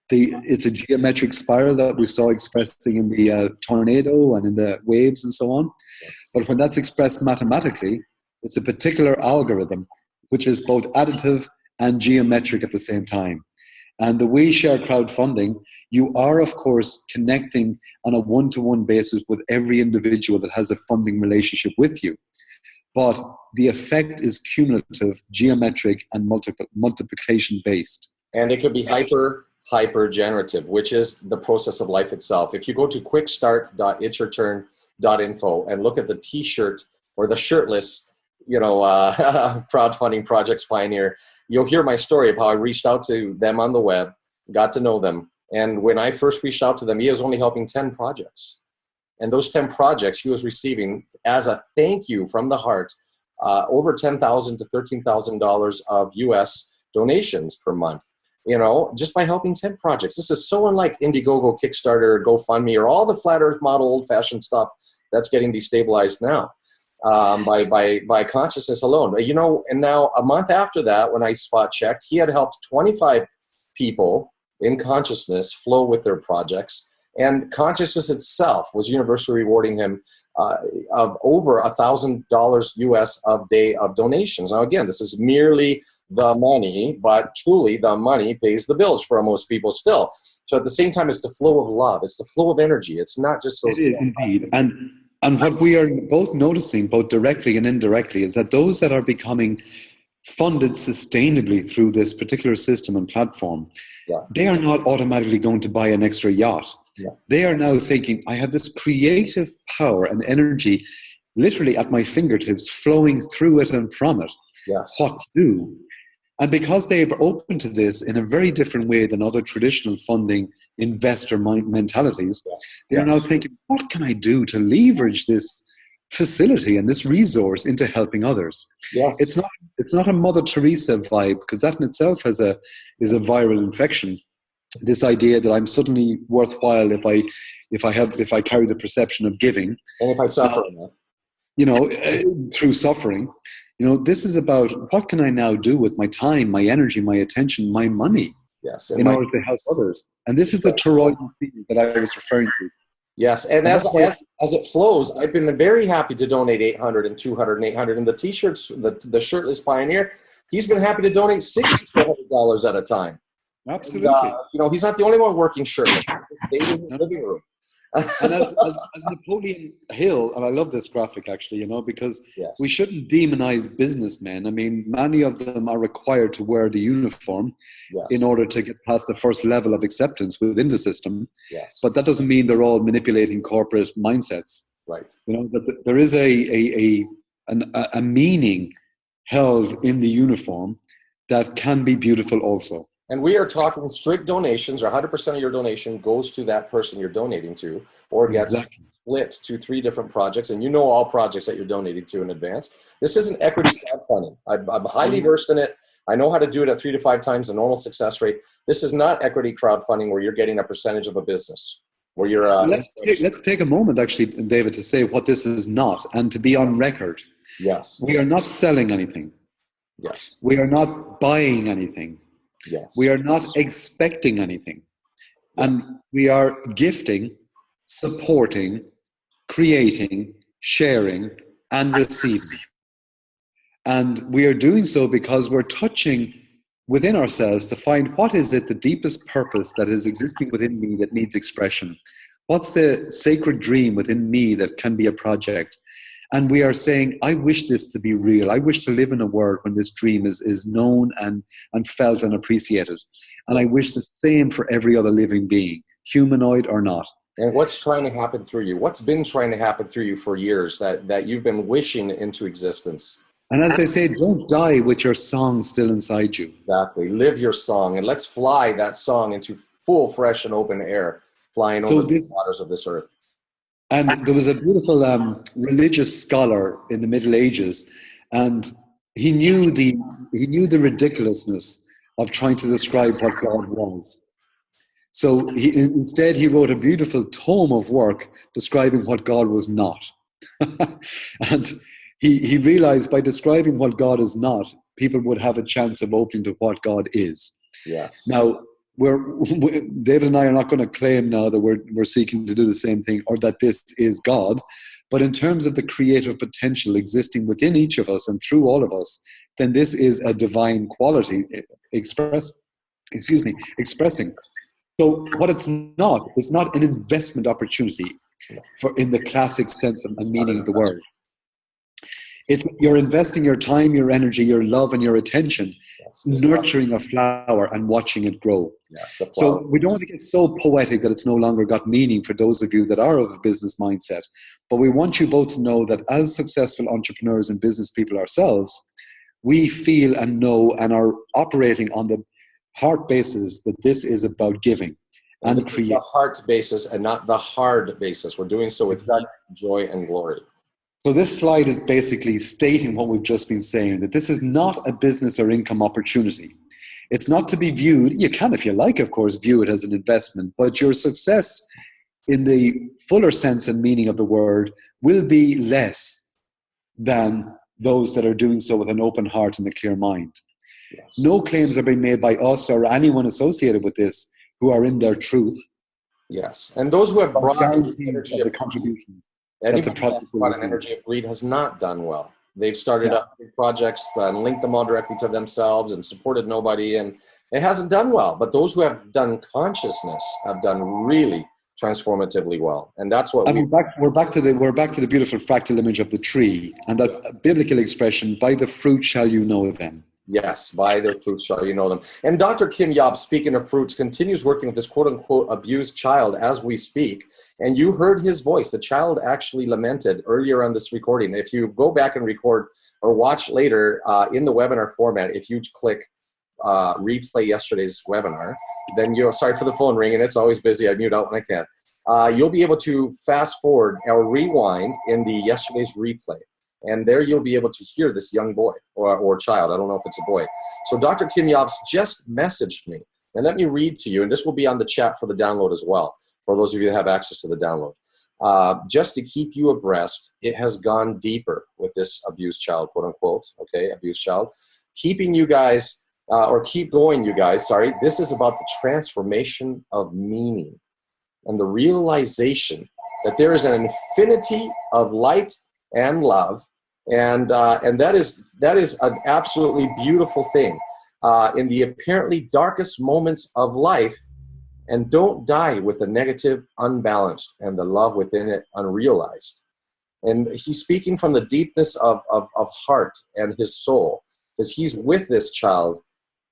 it's a geometric spiral that we saw expressing in the tornado and in the waves and so on. Yes. But when that's expressed mathematically, it's a particular algorithm which is both additive and geometric at the same time. And the We Share crowdfunding, you are, of course, connecting on a one-to-one basis with every individual that has a funding relationship with you. But the effect is cumulative, geometric, and multiplication-based. And it could be hyper generative, which is the process of life itself. If you go to quickstart.itsyourturn.info and look at the t-shirt or the shirtless, crowdfunding projects pioneer, you'll hear my story of how I reached out to them on the web, got to know them. And when I first reached out to them, he was only helping 10 projects. And those 10 projects he was receiving as a thank you from the heart, over $10,000 to $13,000 of US donations per month. Just by helping 10 projects. This is so unlike Indiegogo, Kickstarter, GoFundMe, or all the flat earth model, old-fashioned stuff that's getting destabilized now by consciousness alone. And now a month after that, when I spot checked, he had helped 25 people in consciousness flow with their projects. And consciousness itself was universally rewarding him of over $1,000 US a day of donations. Now, again, this is merely the money, but truly the money pays the bills for most people still. So at the same time, it's the flow of love. It's the flow of energy. It's not just those. It is indeed. And what we are both noticing, both directly and indirectly, is that those that are becoming funded sustainably through this particular system and platform, they are not automatically going to buy an extra yacht. Yeah. They are now thinking, I have this creative power and energy literally at my fingertips, flowing through it and from it. Yes. What to do? And because they've opened to this in a very different way than other traditional funding investor mentalities, they're now thinking, what can I do to leverage this facility and this resource into helping others? Yes. It's not a Mother Teresa vibe, because that in itself is a viral infection. This idea that I'm suddenly worthwhile if I carry the perception of giving, and if I suffer, through suffering, this is about what can I now do with my time, my energy, my attention, my money, in order to help others. And this is the toroidal field that I was referring to. Yes, and as it flows, I've been very happy to donate 800 and 200 and 800. And the t-shirts, the shirtless pioneer, he's been happy to donate $60 at a time. Absolutely. And, he's not the only one working shirtless. He's in his living room. And as Napoleon Hill, and I love this graphic actually, because we shouldn't demonize businessmen. I mean, many of them are required to wear the uniform in order to get past the first level of acceptance within the system. Yes. But that doesn't mean they're all manipulating corporate mindsets. Right. That there is a meaning held in the uniform that can be beautiful also. And we are talking strict donations, or 100% of your donation goes to that person you're donating to, or gets split to 3 different projects. And all projects that you're donating to in advance. This isn't equity crowdfunding. I'm highly versed in it. I know how to do it at 3 to 5 times the normal success rate. This is not equity crowdfunding where you're getting a percentage of a business. Where you're. Let's take a moment, actually, David, to say what this is not, and to be on record. Yes. We are not selling anything. Yes. We are not buying anything. Yes. We are not expecting anything. And we are gifting, supporting, creating, sharing, and receiving. And we are doing so because we're touching within ourselves to find what is it, the deepest purpose that is existing within me that needs expression. What's the sacred dream within me that can be a project? And we are saying, I wish this to be real. I wish to live in a world when this dream is known and felt and appreciated. And I wish the same for every other living being, humanoid or not. And what's trying to happen through you? What's been trying to happen through you for years that you've been wishing into existence? And as I say, don't die with your song still inside you. Exactly. Live your song, and let's fly that song into full, fresh, and open air, flying over the waters of this earth. And there was a beautiful religious scholar in the Middle Ages, and he knew the ridiculousness of trying to describe what God was. So instead he wrote a beautiful tome of work describing what God was not. And he realized by describing what God is not, people would have a chance of opening to what God is. Yes. Now, David and I are not going to claim now that we're seeking to do the same thing or that this is God, but in terms of the creative potential existing within each of us and through all of us, then this is a divine quality expressed. expressing. So what it's not an investment opportunity in the classic sense and meaning of the word. It's you're investing your time, your energy, your love, and your attention, nurturing a flower and watching it grow. Yes, so we don't want to get so poetic that it's no longer got meaning for those of you that are of a business mindset. But we want you both to know that as successful entrepreneurs and business people ourselves, we feel and know and are operating on the heart basis that this is about giving and creating. The heart basis and not the hard basis. We're doing so with joy and glory. So this slide is basically stating what we've just been saying, that this is not a business or income opportunity. It's not to be viewed, you can if you like, of course, view it as an investment, but your success in the fuller sense and meaning of the word will be less than those that are doing so with an open heart and a clear mind. Yes. No claims are being made by us or anyone associated with this who are in their truth. Yes, and those who have brought energy of the contribution. Anybody that's brought an energy of greed has not done well. They've started up projects and linked them all directly to themselves and supported nobody, and it hasn't done well. But those who have done consciousness have done really transformatively well, and that's what we're back to the beautiful fractal image of the tree and that biblical expression: "By the fruit shall you know them." Yes, by their fruits shall you know them. And Dr. Kim Yob, speaking of fruits, continues working with this quote-unquote abused child as we speak. And you heard his voice. The child actually lamented earlier on this recording. If you go back and record or watch later in the webinar format, if you click replay yesterday's webinar, then you're, sorry for the phone ringing, it's always busy, I mute out when I can. You'll be able to fast forward or rewind in the yesterday's replay. And there you'll be able to hear this young boy or child. I don't know if it's a boy. So Dr. Kim Yobs just messaged me. And let me read to you, and this will be on the chat for the download as well, for those of you that have access to the download. Just to keep you abreast, it has gone deeper with this abused child, quote unquote, okay, abused child. Keeping you guys, or keep going, you guys, sorry. This is about the transformation of meaning and the realization that there is an infinity of light and love, and that is an absolutely beautiful thing in the apparently darkest moments of life. And don't die with the negative unbalanced and the love within it unrealized. And he's speaking from the deepness of heart and his soul, because he's with this child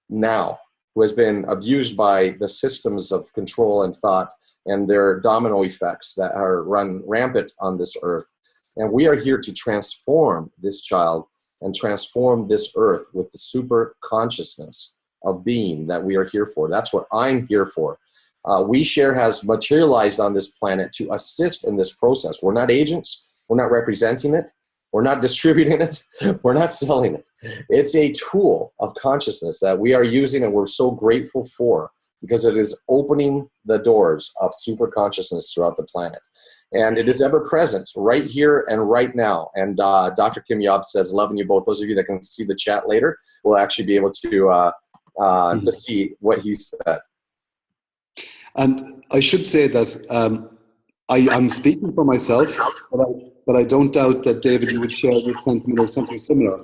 now who has been abused by the systems of control and thought and their domino effects that are run rampant on this earth. And we are here to transform this child and transform this earth with the super consciousness of being that we are here for. That's what I'm here for. WeShare has materialized on this planet to assist in this process. We're not agents. We're not representing it. We're not distributing it. We're not selling it. It's a tool of consciousness that we are using, and we're so grateful for, because it is opening the doors of super consciousness throughout the planet. And it is ever present right here and right now. And Dr. Kim Yob says, loving you both. Those of you that can see the chat later will actually be able to see what he said. And I should say that I'm speaking for myself, but I don't doubt that, David, you would share this sentiment or something similar.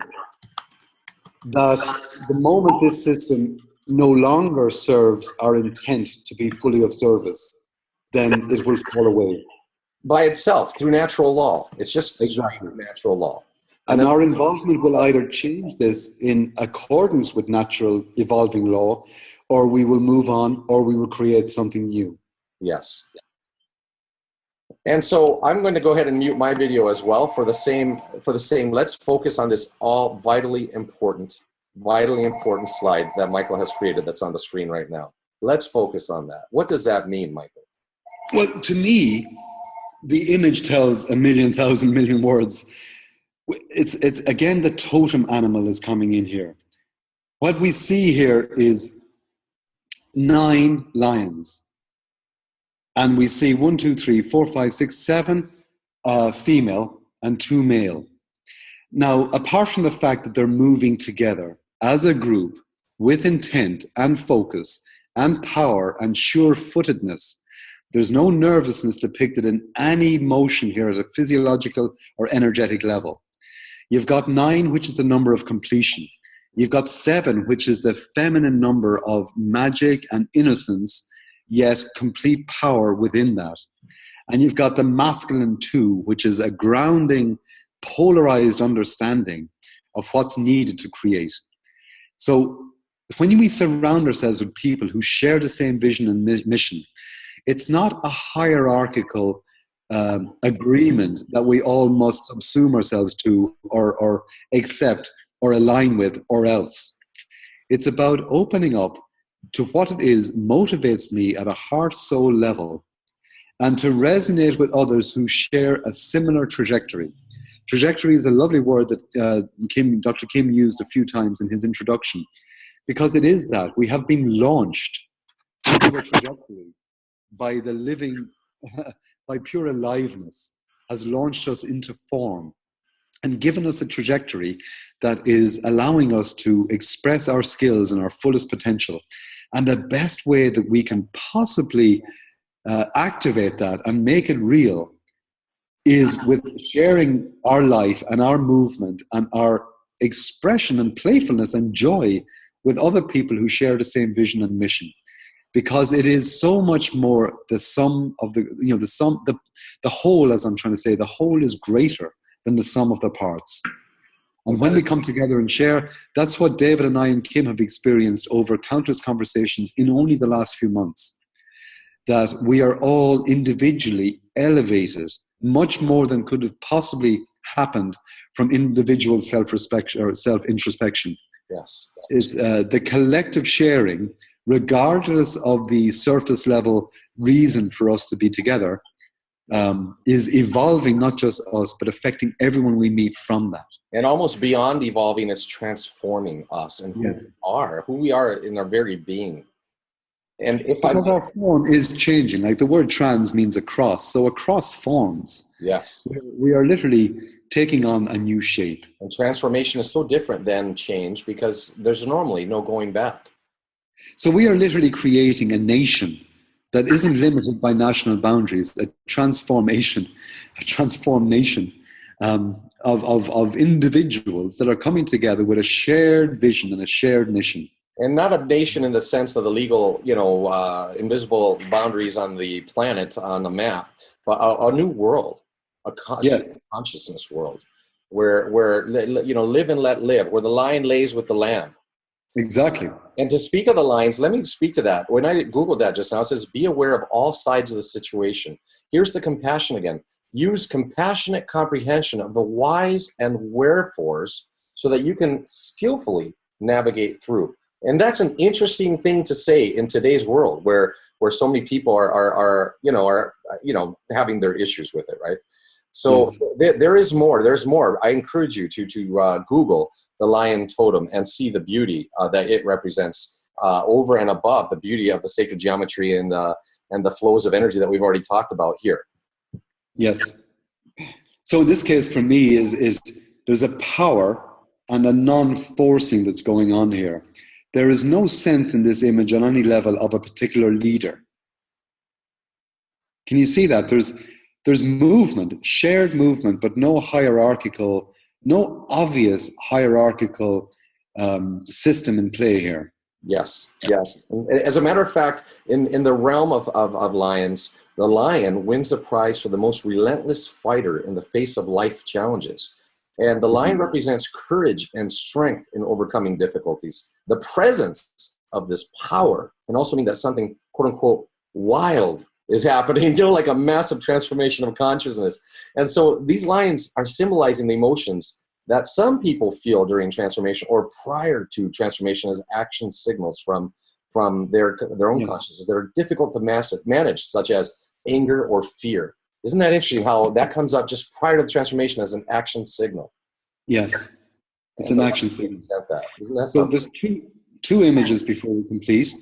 That the moment this system no longer serves our intent to be fully of service, then it will fall away. By itself, through natural law. It's just exactly natural law. And our involvement will either change this in accordance with natural evolving law, or we will move on, or we will create something new. Yes. And so I'm going to go ahead and mute my video as well for the same. Let's focus on this all vitally important slide that Michael has created that's on the screen right now. Let's focus on that. What does that mean, Michael? Well, to me, the image tells a million, thousand, million words. It's again, the totem animal is coming in here. What we see here is 9 lions. And we see 1, 2, 3, 4, 5, 6, 7 female and 2 male. Now, apart from the fact that they're moving together as a group with intent and focus and power and sure-footedness, there's no nervousness depicted in any motion here at a physiological or energetic level. You've got 9, which is the number of completion. You've got 7, which is the feminine number of magic and innocence, yet complete power within that. And you've got the masculine 2, which is a grounding, polarized understanding of what's needed to create. So when we surround ourselves with people who share the same vision and mission, it's not a hierarchical agreement that we all must subsume ourselves to or accept or align with or else. It's about opening up to what it is motivates me at a heart-soul level and to resonate with others who share a similar trajectory. Trajectory is a lovely word that Dr. Kim used a few times in his introduction, because it is that. We have been launched into a trajectory by the living, by pure aliveness, has launched us into form and given us a trajectory that is allowing us to express our skills and our fullest potential. And the best way that we can possibly activate that and make it real is with sharing our life and our movement and our expression and playfulness and joy with other people who share the same vision and mission. Because it is so much more the sum of the whole, as I'm trying to say, the whole is greater than the sum of the parts. And when we come together and share, that's what David and I and Kim have experienced over countless conversations in only the last few months. That we are all individually elevated much more than could have possibly happened from individual self-respect or self-introspection. Yes. It's the collective sharing, regardless of the surface level reason for us to be together, is evolving not just us, but affecting everyone we meet from that. And almost beyond evolving, it's transforming us and who we are in our very being. And because our form is changing, like the word trans means across, so across forms. Yes. We are literally taking on a new shape. And transformation is so different than change because there's normally no going back. So we are literally creating a nation that isn't limited by national boundaries, a transformed nation of individuals that are coming together with a shared vision and a shared mission. And not a nation in the sense of the legal, invisible boundaries on the planet, on the map, but a new world, a consciousness world, where live and let live, where the lion lays with the lamb. Exactly. And to speak of the lions, let me speak to that. When I Googled that just now, it says, be aware of all sides of the situation. Here's the compassion again. Use compassionate comprehension of the whys and wherefores so that you can skillfully navigate through. And that's an interesting thing to say in today's world where so many people are having their issues with it, right? So yes. There is more. There's more. I encourage you to Google the lion totem and see the beauty that it represents over and above the beauty of the sacred geometry and the flows of energy that we've already talked about here. Yes. So in this case, for me, is there's a power and a non-forcing that's going on here. There is no sense in this image on any level of a particular leader. Can you see that? There's movement, shared movement, but no obvious hierarchical system in play here. Yes, yes. As a matter of fact, in the realm of lions, the lion wins the prize for the most relentless fighter in the face of life challenges. And the lion represents courage and strength in overcoming difficulties. The presence of this power can also mean that something, quote unquote, wild is happening, like a massive transformation of consciousness. And so these lions are symbolizing the emotions that some people feel during transformation or prior to transformation as action signals from their own consciousness that are difficult to manage, such as anger or fear. Isn't that interesting how that comes up just prior to the transformation as an action signal? Yes, it's an action signal. Isn't that so there's two images before we complete.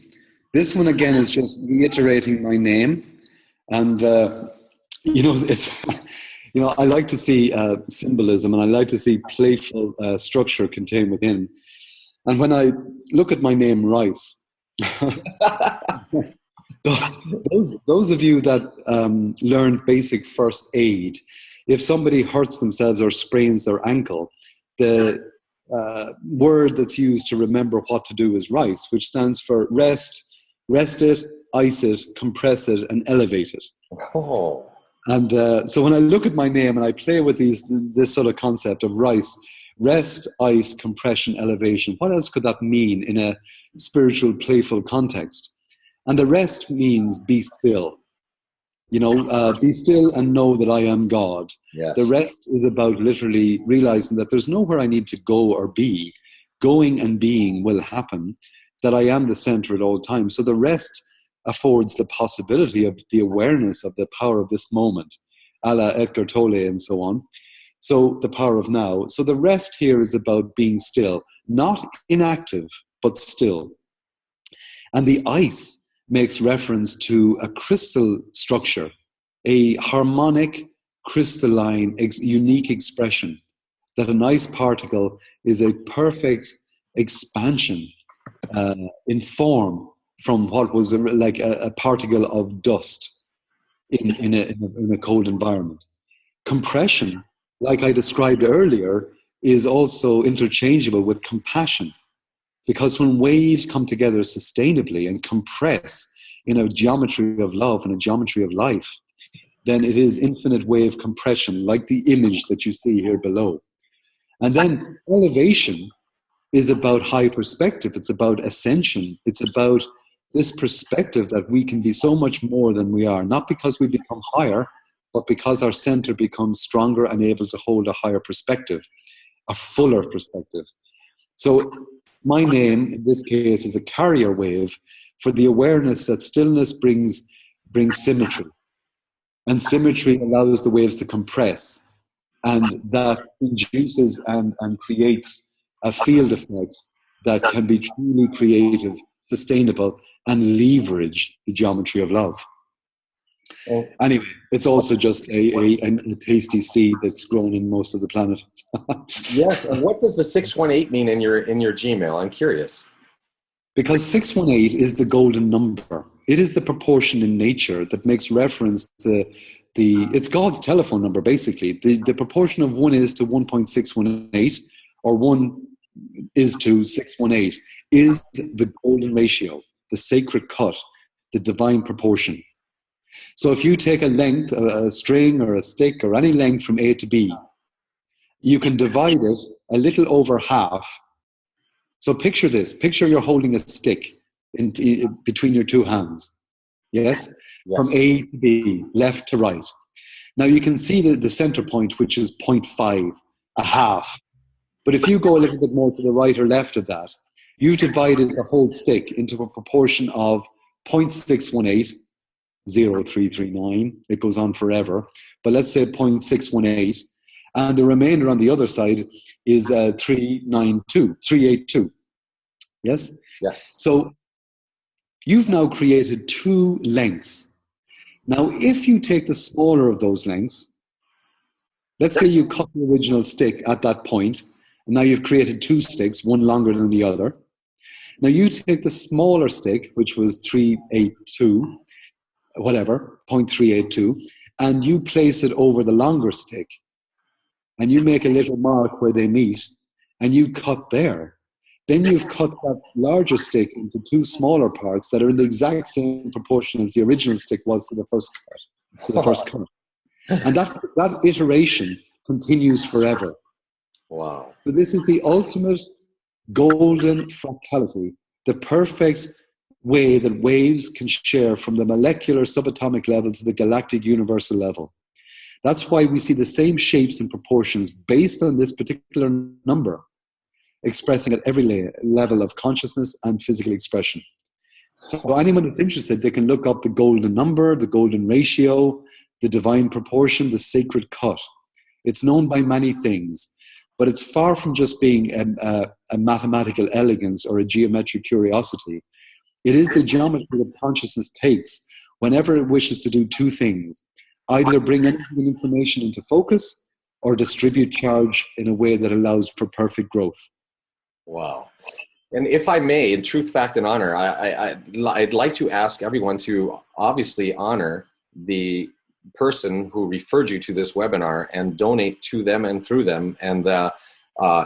This one again is just reiterating my name, and it's I like to see symbolism, and I like to see playful structure contained within. And when I look at my name, Rice. Those of you that learned basic first aid, if somebody hurts themselves or sprains their ankle, the word that's used to remember what to do is RICE, which stands for rest, rest it, ice it, compress it, and elevate it. Oh. And so when I look at my name and I play with this sort of concept of RICE, rest, ice, compression, elevation, what else could that mean in a spiritual, playful context? And the rest means be still. Be still and know that I am God. Yes. The rest is about literally realizing that there's nowhere I need to go or be. Going and being will happen, that I am the center at all times. So the rest affords the possibility of the awareness of the power of this moment, a la Eckhart Tolle and so on. So the power of now. So the rest here is about being still, not inactive, but still. And the ice makes reference to a crystal structure, a harmonic, crystalline, unique expression, that an ice particle is a perfect expansion in form from what was like a particle of dust in a cold environment. Compression, like I described earlier, is also interchangeable with compassion, because when waves come together sustainably and compress in a geometry of love and a geometry of life, then it is infinite wave compression, like the image that you see here below. And then elevation is about high perspective. It's about ascension. It's about this perspective that we can be so much more than we are, not because we become higher, but because our center becomes stronger and able to hold a higher perspective, a fuller perspective. So my name, in this case, is a carrier wave for the awareness that stillness brings symmetry. And symmetry allows the waves to compress. And that induces and creates a field effect that can be truly creative, sustainable, and leverage the geometry of love. Anyway, it's also just a tasty seed that's grown in most of the planet. Yes, and what does the 618 mean in your Gmail? I'm curious. Because 618 is the golden number. It is the proportion in nature that makes reference to it's God's telephone number, basically. The proportion of 1 is to 1.618, or 1 is to 618, is the golden ratio, the sacred cut, the divine proportion. So if you take a length, a string or a stick or any length from A to B, you can divide it a little over half. So picture this. Picture you're holding a stick between your two hands. Yes? From A to B, left to right. Now you can see the center point, which is 0.5, a half. But if you go a little bit more to the right or left of that, you've divided the whole stick into a proportion of 0.618, 0.339. It goes on forever. But let's say 0.618. And the remainder on the other side is 382. Yes? Yes. So you've now created two lengths. Now, if you take the smaller of those lengths, let's say you cut the original stick at that point, and now you've created two sticks, one longer than the other. Now you take the smaller stick, which was 382, whatever, 0.382, and you place it over the longer stick. And you make a little mark where they meet, and you cut there. Then you've cut that larger stick into two smaller parts that are in the exact same proportion as the original stick was to the first cut. And that iteration continues forever. Wow. So this is the ultimate golden fractality, the perfect way that waves can share from the molecular subatomic level to the galactic universal level. That's why we see the same shapes and proportions based on this particular number, expressing at every level of consciousness and physical expression. So anyone that's interested, they can look up the golden number, the golden ratio, the divine proportion, the sacred cut. It's known by many things, but it's far from just being a mathematical elegance or a geometric curiosity. It is the geometry that consciousness takes whenever it wishes to do two things: either bring information into focus or distribute charge in a way that allows for perfect growth. Wow. And if I may, in truth, fact, and honor, I'd like to ask everyone to obviously honor the person who referred you to this webinar and donate to them and through them and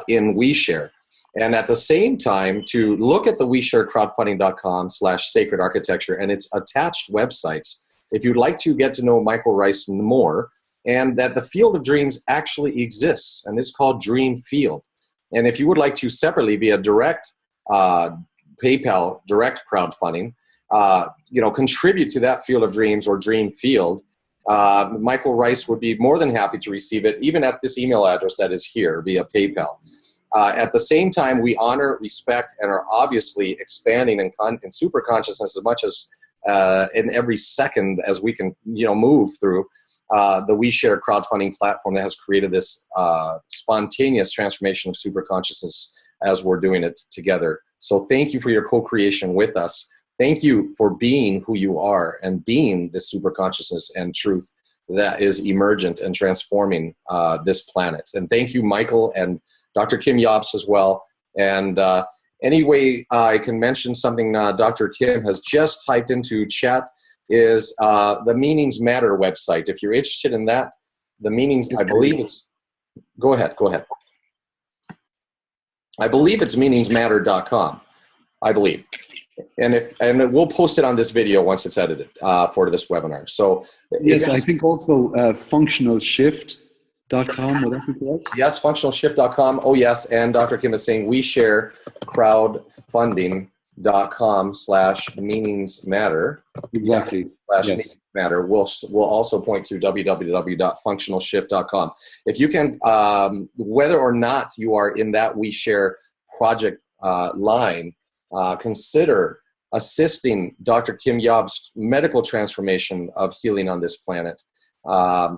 in WeShare. And at the same time, to look at the WeShareCrowdfunding.com/sacred architecture and its attached websites, if you'd like to get to know Michael Rice more, and that the Field of Dreams actually exists, and it's called Dream Field. And if you would like to separately via direct PayPal, direct crowdfunding, contribute to that Field of Dreams or Dream Field, Michael Rice would be more than happy to receive it, even at this email address that is here via PayPal. At the same time, we honor, respect, and are obviously expanding in super consciousness as much as in every second as we can, move through the WeShare crowdfunding platform that has created this spontaneous transformation of super consciousness as we're doing it together. So thank you for your co-creation with us. Thank you for being who you are and being the super consciousness and truth that is emergent and transforming this planet. And thank you, Michael, and Dr. Kim Jobst as well. And anyway, I can mention something Dr. Kim has just typed into chat is the Meanings Matter website. If you're interested in that, the meanings, I believe it's, go ahead. I believe it's meaningsmatter.com, I believe. And we'll post it on this video once it's edited for this webinar. So yes, I think also functionalshift.com, would that be correct? Yes, functionalshift.com. Oh yes, and Dr. Kim is saying WeShareCrowdfunding.com/meaningsmatter. Exactly. Yes. Matter. We'll also point to www.functionalshift.com. If you can, whether or not you are in that WeShare project line, consider assisting Dr. Kim Jobst's medical transformation of healing on this planet.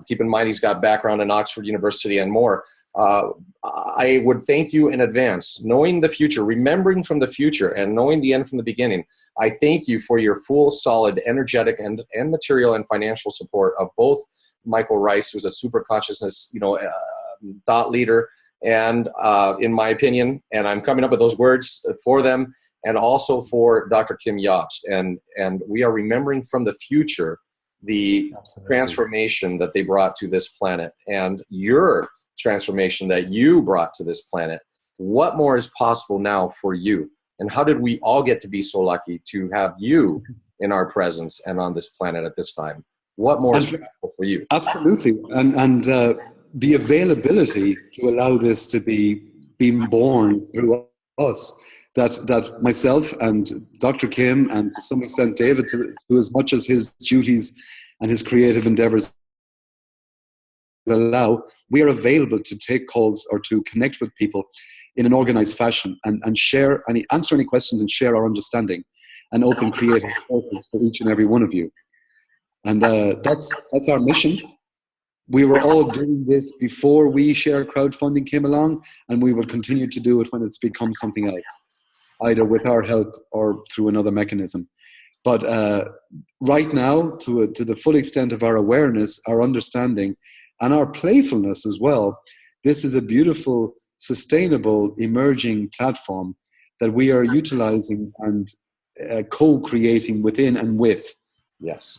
Keep in mind he's got background in Oxford University and more. I would thank you in advance, knowing the future, remembering from the future, and knowing the end from the beginning. I thank you for your full, solid, energetic, and material and financial support of both Michael Rice, who's a super consciousness, thought leader, and in my opinion, and I'm coming up with those words for them, and also for Dr. Kim Jobst. And we are remembering from the future the transformation that they brought to this planet and your transformation that you brought to this planet. What more is possible now for you? And how did we all get to be so lucky to have you in our presence and on this planet at this time? What more is possible for you? Absolutely. And the availability to allow this to be being born through us, that myself and Dr. Kim and to some extent David, to as much as his duties and his creative endeavors allow, we are available to take calls or to connect with people in an organized fashion and share and answer any questions and share our understanding and open creative portals for each and every one of you. And that's our mission. We were all doing this before WeShare crowdfunding came along, and we will continue to do it when it's become something else, either with our help or through another mechanism. But right now, to the full extent of our awareness, our understanding, and our playfulness as well, this is a beautiful, sustainable, emerging platform that we are utilizing and co-creating within and with. Yes.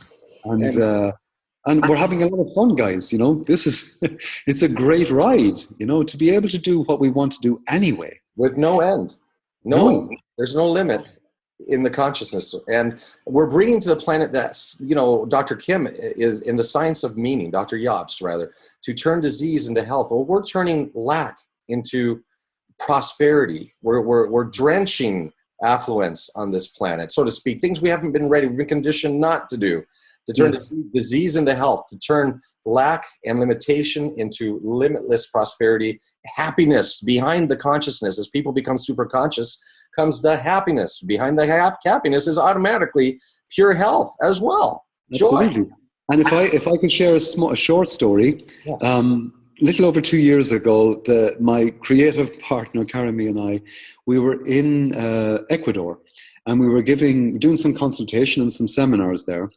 And we're having a lot of fun, guys. This is, it's a great ride, to be able to do what we want to do anyway. With no end. No. There's no limit in the consciousness. And we're bringing to the planet that, Dr. Kim is in the science of meaning, Dr. Jobst rather, to turn disease into health. Well, we're turning lack into prosperity. We're drenching affluence on this planet, so to speak. Things we haven't been ready, we've been conditioned not to do. To turn disease into health, to turn lack and limitation into limitless prosperity, happiness behind the consciousness. As people become super conscious, comes the happiness. Behind the happiness is automatically pure health as well. Absolutely. Joy. And if I could share a short story, yes. Little over 2 years ago, my creative partner Karami and I, we were in Ecuador, and we were doing some consultation and some seminars there.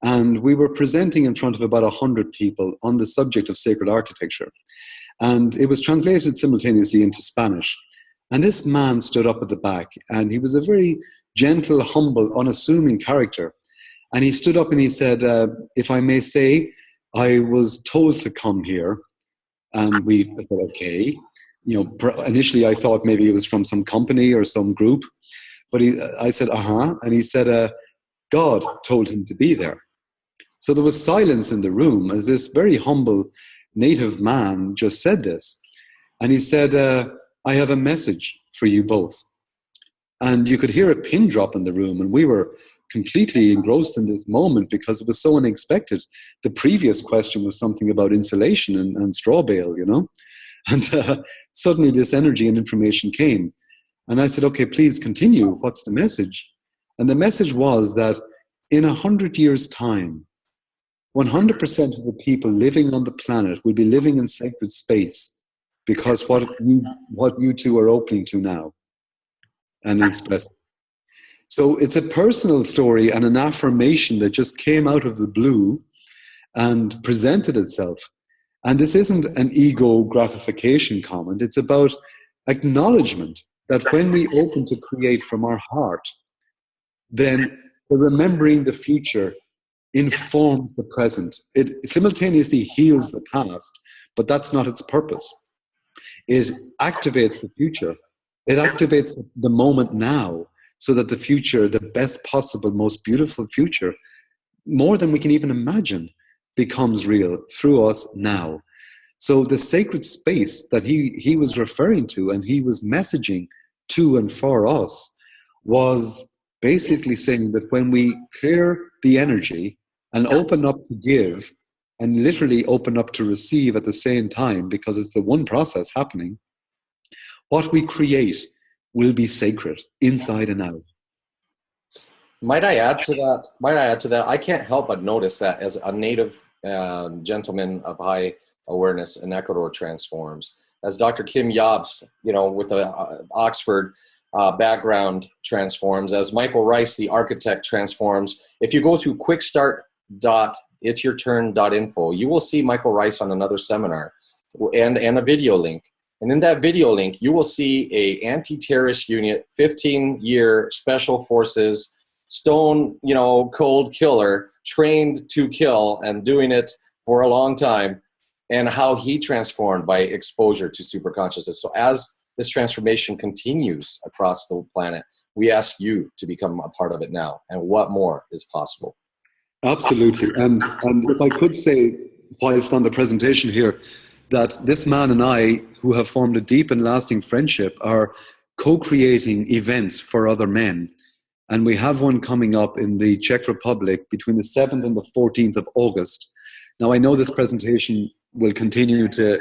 And we were presenting in front of about 100 people on the subject of sacred architecture. And it was translated simultaneously into Spanish. And this man stood up at the back, and he was a very gentle, humble, unassuming character. And he stood up and he said, if I may say, I was told to come here. And we said, okay. initially I thought maybe it was from some company or some group, but I said, and he said, God told him to be there. So there was silence in the room as this very humble native man just said this. And he said, I have a message for you both. And you could hear a pin drop in the room, and we were completely engrossed in this moment because it was so unexpected. The previous question was something about insulation and straw bale, and suddenly this energy and information came. And I said, okay, please continue. What's the message? And the message was that in 100 years' time, 100% of the people living on the planet will be living in sacred space because what you two are opening to now. And he expressed. So it's a personal story and an affirmation that just came out of the blue and presented itself. And this isn't an ego gratification comment. It's about acknowledgement that when we open to create from our heart, then the remembering the future informs the present. It simultaneously heals the past, but that's not its purpose. It activates the future. It activates the moment now so that the future, the best possible, most beautiful future, more than we can even imagine, becomes real through us now. So the sacred space that he was referring to and he was messaging to and for us was basically saying that when we clear the energy and open up to give and literally open up to receive at the same time, because it's the one process happening, what we create will be sacred inside and out. Might I add to that? I can't help but notice that as a native gentleman of high awareness in Ecuador transforms, as Dr. Kim Jobst, with the Oxford background transforms, as Michael Rice, the architect, transforms. If you go through quickstart.itsyourturn.info, you will see Michael Rice on another seminar and a video link. And in that video link, you will see a anti-terrorist unit, 15-year special forces, stone, cold killer, trained to kill and doing it for a long time, and how he transformed by exposure to superconsciousness. So as this transformation continues across the planet, we ask you to become a part of it now. And what more is possible? Absolutely. And if I could say, whilst on the presentation here, that this man and I, who have formed a deep and lasting friendship, are co-creating events for other men. And we have one coming up in the Czech Republic between the 7th and the 14th of August. Now, I know this presentation will continue to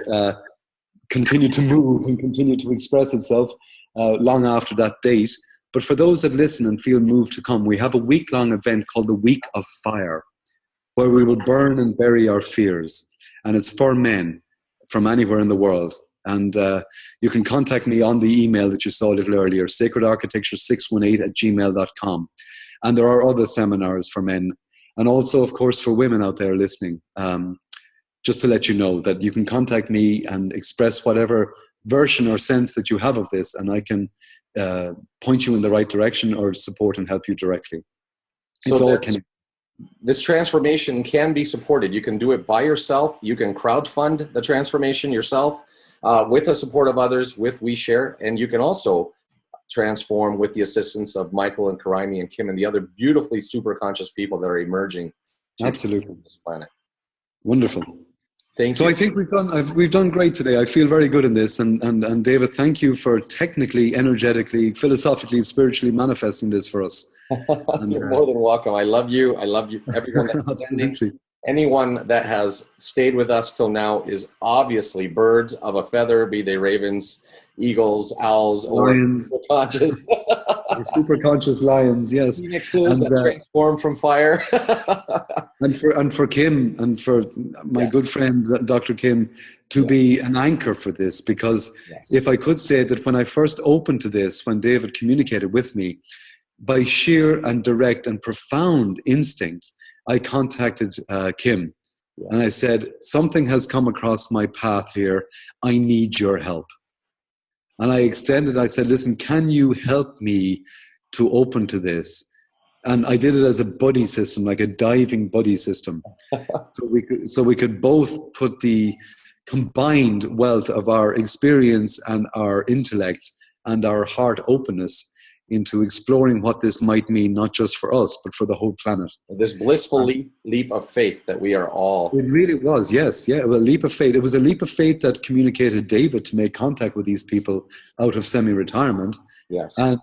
move and continue to express itself long after that date. But for those that listen and feel moved to come, we have a week-long event called the Week of Fire, where we will burn and bury our fears. And it's for men from anywhere in the world. And you can contact me on the email that you saw a little earlier, sacredarchitecture618@gmail.com. And there are other seminars for men, and also, of course, for women out there listening. Just to let you know that you can contact me and express whatever version or sense that you have of this, and I can point you in the right direction or support and help you directly. It's all connected. This transformation can be supported. You can do it by yourself. You can crowdfund the transformation yourself with the support of others with WeShare. And you can also transform with the assistance of Michael and Karaimi and Kim and the other beautifully super conscious people that are emerging. Absolutely. On this planet. Wonderful. Thank you. So I think we've done great today. I feel very good in this. And David, thank you for technically, energetically, philosophically, spiritually manifesting this for us. You're more than welcome. I love you. I love you. Everyone that's Absolutely. Anyone that has stayed with us till now is obviously birds of a feather, be they ravens, eagles, owls, lions, or conscious. super conscious lions, yes. Phoenixes that transform from fire. and for Kim and for my good friend Dr. Kim to be an anchor for this, because if I could say that when I first opened to this, when David communicated with me, by sheer and direct and profound instinct, I contacted Kim and I said, something has come across my path here. I need your help. And I said, listen, can you help me to open to this? And I did it as a buddy system, like a diving buddy system. So we could both put the combined wealth of our experience and our intellect and our heart openness into exploring what this might mean, not just for us, but for the whole planet. This blissful leap of faith that we are all. It really was, yes. Yeah, well, a leap of faith. It was a leap of faith that communicated David to make contact with these people out of semi-retirement. Yes. And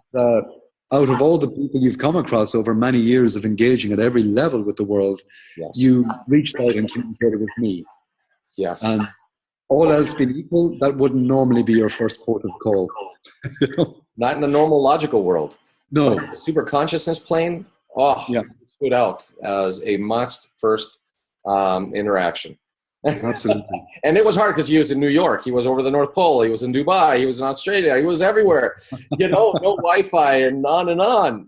out of all the people you've come across over many years of engaging at every level with the world, Yes. you reached out and communicated with me. Yes. And all else being equal, that wouldn't normally be your first port of call. Not in the normal logical world. No. But the super consciousness plane, stood out as a must first interaction. Absolutely. And it was hard because he was in New York. He was over the North Pole. He was in Dubai. He was in Australia. He was everywhere. No Wi-Fi and on and on.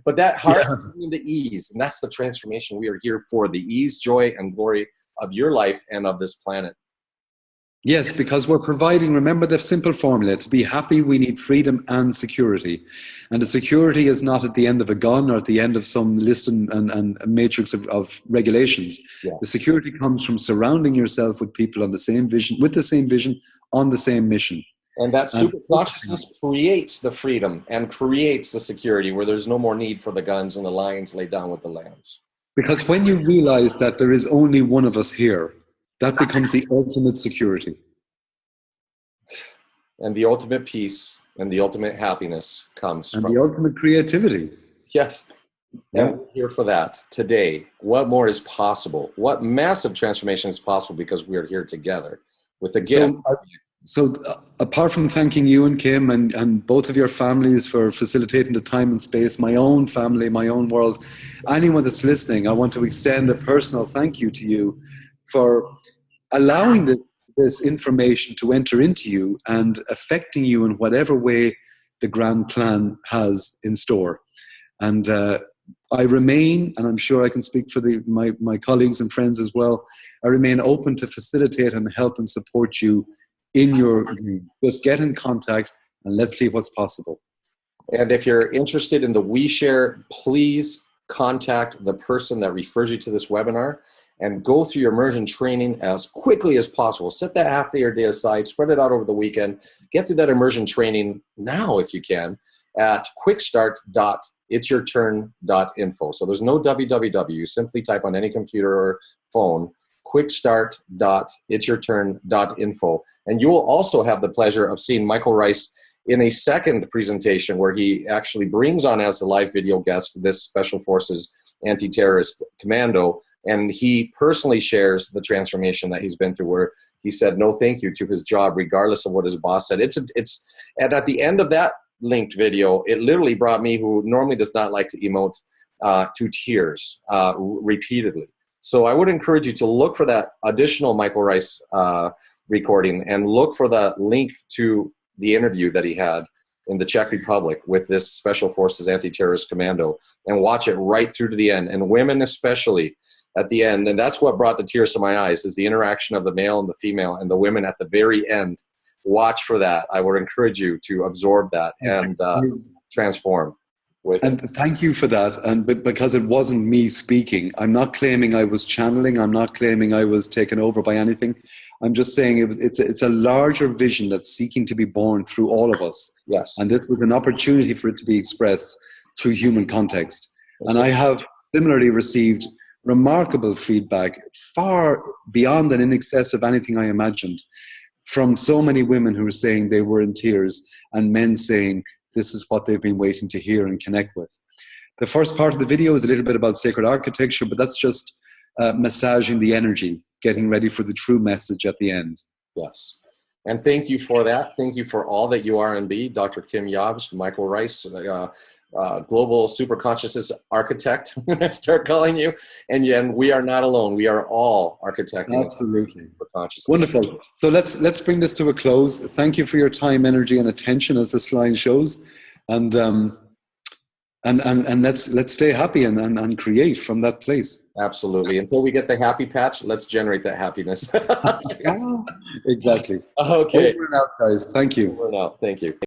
But that heart into ease. And that's the transformation we are here for. The ease, joy, and glory of your life and of this planet. Yes, because we're providing, remember the simple formula, to be happy we need freedom and security. And the security is not at the end of a gun or at the end of some list and matrix of regulations. Yeah. The security comes from surrounding yourself with people on the same vision, with the same vision, on the same mission. And that super consciousness creates the freedom and creates the security where there's no more need for the guns and the lions laid down with the lambs. Because when you realize that there is only one of us here, that becomes the ultimate security. And the ultimate peace and the ultimate happiness comes and from the ultimate creativity. Yes. Yeah. And we're here for that today. What more is possible? What massive transformation is possible because we are here together with the gift. So apart from thanking you and Kim and both of your families for facilitating the time and space, my own family, my own world, anyone that's listening, I want to extend a personal thank you to you for allowing this information to enter into you and affecting you in whatever way the grand plan has in store. And I remain, and I'm sure I can speak for my colleagues and friends as well, I remain open to facilitate and help and support you in your dream. Just get in contact and let's see what's possible. And if you're interested in the WeShare, please contact the person that refers you to this webinar and go through your immersion training as quickly as possible. Set that half day or day aside, spread it out over the weekend. Get through that immersion training now if you can at quickstart.itsyourturn.info. So there's no www. You simply type on any computer or phone, quickstart.itsyourturn.info. And you will also have the pleasure of seeing Michael Ryce in a second presentation where he actually brings on as a live video guest this Special Forces Anti-Terrorist Commando, and he personally shares the transformation that he's been through where he said no thank you to his job regardless of what his boss said. And at the end of that linked video, it literally brought me, who normally does not like to emote, to tears repeatedly. So I would encourage you to look for that additional Michael Ryce recording and look for the link to the interview that he had in the Czech Republic with this Special Forces Anti-Terrorist Commando and watch it right through to the end. And women especially at the end. And that's what brought the tears to my eyes is the interaction of the male and the female and the women at the very end. Watch for that. I would encourage you to absorb that and transform. And thank you for that. And because it wasn't me speaking, I'm not claiming I was channeling. I'm not claiming I was taken over by anything. I'm just saying it's a larger vision that's seeking to be born through all of us. Yes. And this was an opportunity for it to be expressed through human context. And I have similarly received remarkable feedback far beyond and in excess of anything I imagined from so many women who were saying they were in tears and men saying this is what they've been waiting to hear and connect with. The first part of the video is a little bit about sacred architecture, but that's just massaging the energy, getting ready for the true message at the end. Yes. And thank you for that. Thank you for all that you are and be. Dr. Kim Yobbs, Michael Ryce, global super consciousness architect, I start calling you. And we are not alone. We are all architecting. Absolutely. Super consciousness. Wonderful. So let's bring this to a close. Thank you for your time, energy, and attention, as the slide shows. And let's stay happy and create from that place. Absolutely. Until we get the happy patch, let's generate that happiness. Exactly. Okay. Over and out, guys. Thank you. Over and out. Thank you.